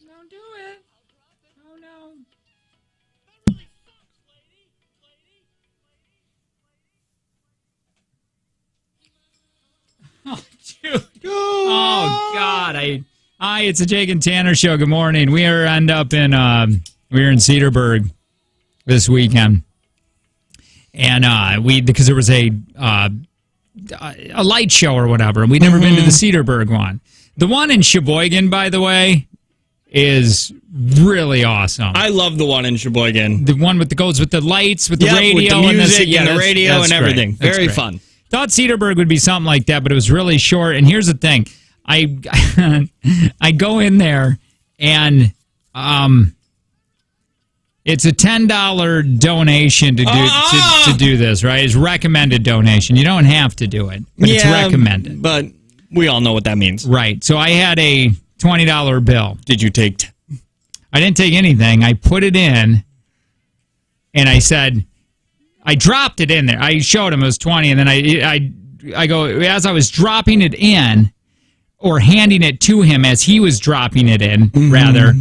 B: Don't do it. Oh, no. Oh, dude. Oh, God. Hi, it's a Jake and Tanner show. Good morning. We are end up in we're in Cedarburg this weekend, and because there was a light show or whatever, and we'd never been to the Cedarburg one. The one in Sheboygan, by the way, is really awesome.
A: I love the one in Sheboygan.
B: The one goes with the lights, with the radio,
A: with the music and the radio
B: that's
A: and everything.
B: Great.
A: Very
B: That's great.
A: fun.
B: Thought Cedarburg would be something like that, but it was really short. And here's the thing. I go in there, and it's a $10 donation to do this, right? It's recommended donation. You don't have to do it, but it's recommended.
A: But we all know what that means.
B: Right. So I had a $20 bill.
A: Did you take...
B: I didn't take anything. I put it in, and I said... I dropped it in there. I showed him it was 20, and then I go, as I was dropping it in, or handing it to him as he was dropping it in, rather,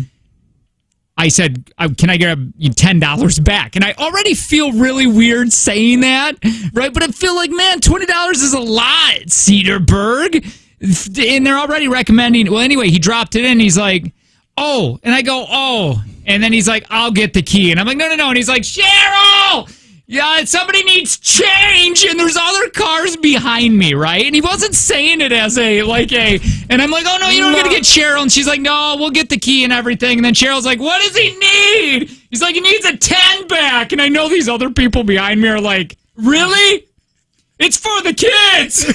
B: I said, can I get $10 back? And I already feel really weird saying that, right? But I feel like, man, $20 is a lot, Cedarburg. And they're already recommending, well, anyway, he dropped it in, and he's like, oh. And I go, oh. And then he's like, I'll get the key. And I'm like, no. And he's like, Cheryl! Yeah, somebody needs change, and there's other cars behind me, right? And he wasn't saying it as and I'm like, oh, no, you don't get to get Cheryl. And she's like, no, we'll get the key and everything. And then Cheryl's like, what does he need? He's like, he needs a 10 back. And I know these other people behind me are like, really? It's for the kids.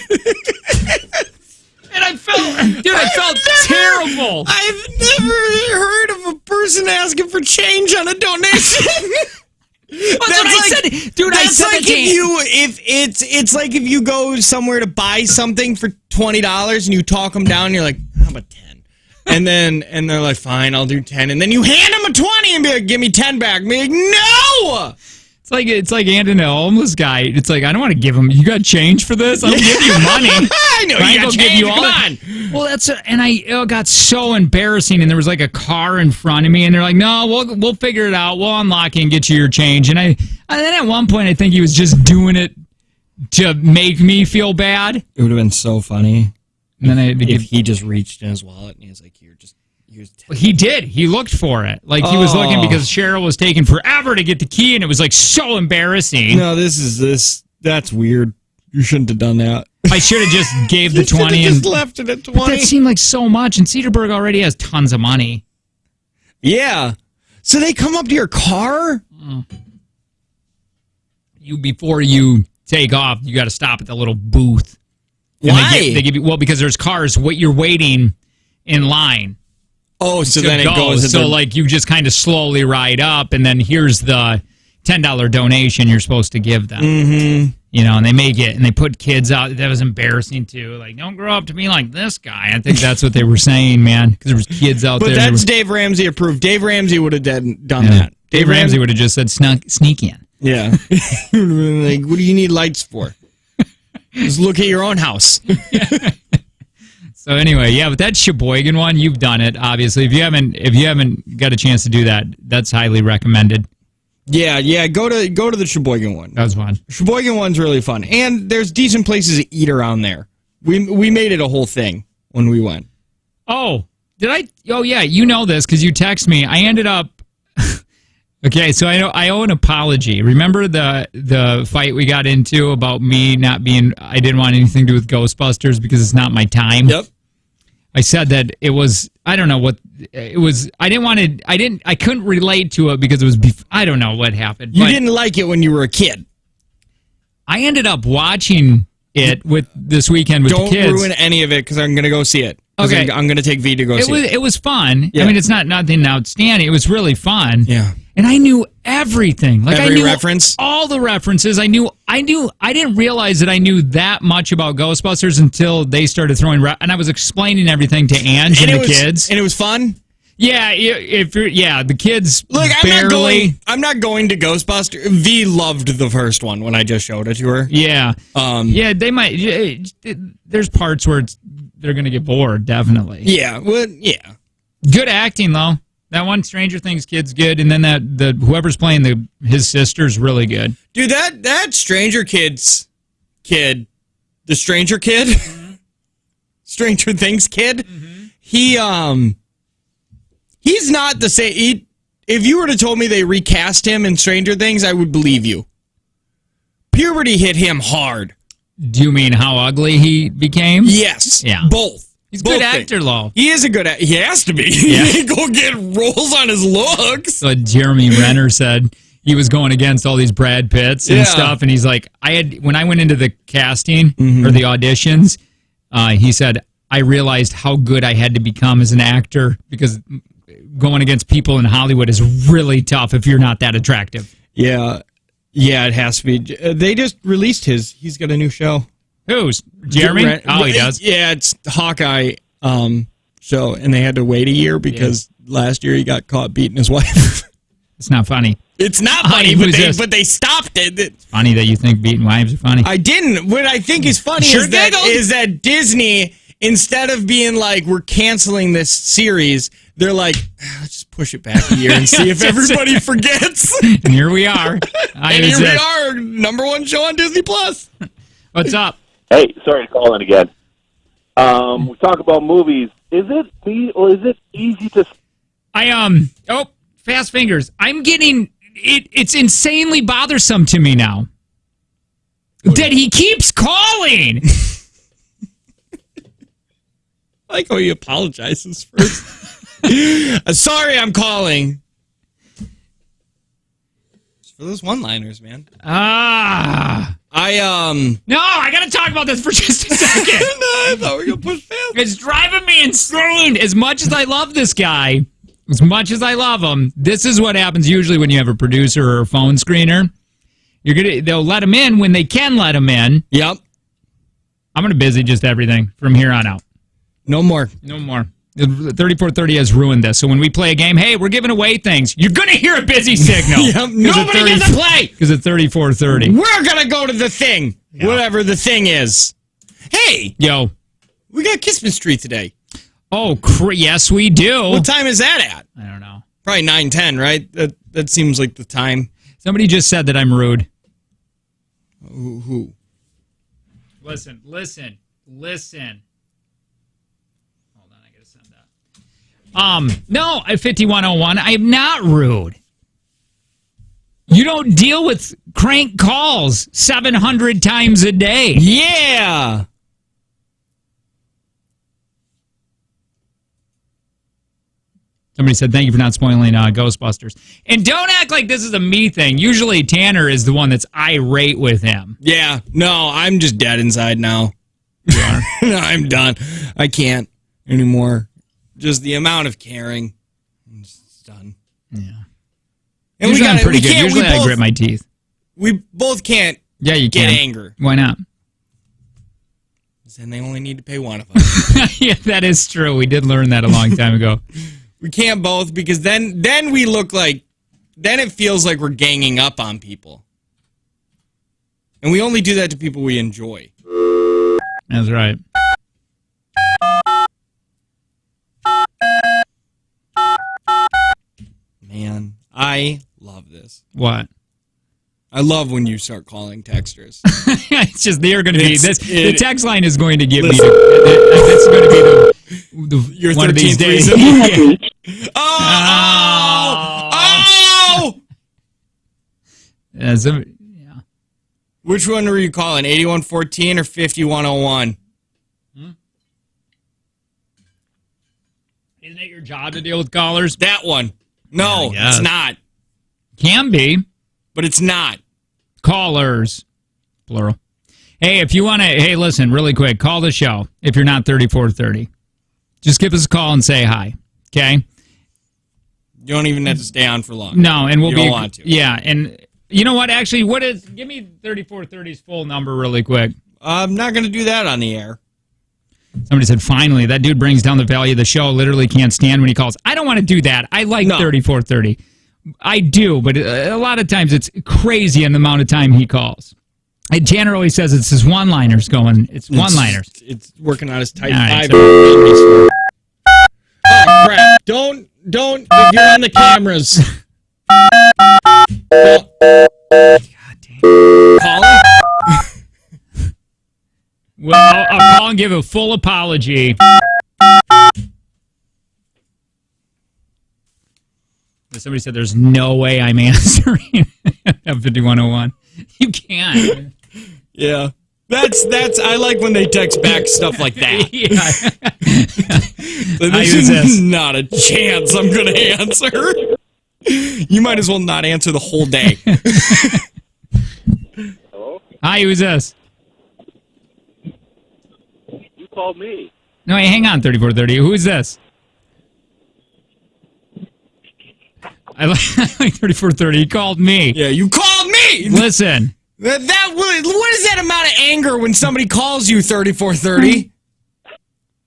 B: And I felt terrible.
A: I've never heard of a person asking for change on a donation.
B: That's what I said, dude.
A: That's like it's like if you go somewhere to buy something for $20 and you talk them down, and you're like, how about 10? And they're like, fine, I'll do 10. And then you hand them a 20 and be like, give me 10 back. And be like, no.
B: It's like handing a homeless guy. It's like, I don't want to give him. You got change for this? I'll give you money.
A: I know you got change. Come on.
B: Well, it got so embarrassing. And there was like a car in front of me, and they're like, no, we'll figure it out. We'll unlock it and get you your change. And then at one point, I think he was just doing it to make me feel bad.
A: It would have been so funny.
B: And then
A: if he just reached in his wallet and he was like, here's 10.
B: He did. He looked for it. Like, he was looking because Cheryl was taking forever to get the key, and it was, like, so embarrassing.
A: No, that's weird. You shouldn't have done that.
B: I should have just gave the 20
A: and just left it at 20.
B: But that seemed like so much, and Cedarburg already has tons of money.
A: Yeah. So they come up to your car?
B: Before you take off, you got to stop at the little booth.
A: Why?
B: They give you, because there's cars. You're waiting in line.
A: Oh, so then it goes.
B: So like you just kind of slowly ride up, and then here's the $10 donation you're supposed to give them.
A: Mm-hmm.
B: You know, and they make it, and they put kids out. That was embarrassing too. Like, don't grow up to be like this guy. I think that's what they were saying, man, because there was kids out there.
A: But that's Dave Ramsey approved. Dave Ramsey would have done that.
B: Dave Ramsey would have just said, sneak in.
A: Yeah. Like, what do you need lights for? Just look at your own house.
B: So anyway, yeah, but that Sheboygan one, you've done it, obviously. If you haven't got a chance to do that, that's highly recommended.
A: Yeah, go to the Sheboygan one.
B: That was fun.
A: Sheboygan one's really fun. And there's decent places to eat around there. We made it a whole thing when we went.
B: Oh, did I? Oh, yeah, you know this because you text me. I ended up... Okay, so I owe an apology. Remember the fight we got into about me not being... I didn't want anything to do with Ghostbusters because it's not my time?
A: Yep.
B: I said that it was... I don't know what... It was... I couldn't relate to it because it was... I don't know what happened.
A: You didn't like it when you were a kid.
B: I ended up watching it with this weekend with the kids.
A: Don't ruin any of it because I'm going to go see it. Okay. I'm going to take V to go see it.
B: It was fun.
A: Yeah.
B: I mean, it's not nothing outstanding. It was really fun.
A: Yeah.
B: And I knew everything. Like
A: Every
B: I knew
A: reference?
B: all the references. I didn't realize that I knew that much about Ghostbusters until they started throwing and I was explaining everything to Ange and the kids.
A: And it was fun?
B: Yeah, the kids
A: Look,
B: barely.
A: I'm not going to Ghostbusters. V loved the first one when I just showed it to her.
B: Yeah. Yeah, they might. There's parts where it's they're gonna get bored. Definitely.
A: Yeah. Well, yeah.
B: Good acting though. That one Stranger Things kid's good, and then the whoever's playing his sister's really good.
A: Dude, that Stranger kid, the Stranger kid, Stranger Things kid, he's not the same. If you were to told me they recast him in Stranger Things, I would believe you. Puberty hit him hard.
B: Do you mean how ugly he became?
A: Yes.
B: Yeah.
A: Both.
B: He's a
A: Both
B: good
A: things.
B: actor, though.
A: He is a good actor. He has to be.
B: Yeah.
A: He ain't gonna get roles on his looks.
B: What Jeremy Renner said. He was going against all these Brad Pitts and stuff, and he's like, when I went into the casting or the auditions, he said, I realized how good I had to become as an actor because going against people in Hollywood is really tough if you're not that attractive.
A: Yeah. Yeah, it has to be. They just released he's got a new show.
B: Who's? Jeremy? Oh, he does.
A: Yeah, it's Hawkeye show, and they had to wait a year because last year he got caught beating his wife.
B: It's not funny.
A: It's not funny, but they stopped it.
B: It's funny that you think beating wives are funny.
A: I didn't. What I think is funny is that Disney, instead of being like, we're canceling this series, they're like, let's just push it back a year and see if everybody forgets.
B: And here we are.
A: And here we are, #1 show on Disney Plus.
B: What's up?
D: Hey, sorry to call in again. We talk about movies. Is it me or is it easy to...
B: Fast fingers. I'm getting... It's insanely bothersome to me now. That he keeps calling.
A: I like how he apologizes first. Sorry, I'm calling. It's for those one-liners, man.
B: No, I gotta talk about this for just a second.
A: No, I thought we were gonna push past.
B: It's driving me insane. As much as I love this guy, as much as I love him, this is what happens usually when you have a producer or a phone screener. They'll let him in when they can let him in.
A: Yep.
B: I'm gonna busy just everything from here on out.
A: No more.
B: No more. 3430 has ruined this. So when we play a game, hey, we're giving away things. You're going to hear a busy signal.
A: Yep.
B: Nobody gets to play. Because at 3430.
A: We're going to go to the thing. Yeah. Whatever the thing is. Hey.
B: Yo.
A: We got Christmas tree today.
B: Oh, yes, we do.
A: What time is that at?
B: I don't know.
A: Probably 9:10, right? That seems like the time.
B: Somebody just said that I'm rude.
A: Who?
B: Listen. No, at 5101, I am not rude. You don't deal with crank calls 700 times a day.
A: Yeah.
B: Somebody said, thank you for not spoiling Ghostbusters. And don't act like this is a me thing. Usually Tanner is the one that's irate with him.
A: Yeah. No, I'm just dead inside now.
B: Yeah.
A: No, I'm done. I can't anymore. Just the amount of caring. I'm just done.
B: Yeah.
A: And
B: usually I'm pretty good. Usually I grit my teeth.
A: We both can't
B: you
A: get
B: can.
A: angry.
B: Why not?
A: Then they only need to pay one of us.
B: Yeah, that is true. We did learn that a long time ago.
A: We can't both because then we look like, then it feels like we're ganging up on people. And we only do that to people we enjoy.
B: That's right.
A: Man, I love this.
B: What?
A: I love when you start calling texters.
B: It's just they're going to be this. The text line is going to give me. That's going to be
A: your
B: one of these days.
A: Oh!
B: Yeah.
A: Which one were you calling? 8114 or 5101?
B: Isn't it your job to deal with callers?
A: That one. No, it's not.
B: Can be,
A: but it's not.
B: Callers, plural. Hey, if you want to, hey, listen, really quick, call the show if you're not 3430. Just give us a call and say hi, okay?
A: You don't even have to stay on for long.
B: No, and
A: you don't want to.
B: Yeah, and you know what? Actually, give me 3430's full number really quick.
A: I'm not going to do that on the air.
B: Somebody said, finally, that dude brings down the value of the show. Literally can't stand when he calls. I don't want to do that. I like 3430. I do, but a lot of times it's crazy in the amount of time he calls. Tanner always says it's his one-liners going. It's one-liners.
A: It's working on his type
B: All right,
A: 5 comedy store. Oh crap! Don't if you're on the cameras. God damn. Call him.
B: Well, I'll call and give a full apology. Somebody said there's no way I'm answering at 5101. You can't.
A: Yeah. That's I like when they text back stuff like that.
B: Yeah.
A: This is not a chance I'm going to answer. You might as well not answer the whole day.
D: Hello?
B: Hi, who's this?
D: You called me.
B: No, hey, hang on, 3430. Who is this? I like 3430. He called me.
A: Yeah, you called me.
B: Listen.
A: What is that amount of anger when somebody calls you 3430?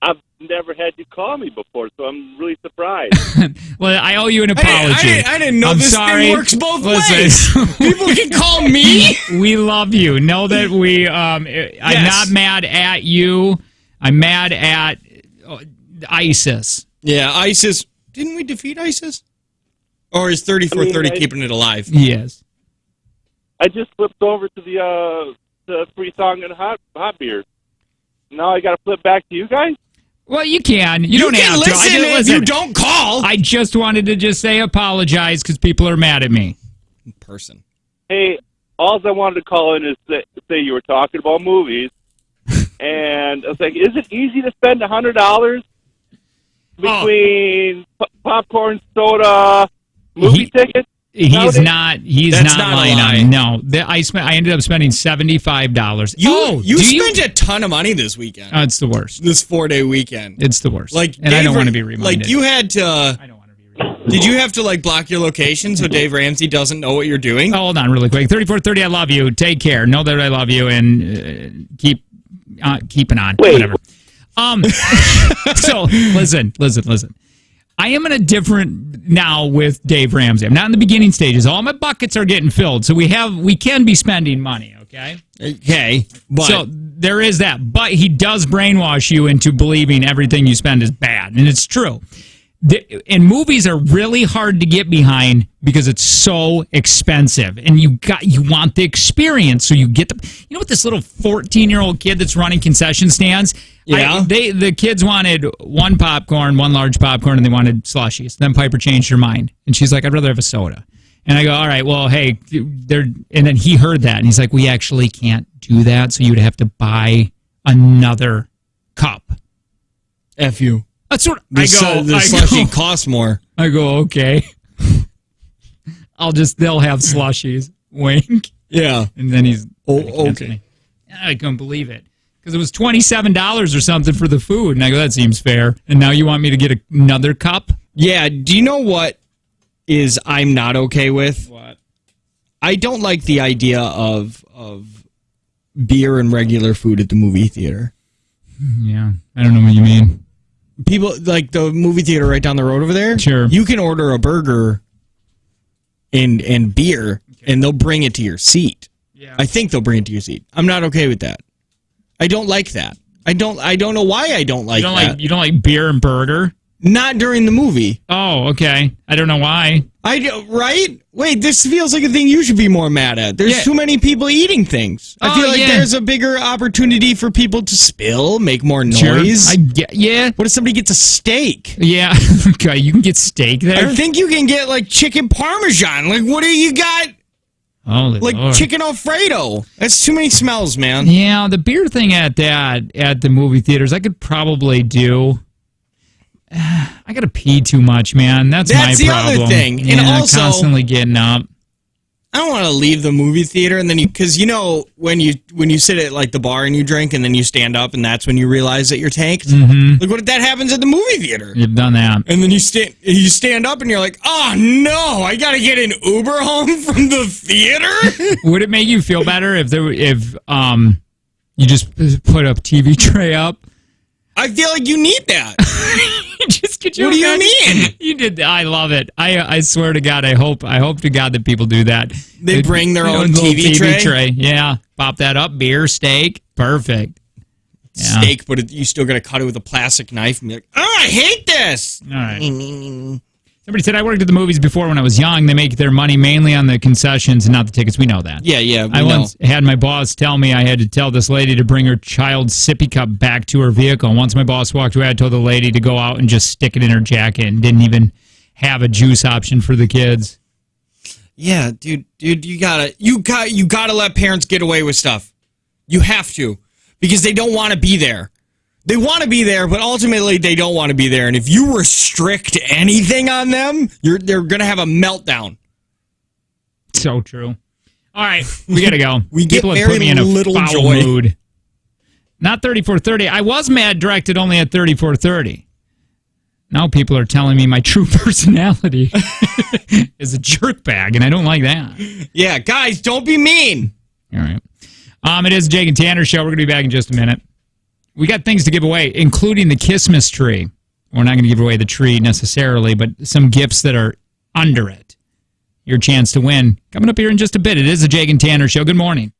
D: I've never had you call me before, so I'm really surprised.
B: Well, I owe you an apology.
A: I didn't know
B: I'm
A: this
B: sorry.
A: thing works both
B: Listen.
A: ways. People can call me.
B: We love you. Know that we. I'm not mad at you. I'm mad at ISIS.
A: Yeah, ISIS. Didn't we defeat ISIS? Or is 3430 keeping it alive?
B: Yes.
D: I just flipped over to the free song and hot beer. Now I got to flip back to you guys?
B: Well, you can. You don't
A: can
B: have to.
A: listen if you don't call.
B: I just wanted to just say apologize because people are mad at me.
A: In person.
D: Hey, all I wanted to call in is say you were talking about movies, and I was like, is it easy to spend $100 between popcorn, soda, movie tickets?
B: He's
D: nowadays?
B: not. He's
A: That's
B: not
A: not a
B: lying
A: lie.
B: on. No, I ended up spending $75.
A: You spent a ton of money this weekend.
B: Oh, it's the worst.
A: This 4-day weekend.
B: It's the worst.
A: Like,
B: and I don't want to be reminded.
A: Like, you had to.
B: I don't want to be reminded.
A: Did you have to block your location so Dave Ramsey doesn't know what you're doing?
B: Oh, hold on, really quick. 3430. I love you. Take care. Know that I love you, and keep keeping on.
D: Wait.
B: Whatever. So listen. I am in a different now with Dave Ramsey. I'm not in the beginning stages. All my buckets are getting filled, so we can be spending money. Okay.
A: Okay. But
B: So there is that, but he does brainwash you into believing everything you spend is bad, and it's true. And movies are really hard to get behind because it's so expensive, and you want the experience, so you get what this little 14-year-old kid that's running concession stands.
A: Yeah.
B: The kids wanted one large popcorn, and they wanted slushies. Then Piper changed her mind, and she's like, "I'd rather have a soda." And I go, "All right, well, hey, and then he heard that, and he's like, "We actually can't do that, so you'd have to buy another cup."
A: F you.
B: That's what
A: The slushy
B: go.
A: costs more.
B: I go, okay. They'll have slushies. Wink.
A: Yeah.
B: And then he's
A: okay.
B: I couldn't believe it. Because it was $27 or something for the food. And I go, that seems fair. And now you want me to get another cup?
A: Yeah. Do you know what I'm not okay with?
B: What?
A: I don't like the idea of beer and regular food at the movie theater.
B: Yeah. I don't know what you mean.
A: People like the movie theater right down the road over there.
B: Sure.
A: You can order a burger and beer, and they'll bring it to your seat.
B: Yeah.
A: I think they'll bring it to your seat. I'm not okay with that. I don't like that. I don't know why I don't like that.
B: You don't like beer and burger?
A: Not during the movie.
B: Oh, okay. I don't know why.
A: Right? Wait, this feels like a thing you should be more mad at. There's too many people eating things. I feel like there's a bigger opportunity for people to spill, make more noise.
B: Sure. Yeah.
A: What if somebody gets a steak?
B: Yeah. Okay, you can get steak there?
A: I think you can get chicken parmesan. What do you got?
B: Holy Lord.
A: Chicken Alfredo. That's too many smells, man.
B: Yeah, the beer thing at the movie theaters, I could probably do. I gotta pee too much, man. That's my
A: the
B: problem.
A: other thing.
B: Yeah,
A: And also,
B: constantly getting up.
A: I don't want to leave the movie theater and then because when you sit at the bar and you drink and then you stand up and that's when you realize that you're tanked.
B: Mm-hmm.
A: What if that happens at the movie theater?
B: You've done that.
A: And then you stand up and you're like, oh no, I gotta get an Uber home from the theater.
B: Would it make you feel better if you just put a TV tray up?
A: I feel like you need that.
B: Just get
A: What do you mean?
B: You did. I love it. I swear to God. I hope to God that people do that.
A: They bring their own
B: little
A: TV tray?
B: Yeah. Pop that up, beer, steak, perfect. Yeah.
A: Steak, but you still got to cut it with a plastic knife and be like, oh, I hate this.
B: All right. Somebody said I worked at the movies before when I was young. They make their money mainly on the concessions and not the tickets. We know that.
A: Yeah.
B: I once had my boss tell me I had to tell this lady to bring her child's sippy cup back to her vehicle. Once my boss walked away, I told the lady to go out and just stick it in her jacket and didn't even have a juice option for the kids.
A: Yeah, dude, you gotta let parents get away with stuff. You have to, because they don't want to be there. They want to be there, but ultimately they don't want to be there. And if you restrict anything on them, they're gonna have a meltdown.
B: So true. All right, we gotta go.
A: People
B: have put me in a foul mood. Not 3430. I was mad directed only at 3430. Now people are telling me my true personality is a jerkbag, and I don't like that.
A: Yeah, guys, don't be mean.
B: All right. It is Jake and Tanner show. We're going to be back in just a minute. We got things to give away, including the Christmas tree. We're not going to give away the tree necessarily, but some gifts that are under it. Your chance to win coming up here in just a bit. It is the Jake and Tanner show. Good morning.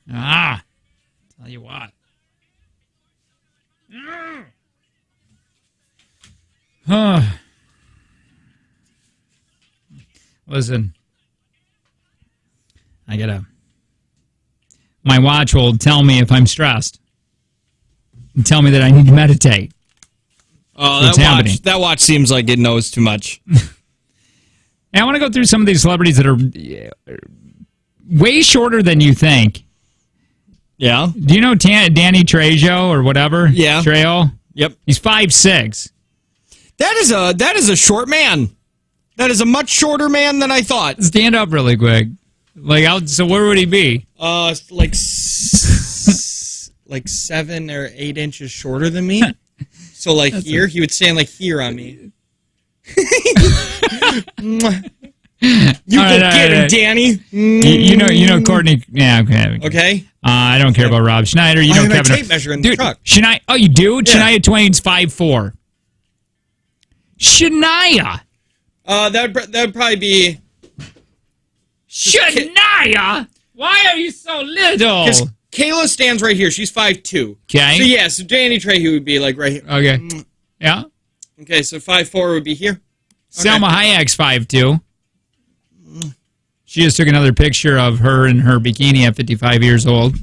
B: Tell you what. Listen, my watch will tell me if I'm stressed and tell me that I need to meditate.
A: Oh, that watch seems like it knows too much.
B: And I want to go through some of these celebrities that are way shorter than you think.
A: Yeah.
B: Do you know Danny Trejo or whatever?
A: Yeah.
B: Trejo?
A: Yep.
B: He's 5'6".
A: That is a short man. That is a much shorter man than I thought.
B: Stand up really quick. So where would he be?
A: Like 7 or 8 inches shorter than me. So here, he would stand like here on me. You go get him, Danny.
B: You know Courtney. Yeah,
A: Okay.
B: I don't care about Rob Schneider. You
A: I
B: know
A: have my
B: Kevin.
A: tape measure in the truck.
B: Shania. Oh, you do?
A: Yeah.
B: Shania Twain's 5'4". Shania.
A: That would probably be
B: Shania. Why are you so little?
A: because Kayla stands right here. She's 5'2".
B: Okay.
A: So Danny Trejo would be like right here.
B: Okay. Yeah.
A: Okay, so 5'4" would be here.
B: Selma Hayek's 5'2". She just took another picture of her in her bikini at 55 years old.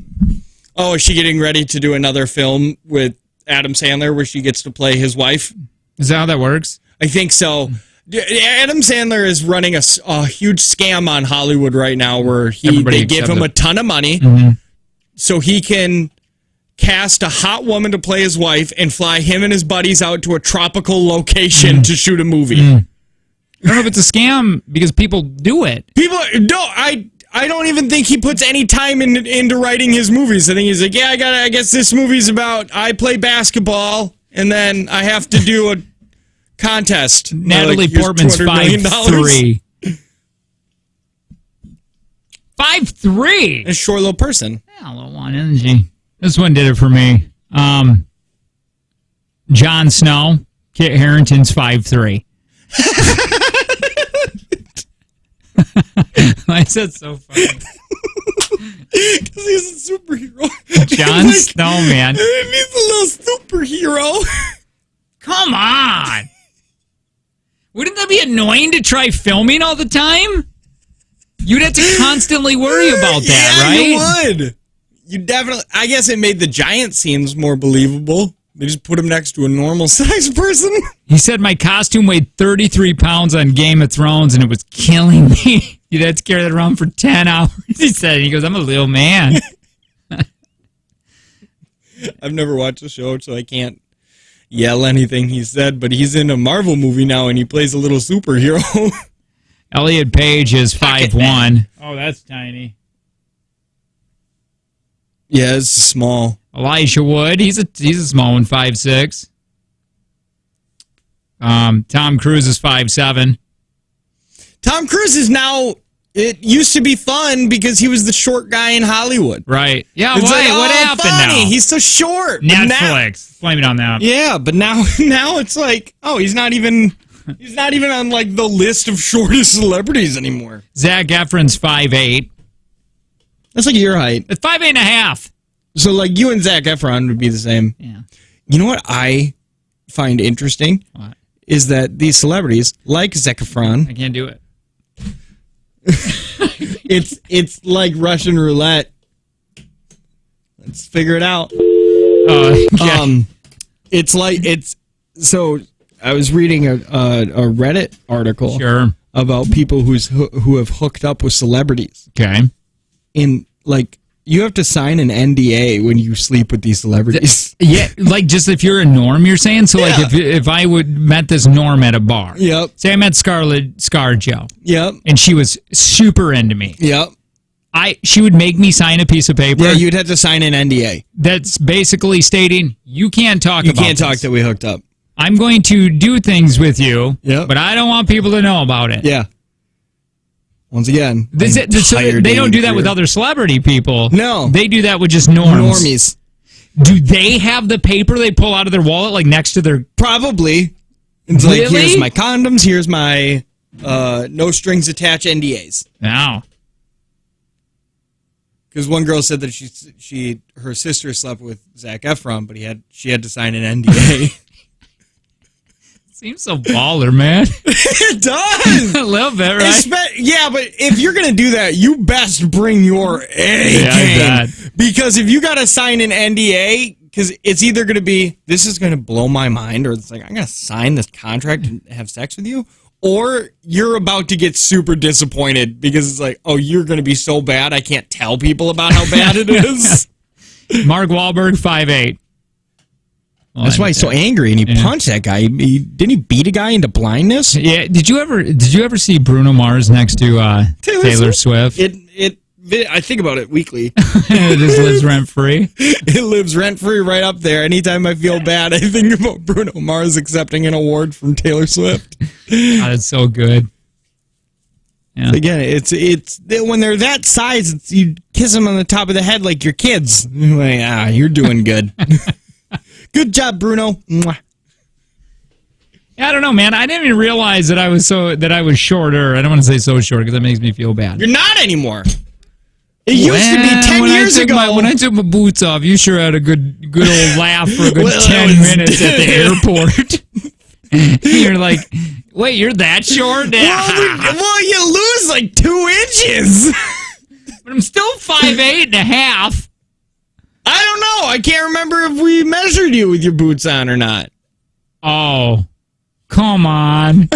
A: Oh, is she getting ready to do another film with Adam Sandler where she gets to play his wife?
B: Is that how that works?
A: I think so. Adam Sandler is running a huge scam on Hollywood right now where they give him a ton of money so he can cast a hot woman to play his wife and fly him and his buddies out to a tropical location to shoot a movie.
B: I don't know if it's a scam because people do it.
A: I don't even think he puts any time into writing his movies. I think he's like, I guess this movie's about I play basketball and then I have to do a contest.
B: Natalie Portman's 5'3". 5'3".
A: A short little person.
B: Yeah, a little one, isn't she? This one did it for me. Jon Snow, Kit Harington's 5'3". I said so funny.
A: Because he's a superhero.
B: Jon Snow, man.
A: He's a little superhero.
B: Come on. Wouldn't that be annoying to try filming all the time? You'd have to constantly worry about that, right?
A: You would. You definitely. I guess it made the giant scenes more believable. They just put him next to a normal sized person.
B: He said my costume weighed 33 pounds on Game of Thrones and it was killing me. You'd have to carry that around for 10 hours. He goes, I'm a little man.
A: I've never watched the show, so I can't yell anything he said, but he's in a Marvel movie now and he plays a little superhero.
B: Elliot Page is 5'1". Oh, that's tiny.
A: Yeah, it's small.
B: Elijah Wood, he's a small one, 5'6". Tom Cruise is 5'7".
A: Tom Cruise is now. It used to be fun because he was the short guy in Hollywood.
B: Right. Yeah,
A: It's
B: why?
A: like,
B: What happened
A: funny.
B: now?
A: He's so short.
B: Netflix. Blame it on that.
A: Yeah, but now it's like, he's not even on like the list of shortest celebrities anymore.
B: Zac Efron's 5'8".
A: That's like your height.
B: It's 5'8.5".
A: So like you and Zac Efron would be the same.
B: Yeah.
A: You know what I find interesting?
B: What?
A: Is that these celebrities like Zac Efron,
B: I can't do it.
A: it's like Russian roulette. Let's figure it out.
B: Okay.
A: So I was reading a Reddit article about people who have hooked up with celebrities.
B: Okay.
A: In like you have to sign an NDA when you sleep with these celebrities.
B: Yeah, like just if you're a norm, you're saying? So like if I met this norm at a bar.
A: Yep.
B: Say I met ScarJo.
A: Yep.
B: And she was super into me.
A: Yep.
B: She would make me sign a piece of paper.
A: Yeah, you'd have to sign an NDA.
B: That's basically stating you can't talk about this.
A: You can't talk that we hooked up.
B: I'm going to do things with you,
A: Yep.
B: but I don't want people to know about it.
A: Yeah. Once again,
B: So they don't do that with other celebrity people.
A: No.
B: They do that with just norms.
A: Normies.
B: Do they have the paper they pull out of their wallet like next to their...
A: Probably. It's like,
B: Really?
A: here's my condoms, here's my no strings attached NDAs.
B: No.
A: Because one girl said that her sister slept with Zac Efron, but she had to sign an NDA.
B: Seems so baller, man.
A: It does.
B: A little bit, right?
A: Yeah, but if you're gonna do that, you best bring your A game. Because if you gotta sign an NDA, because it's either gonna be this is gonna blow my mind, or it's like I'm gonna sign this contract and have sex with you, or you're about to get super disappointed because it's like, oh, you're gonna be so bad I can't tell people about how bad it is.
B: Mark Wahlberg, 5'8".
A: That's why he's so angry, and he punched that guy. Didn't he beat a guy into blindness?
B: Yeah. Did you ever see Bruno Mars next to Taylor Swift?
A: I think about it weekly.
B: It just lives rent free.
A: It lives rent free right up there. Anytime I feel bad, I think about Bruno Mars accepting an award from Taylor Swift.
B: God, it's so good. Yeah.
A: Again, it's when they're that size, you kiss them on the top of the head like your kids. You're like, you're doing good. Good job, Bruno. Mwah.
B: I don't know, man. I didn't even realize that I was shorter. I don't want to say so short because that makes me feel bad.
A: You're not anymore. It used to be 10 years ago.
B: When I took my boots off, you sure had a good old laugh for a good 10 minutes at the airport. You're like, wait, you're that short?
A: Well, you lose like 2 inches.
B: But I'm still 5'8.5".
A: I don't know. I can't remember if we measured you with your boots on or not.
B: Oh, come on.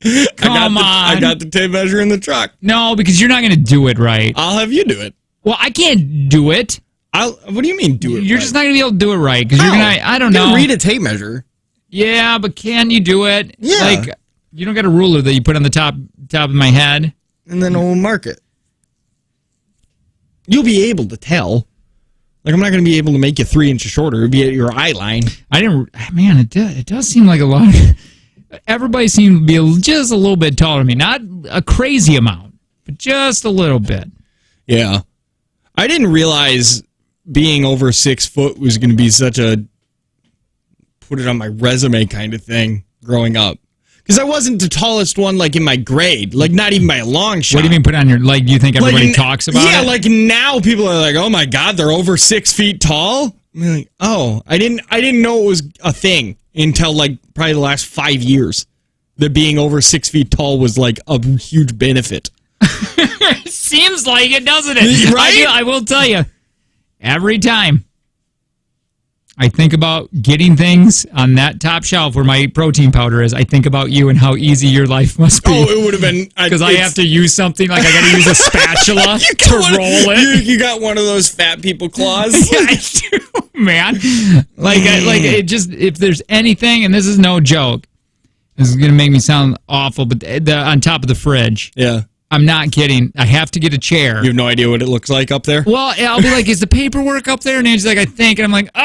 A: I got the tape measure in the truck.
B: No, because you're not going to do it right.
A: I'll have you do it.
B: Well, I can't do it.
A: What do you mean do it
B: You're
A: right?
B: just not going to be able to do it right because you're going to, I don't know.
A: Read a tape measure.
B: Yeah, but can you do it?
A: Yeah.
B: Like, you don't got a ruler that you put on the top of my head?
A: And then we'll mark it. You'll be able to tell. Like, I'm not going to be able to make you 3 inches shorter. It'll be at your eye line.
B: Man, it does seem like a lot. Everybody seems to be just a little bit taller than me. Not a crazy amount, but just a little bit.
A: Yeah. I didn't realize being over 6 foot was going to be such a put it on my resume kind of thing growing up. Because I wasn't the tallest one, like, in my grade. Like, not even by a long shot.
B: What do you mean put on your, like, do you think everybody talks about it?
A: Yeah, like, now people are like, oh, my God, they're over 6 feet tall? I'm like, oh, I didn't know it was a thing until, like, probably the last 5 years. That being over 6 feet tall was, like, a huge benefit.
B: Seems like it, doesn't it?
A: Right?
B: I will tell you, every time I think about getting things on that top shelf where my protein powder is, I think about you and how easy your life must be.
A: Oh, it would have been...
B: Because I have to use something, like I got to use a spatula to roll it.
A: You got one of those fat people claws?
B: Yeah, I do, man. Like it just, if there's anything, and this is no joke, this is going to make me sound awful, but on top of the fridge.
A: Yeah.
B: I'm not kidding. I have to get a chair.
A: You have no idea what it looks like up there?
B: Well, I'll be like, is the paperwork up there? And Angel's like, I think. And I'm like, all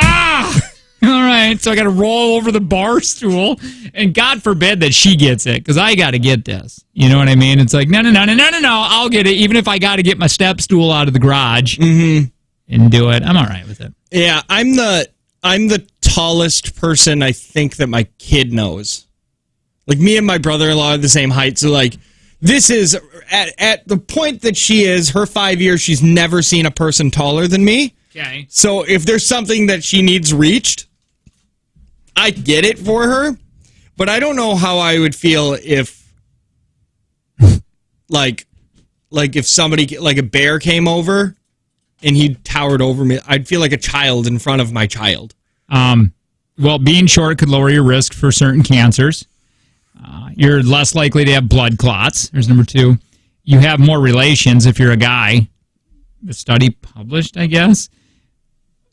B: right. So I got to roll over the bar stool. And God forbid that she gets it, because I got to get this. You know what I mean? It's like, no. I'll get it, even if I got to get my step stool out of the garage and do it. I'm all right with it.
A: Yeah, I'm the tallest person I think that my kid knows. Like, me and my brother-in-law are the same height, so, like, this is, at the point that she is, her 5 years, she's never seen a person taller than me.
B: Okay.
A: So if there's something that she needs reached, I get it for her. But I don't know how I would feel if, like if somebody, like a bear came over and he towered over me. I'd feel like a child in front of my child.
B: Well, being short could lower your risk for certain cancers. You're less likely to have blood clots. There's number 2. You have more relations if you're a guy. The study published, I guess.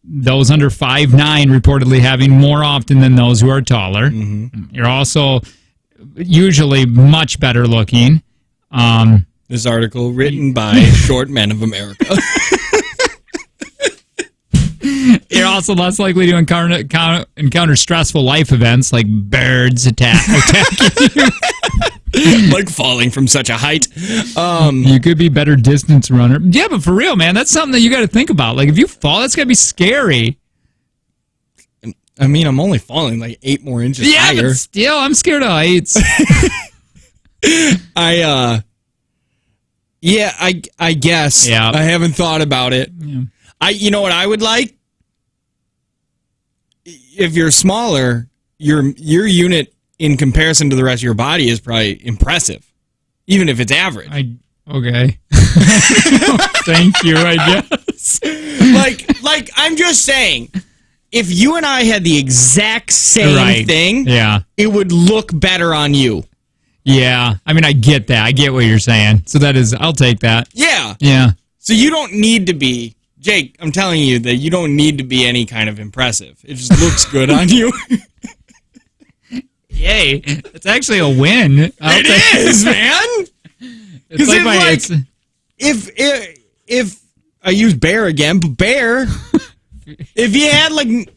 B: Those under 5'9" reportedly having more often than those who are taller. Mm-hmm. You're also usually much better looking.
A: This article written by Short Men of America.
B: You're also less likely to encounter stressful life events like birds attacking you.
A: Like falling from such a height.
B: You could be a better distance runner. Yeah, but for real, man, that's something that you got to think about. Like, if you fall, that's got to be scary.
A: I mean, I'm only falling like 8 more inches higher.
B: But still, I'm scared of heights.
A: Yeah, I guess.
B: Yeah.
A: I haven't thought about it.
B: Yeah.
A: You know what I would like? If you're smaller, your unit in comparison to the rest of your body is probably impressive, even if it's average.
B: Okay. Thank you, I guess.
A: like I'm just saying, if you and I had the exact same thing,
B: yeah,
A: it would look better on you.
B: Yeah, I mean, I get that. I get what you're saying. So I'll take that.
A: Yeah.
B: Yeah.
A: So you don't need to be, Jake, I'm telling you that you don't need to be any kind of impressive. It just looks good on you.
B: Yay. It's actually a win.
A: It is, man.
B: It's like
A: if I use Bear again, but Bear, if you had like 8,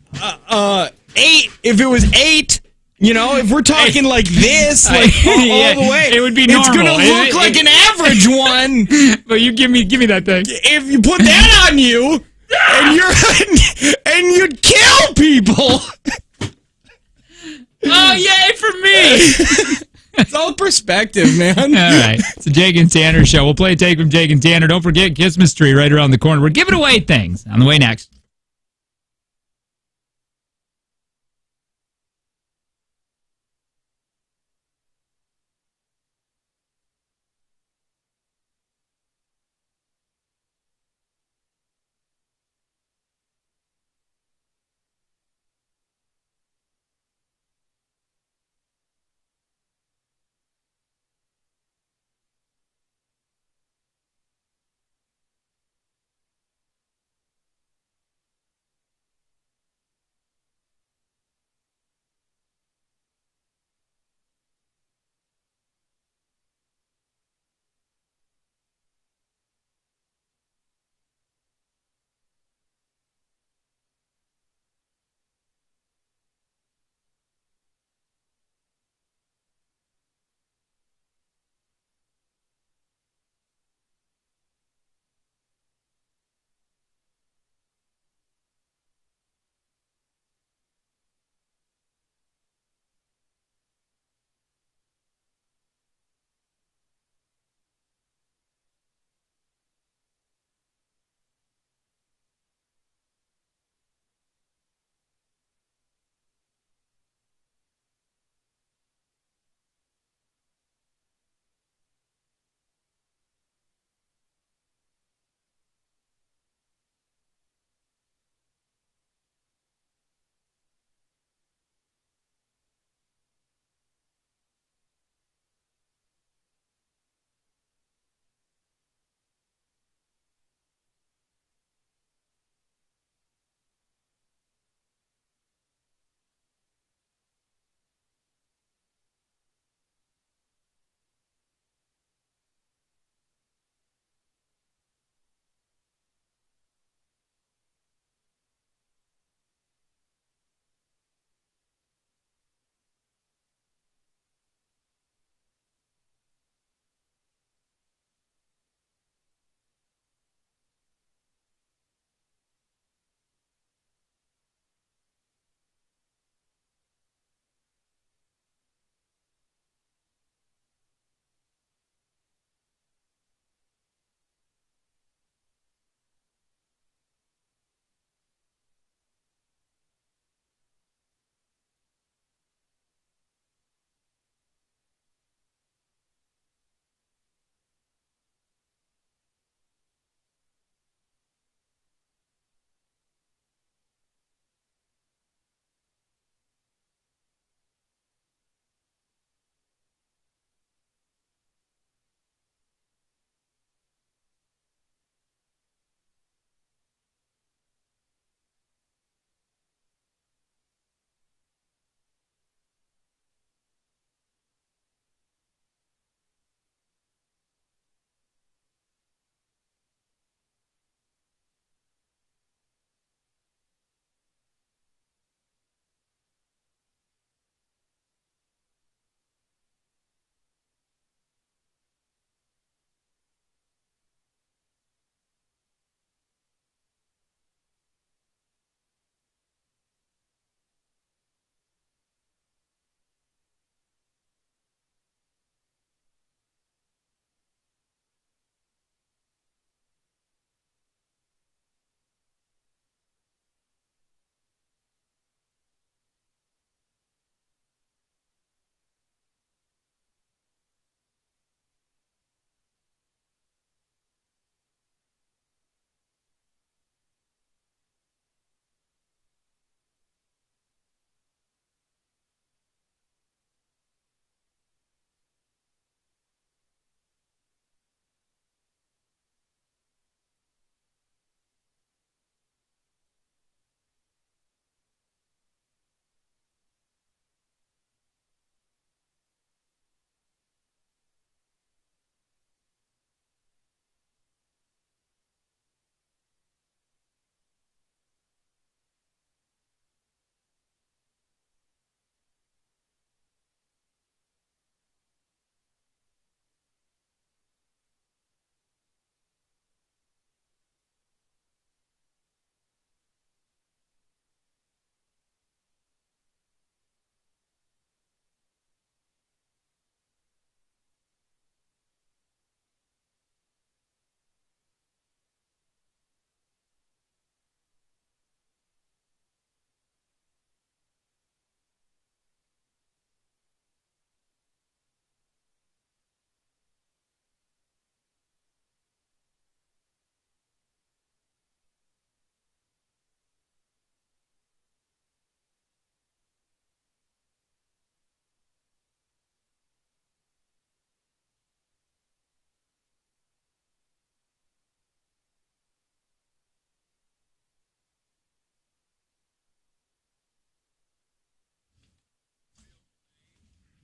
A: if it was 8, you know, if we're talking like this, like all the way,
B: it would be
A: It's
B: normal.
A: gonna look like an average one.
B: But you give me that thing.
A: If you put that on you, and you'd kill people.
B: Oh, yay for me!
A: It's all perspective, man.
B: All right. It's the Jake and Tanner show. We'll play a take from Jake and Tanner. Don't forget Christmas tree right around the corner. We're giving away things on the way next.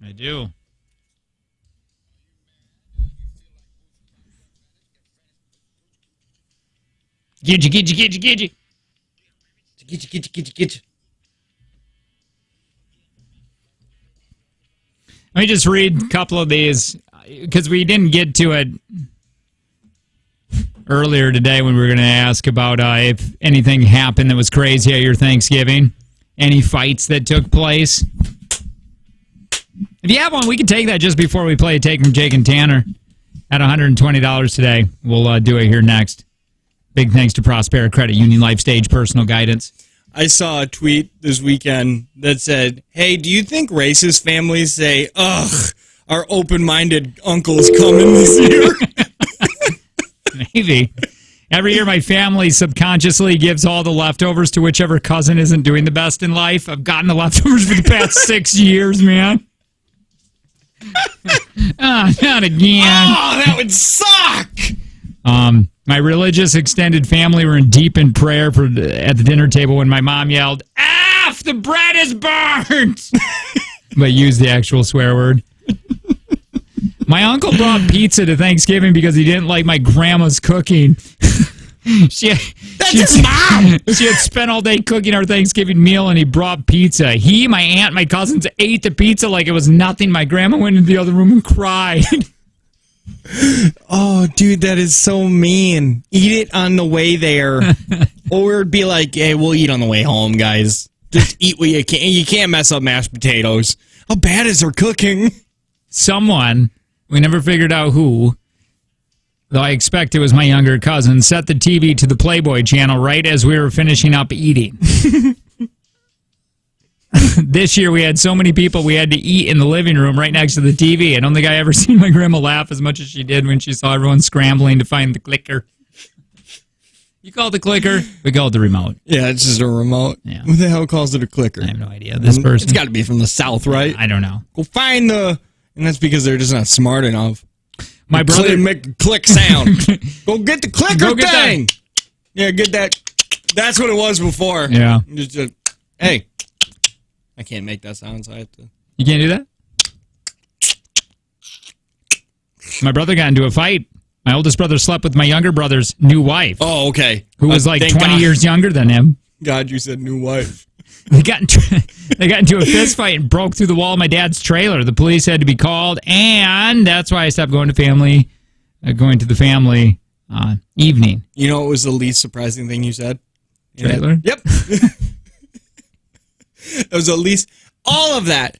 B: I do. Get you.
A: Get you.
B: Let me just read a couple of these because we didn't get to it earlier today when we were going to ask about if anything happened that was crazy at your Thanksgiving. Any fights that took place. If you have one, we can take that just before we play a take from Jake and Tanner at $120 today. We'll do it here next. Big thanks to Prospera Credit Union Life Stage Personal Guidance.
A: I saw a tweet this weekend that said, hey, do you think racist families say, ugh, our open-minded uncle's coming this year?
B: Maybe. Every year my family subconsciously gives all the leftovers to whichever cousin isn't doing the best in life. I've gotten the leftovers for the past 6 years, man. Not again.
A: Oh, that would suck!
B: My religious extended family were deep in prayer at the dinner table when my mom yelled, F, the bread is burnt! But used the actual swear word. My uncle brought pizza to Thanksgiving because he didn't like my grandma's cooking. That's
A: his mom!
B: She had spent all day cooking our Thanksgiving meal, and he brought pizza. He, my aunt, my cousins ate the pizza like it was nothing. My grandma went into the other room and cried.
A: Oh, dude, that is so mean. Eat it on the way there. Or it'd be like, hey, we'll eat on the way home, guys. Just eat what you can. You can't mess up mashed potatoes. How bad is her cooking?
B: Someone, we never figured out who, though I expect it was my younger cousin, set the TV to the Playboy channel right as we were finishing up eating. This year we had so many people we had to eat in the living room right next to the TV. I don't think I ever seen my grandma laugh as much as she did when she saw everyone scrambling to find the clicker. You call it the clicker, we call it the remote.
A: Yeah, it's just a remote.
B: Yeah.
A: Who the hell calls it a clicker?
B: I have no idea. This person.
A: It's got to be from the South, right?
B: I don't know.
A: Go find the... And that's because they're just not smart enough.
B: My brother...
A: Make a click sound. Go get the clicker
B: Go get
A: thing! Yeah, get that. That's what it was before.
B: Yeah.
A: Just, hey. I can't make that sound, so I have to...
B: You can't do that? My brother got into a fight. My oldest brother slept with my younger brother's new wife.
A: Oh, okay.
B: Who was like
A: thank
B: 20
A: God.
B: years younger than him.
A: God, you said new wife.
B: They got into a fist fight and broke through the wall of my dad's trailer. The police had to be called, and that's why I stopped going to the family evening.
A: You know what was the least surprising thing you said?
B: Trailer?
A: Yep. It was at least all of that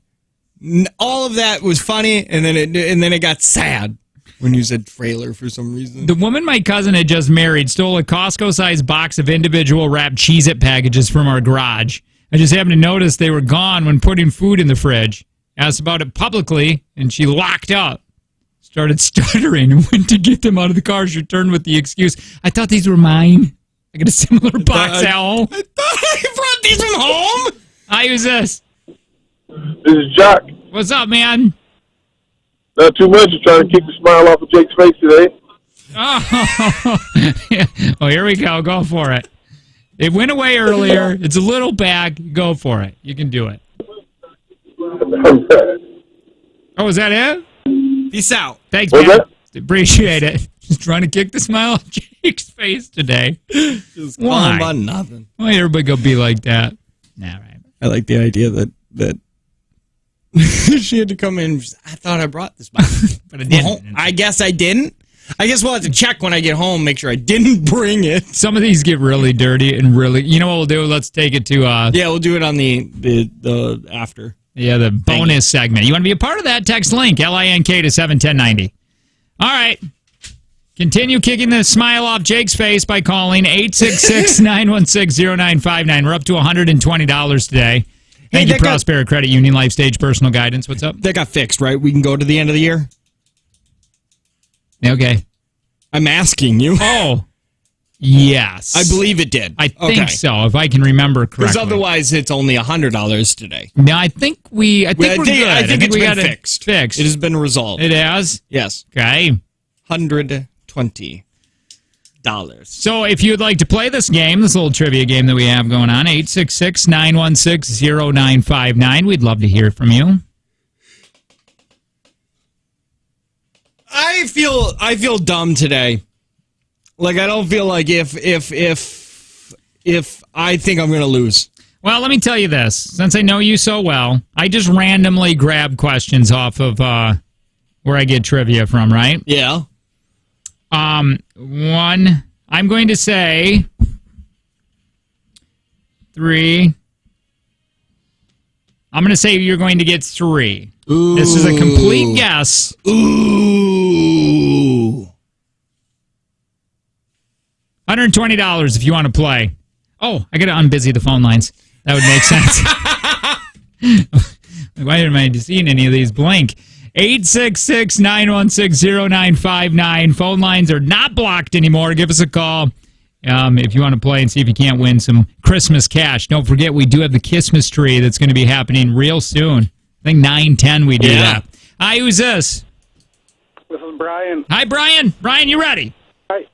A: was funny, and then it got sad when you said trailer for some reason.
B: The woman my cousin had just married stole a Costco-sized box of individual wrapped Cheez-It packages from our garage. I just happened to notice they were gone when putting food in the fridge. Asked about it publicly, and she locked up. Started stuttering and went to get them out of the car. She returned with the excuse, I thought these were mine. I got a similar box at home.
A: I thought I brought these from home.
B: Hi, who's this?
H: This is Jock.
B: What's up, man?
H: Not too much. You're trying to kick the smile off of Jake's face today.
B: Oh, well, here we go. Go for it. It went away earlier. It's a little back. Go for it. You can do it. Oh, is that it?
A: Peace out.
B: Thanks,
H: What's
B: man.
H: that?
B: Appreciate it. Just trying to kick the smile off Jake's face today.
A: Just
B: Why?
A: about nothing.
B: Why everybody go be like that? Nah, right.
A: I like the idea that she had to come in. I thought I brought this back,
B: But I didn't.
A: Well, I guess I didn't. I guess we'll have to check when I get home, make sure I didn't bring it.
B: Some of these get really dirty and really. You know what we'll do? Let's take it to.
A: Yeah, we'll do it on the after.
B: Yeah, the bonus segment. You want to be a part of that? Text link LINK to 71090. All right. Continue kicking the smile off Jake's face by calling 866-916-0959. We're up to $120 today. Thank you, Prospera Credit Union Life Stage Personal Guidance. What's up?
A: That got fixed, right? We can go to the end of the year?
B: Okay.
A: I'm asking you.
B: Oh, yes.
A: I believe it did.
B: I think so, if I can remember correctly.
A: Because otherwise, it's only $100 today.
B: No, I think we're good.
A: I think it's
B: we
A: been
B: got
A: fixed.
B: Fixed.
A: It has been resolved.
B: It has?
A: Yes.
B: Okay.
A: $120.
B: So if you'd like to play this game, this little trivia game that we have going on, 866-916-0959, we'd love to hear from you.
A: I feel dumb today. Like, I don't feel like if I think I'm going to lose.
B: Well, let me tell you this. Since I know you so well, I just randomly grab questions off of where I get trivia from, right?
A: Yeah.
B: One, I'm going to say 3. I'm going to say you're going to get 3.
A: Ooh.
B: This is a complete guess.
A: Ooh.
B: $120 if you want to play. Oh, I got to unbusy the phone lines. That would make sense. Why am I seeing any of these blink? 866-916-0959. Phone lines are not blocked anymore. Give us a call if you want to play and see if you can't win some Christmas cash. Don't forget, we do have the Christmas tree that's going to be happening real soon. I think 9/10 we do that. Hi, who's this?
H: This is Brian.
B: Hi, Brian. Brian, you ready?
H: Hi.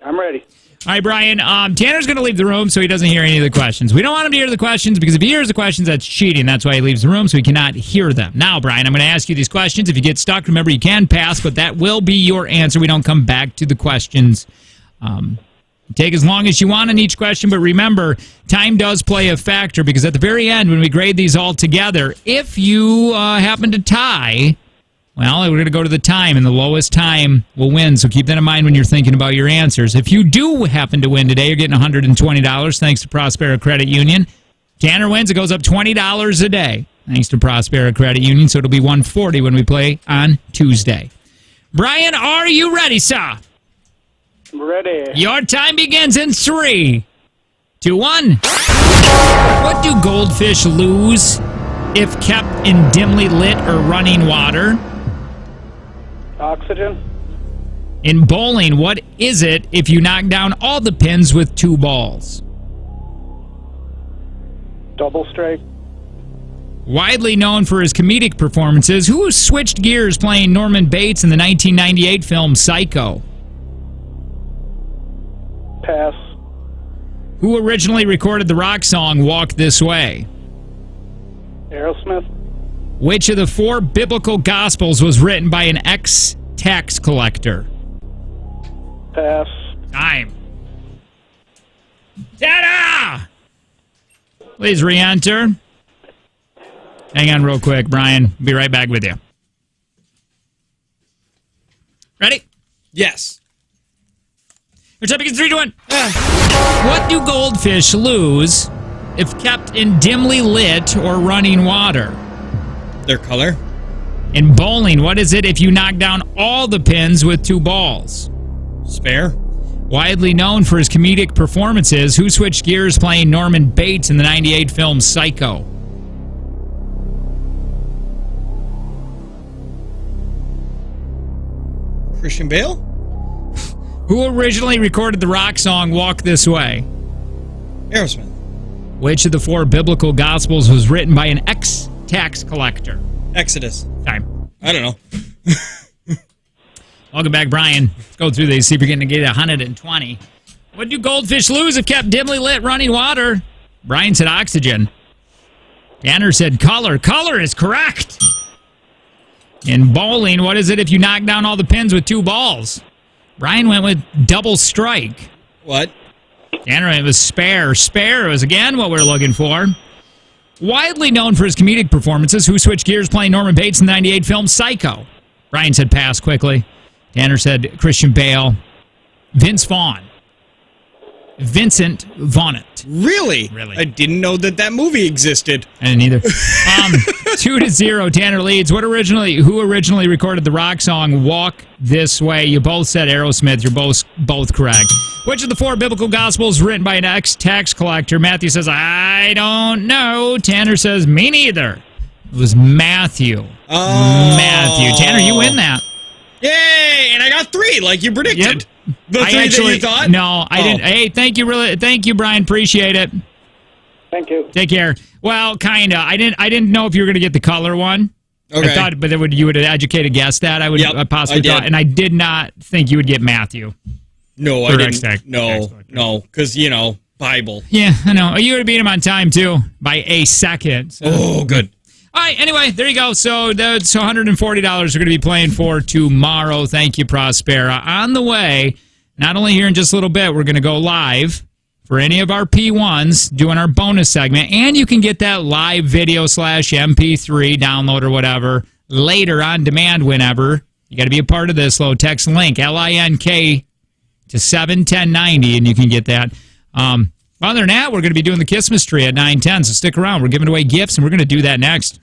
H: I'm ready.
B: All right, Brian. Tanner's going to leave the room so he doesn't hear any of the questions. We don't want him to hear the questions because if he hears the questions, that's cheating. That's why he leaves the room so he cannot hear them. Now, Brian, I'm going to ask you these questions. If you get stuck, remember you can pass, but that will be your answer. We don't come back to the questions. Take as long as you want on each question, but remember, time does play a factor because at the very end, when we grade these all together, if you happen to tie, well, we're going to go to the time, and the lowest time will win. So keep that in mind when you're thinking about your answers. If you do happen to win today, you're getting $120 thanks to Prospera Credit Union. Tanner wins, it goes up $20 a day thanks to Prospera Credit Union. So it'll be $140 when we play on Tuesday. Brian, are you ready, sir?
H: Ready.
B: Your time begins in 3, 2, 1. What do goldfish lose if kept in dimly lit or running water?
H: Oxygen.
B: In bowling, what is it if you knock down all the pins with 2 balls?
H: Double strike.
B: Widely known for his comedic performances, who switched gears playing Norman Bates in the 1998 film Psycho?
H: Pass.
B: Who originally recorded the rock song Walk This Way?
H: Aerosmith.
B: Which of the 4 biblical gospels was written by an ex-tax collector?
H: Pass.
B: Time. Ta-da! Please re-enter. Hang on real quick, Brian. Be right back with you. Ready?
A: Yes.
B: Your time begins 3, 2, 1. What do goldfish lose if kept in dimly lit or running water?
A: Their color?
B: In bowling, what is it if you knock down all the pins with 2 balls?
A: Spare?
B: Widely known for his comedic performances, who switched gears playing Norman Bates in the 98 film Psycho?
A: Christian Bale?
B: Who originally recorded the rock song Walk This Way?
A: Aerosmith.
B: Which of the 4 biblical gospels was written by an ex-tax collector?
A: Exodus.
B: Time.
A: I don't know.
B: Welcome back, Brian. Let's go through these, see if you're going to get 120. What do goldfish lose if kept dimly lit running water? Brian said oxygen. Tanner said color. Color is correct. In bowling, what is it if you knock down all the pins with 2 balls? Brian went with double strike.
A: What?
B: Tanner went with spare. Spare was again what we're looking for. Widely known for his comedic performances, who switched gears playing Norman Bates in the 98 film Psycho? Brian said pass quickly. Tanner said Christian Bale. Vince Vaughn. Vincent Vaughn.
A: Really?
B: Really.
A: I didn't know that movie existed.
B: I didn't either. 2-0, Tanner leads. Who originally recorded the rock song Walk This Way? You both said Aerosmith. You're both correct. Which of the 4 biblical gospels written by an ex-tax collector? Matthew says, I don't know. Tanner says, me neither. It was Matthew.
A: Oh.
B: Matthew. Tanner, you win that.
A: Yay! And I got 3, like you predicted.
B: Yep.
A: The 3 that you thought?
B: No, I didn't. Hey, thank you, Brian. Appreciate it.
H: Thank you.
B: Take care. Well, kinda. I didn't know if you were going to get the color one.
A: Okay.
B: I thought, but you would have educated guess that. I would possibly thought, and I did not think you would get Matthew.
A: No, I didn't. No, because Bible.
B: Yeah, I know. You would have beat him on time too by a second. So.
A: Oh, good.
B: All right, anyway, there you go. So that's $140 we're going to be playing for tomorrow. Thank you, Prospera. On the way, not only here in just a little bit, we're going to go live for any of our P1s doing our bonus segment, and you can get that live video / MP3 download or whatever later on demand whenever. You got to be a part of this. Text link, LINK, to 71090, and you can get that. Other than that, we're going to be doing the Christmas tree at 9:10, so stick around. We're giving away gifts, and we're going to do that next.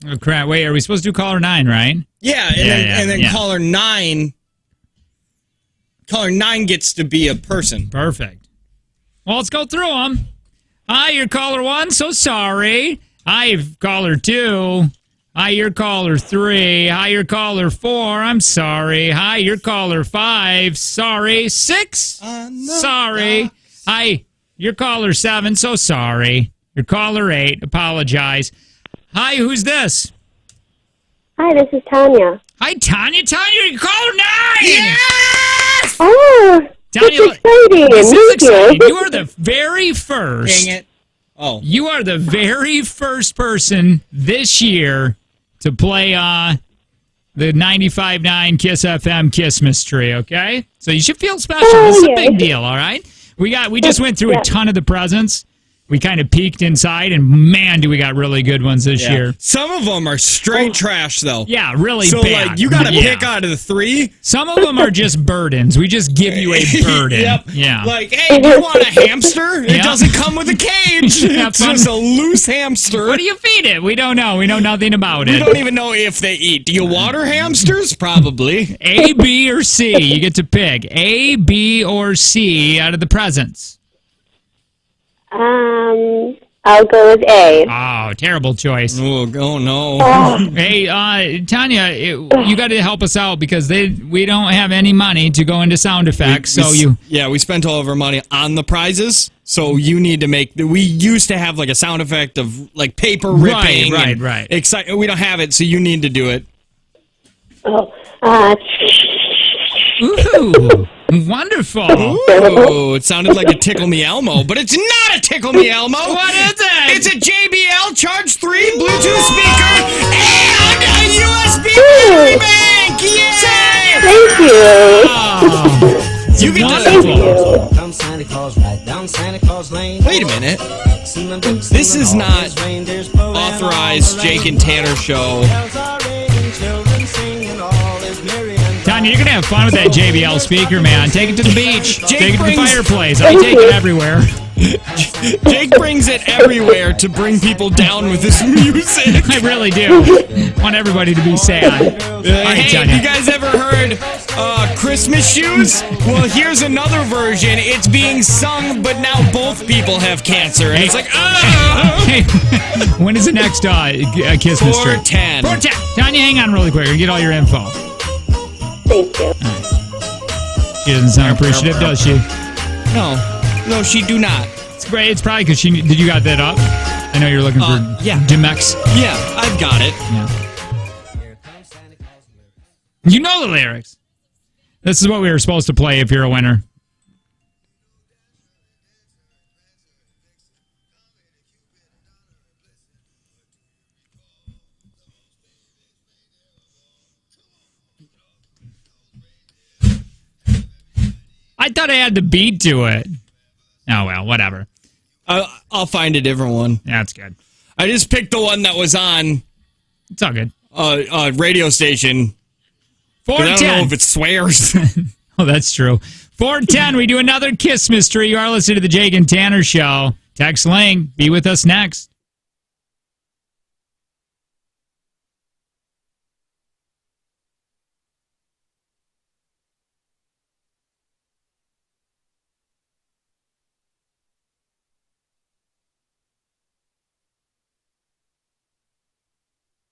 B: Oh, crap. Wait, are we supposed to do caller 9, right?
A: Yeah, and then caller 9 gets to be a person.
B: Perfect. Well, let's go through them. Hi, you're caller 1, so sorry. Hi, caller 2. Hi, you're caller 3. Hi, you're caller 4. I'm sorry. Hi, you're caller 5. Sorry. 6. Sorry. Hi, you're caller 7. So sorry. You're caller 8. Apologize. Hi, who's this?
I: Hi, this is Tanya.
B: Hi, Tanya. Tanya, you're caller 9.
A: Yes!
I: Oh,
B: Tanya,
I: that's exciting.
B: this is
I: Thank
B: exciting.
I: you.
B: You are the very first.
A: Dang it. Oh.
B: You are the very first person this year to play the 95.9 Kiss FM Kissmas Tree, okay? So you should feel special. This is a big deal, all right? We just went through a ton of the presents. We kind of peeked inside, and man, do we got really good ones this year.
A: Some of them are straight trash, though.
B: Yeah, really
A: so,
B: bad.
A: like, you got to pick out of the 3.
B: Some of them are just burdens. We just give you a burden.
A: Yep.
B: Yeah.
A: Like, hey, do you want a hamster? It doesn't come with a cage. It's just a loose hamster.
B: What do you feed it? We don't know. We know nothing about it.
A: We don't even know if they eat. Do you water hamsters? Probably.
B: A, B, or C. You get to pick A, B, or C out of the presents.
I: I'll go with A.
B: Oh, terrible choice.
A: Oh no.
B: Hey, Tanya, you got to help us out because we don't have any money to go into sound effects.
A: We spent all of our money on the prizes. So you need to make. We used to have like a sound effect of like paper ripping.
B: Right.
A: We don't have it, so you need to do it.
B: Ooh, wonderful.
A: Ooh, it sounded like a Tickle Me Elmo, but it's not a Tickle Me Elmo.
B: What is it?
A: It's a JBL Charge 3 Bluetooth speaker and a USB battery bank. Yay!
I: Thank you.
A: You get
B: Wonderful.
A: Wait a minute. This is not authorized Jake and Tanner show.
B: Tanya, you're going to have fun with that JBL speaker, man. Take it to the beach. Take it to the
A: brings-
B: fireplace. I take it everywhere.
A: Jake brings it everywhere to bring people down with his music.
B: I really do. Want everybody to be sad.
A: Hey, have you guys ever heard Christmas Shoes? Well, here's another version. It's being sung, but now both people have cancer. And it's like,
B: Hey, when is the next Kiss Mystery?
A: 4:10.
B: 4:10. Tanya, hang on really quick. Get all your info.
I: Thank you.
B: She doesn't sound appreciative, does she?
A: No, she do not.
B: It's great. It's probably because did you got that up? I know you're looking for Dimex.
A: Yeah, I've got it.
B: Yeah. You know the lyrics. This is what we were supposed to play if you're a winner. I thought I had the beat to it. Oh, well, whatever.
A: I'll find a different one.
B: That's good.
A: I just picked the one that was on.
B: It's all good.
A: Radio station.
B: 4:10.
A: I don't know if it swears.
B: Oh, that's true. 4:10. We do another Kiss Mystery. You are listening to the Jake and Tanner Show. Text Lang. Be with us next.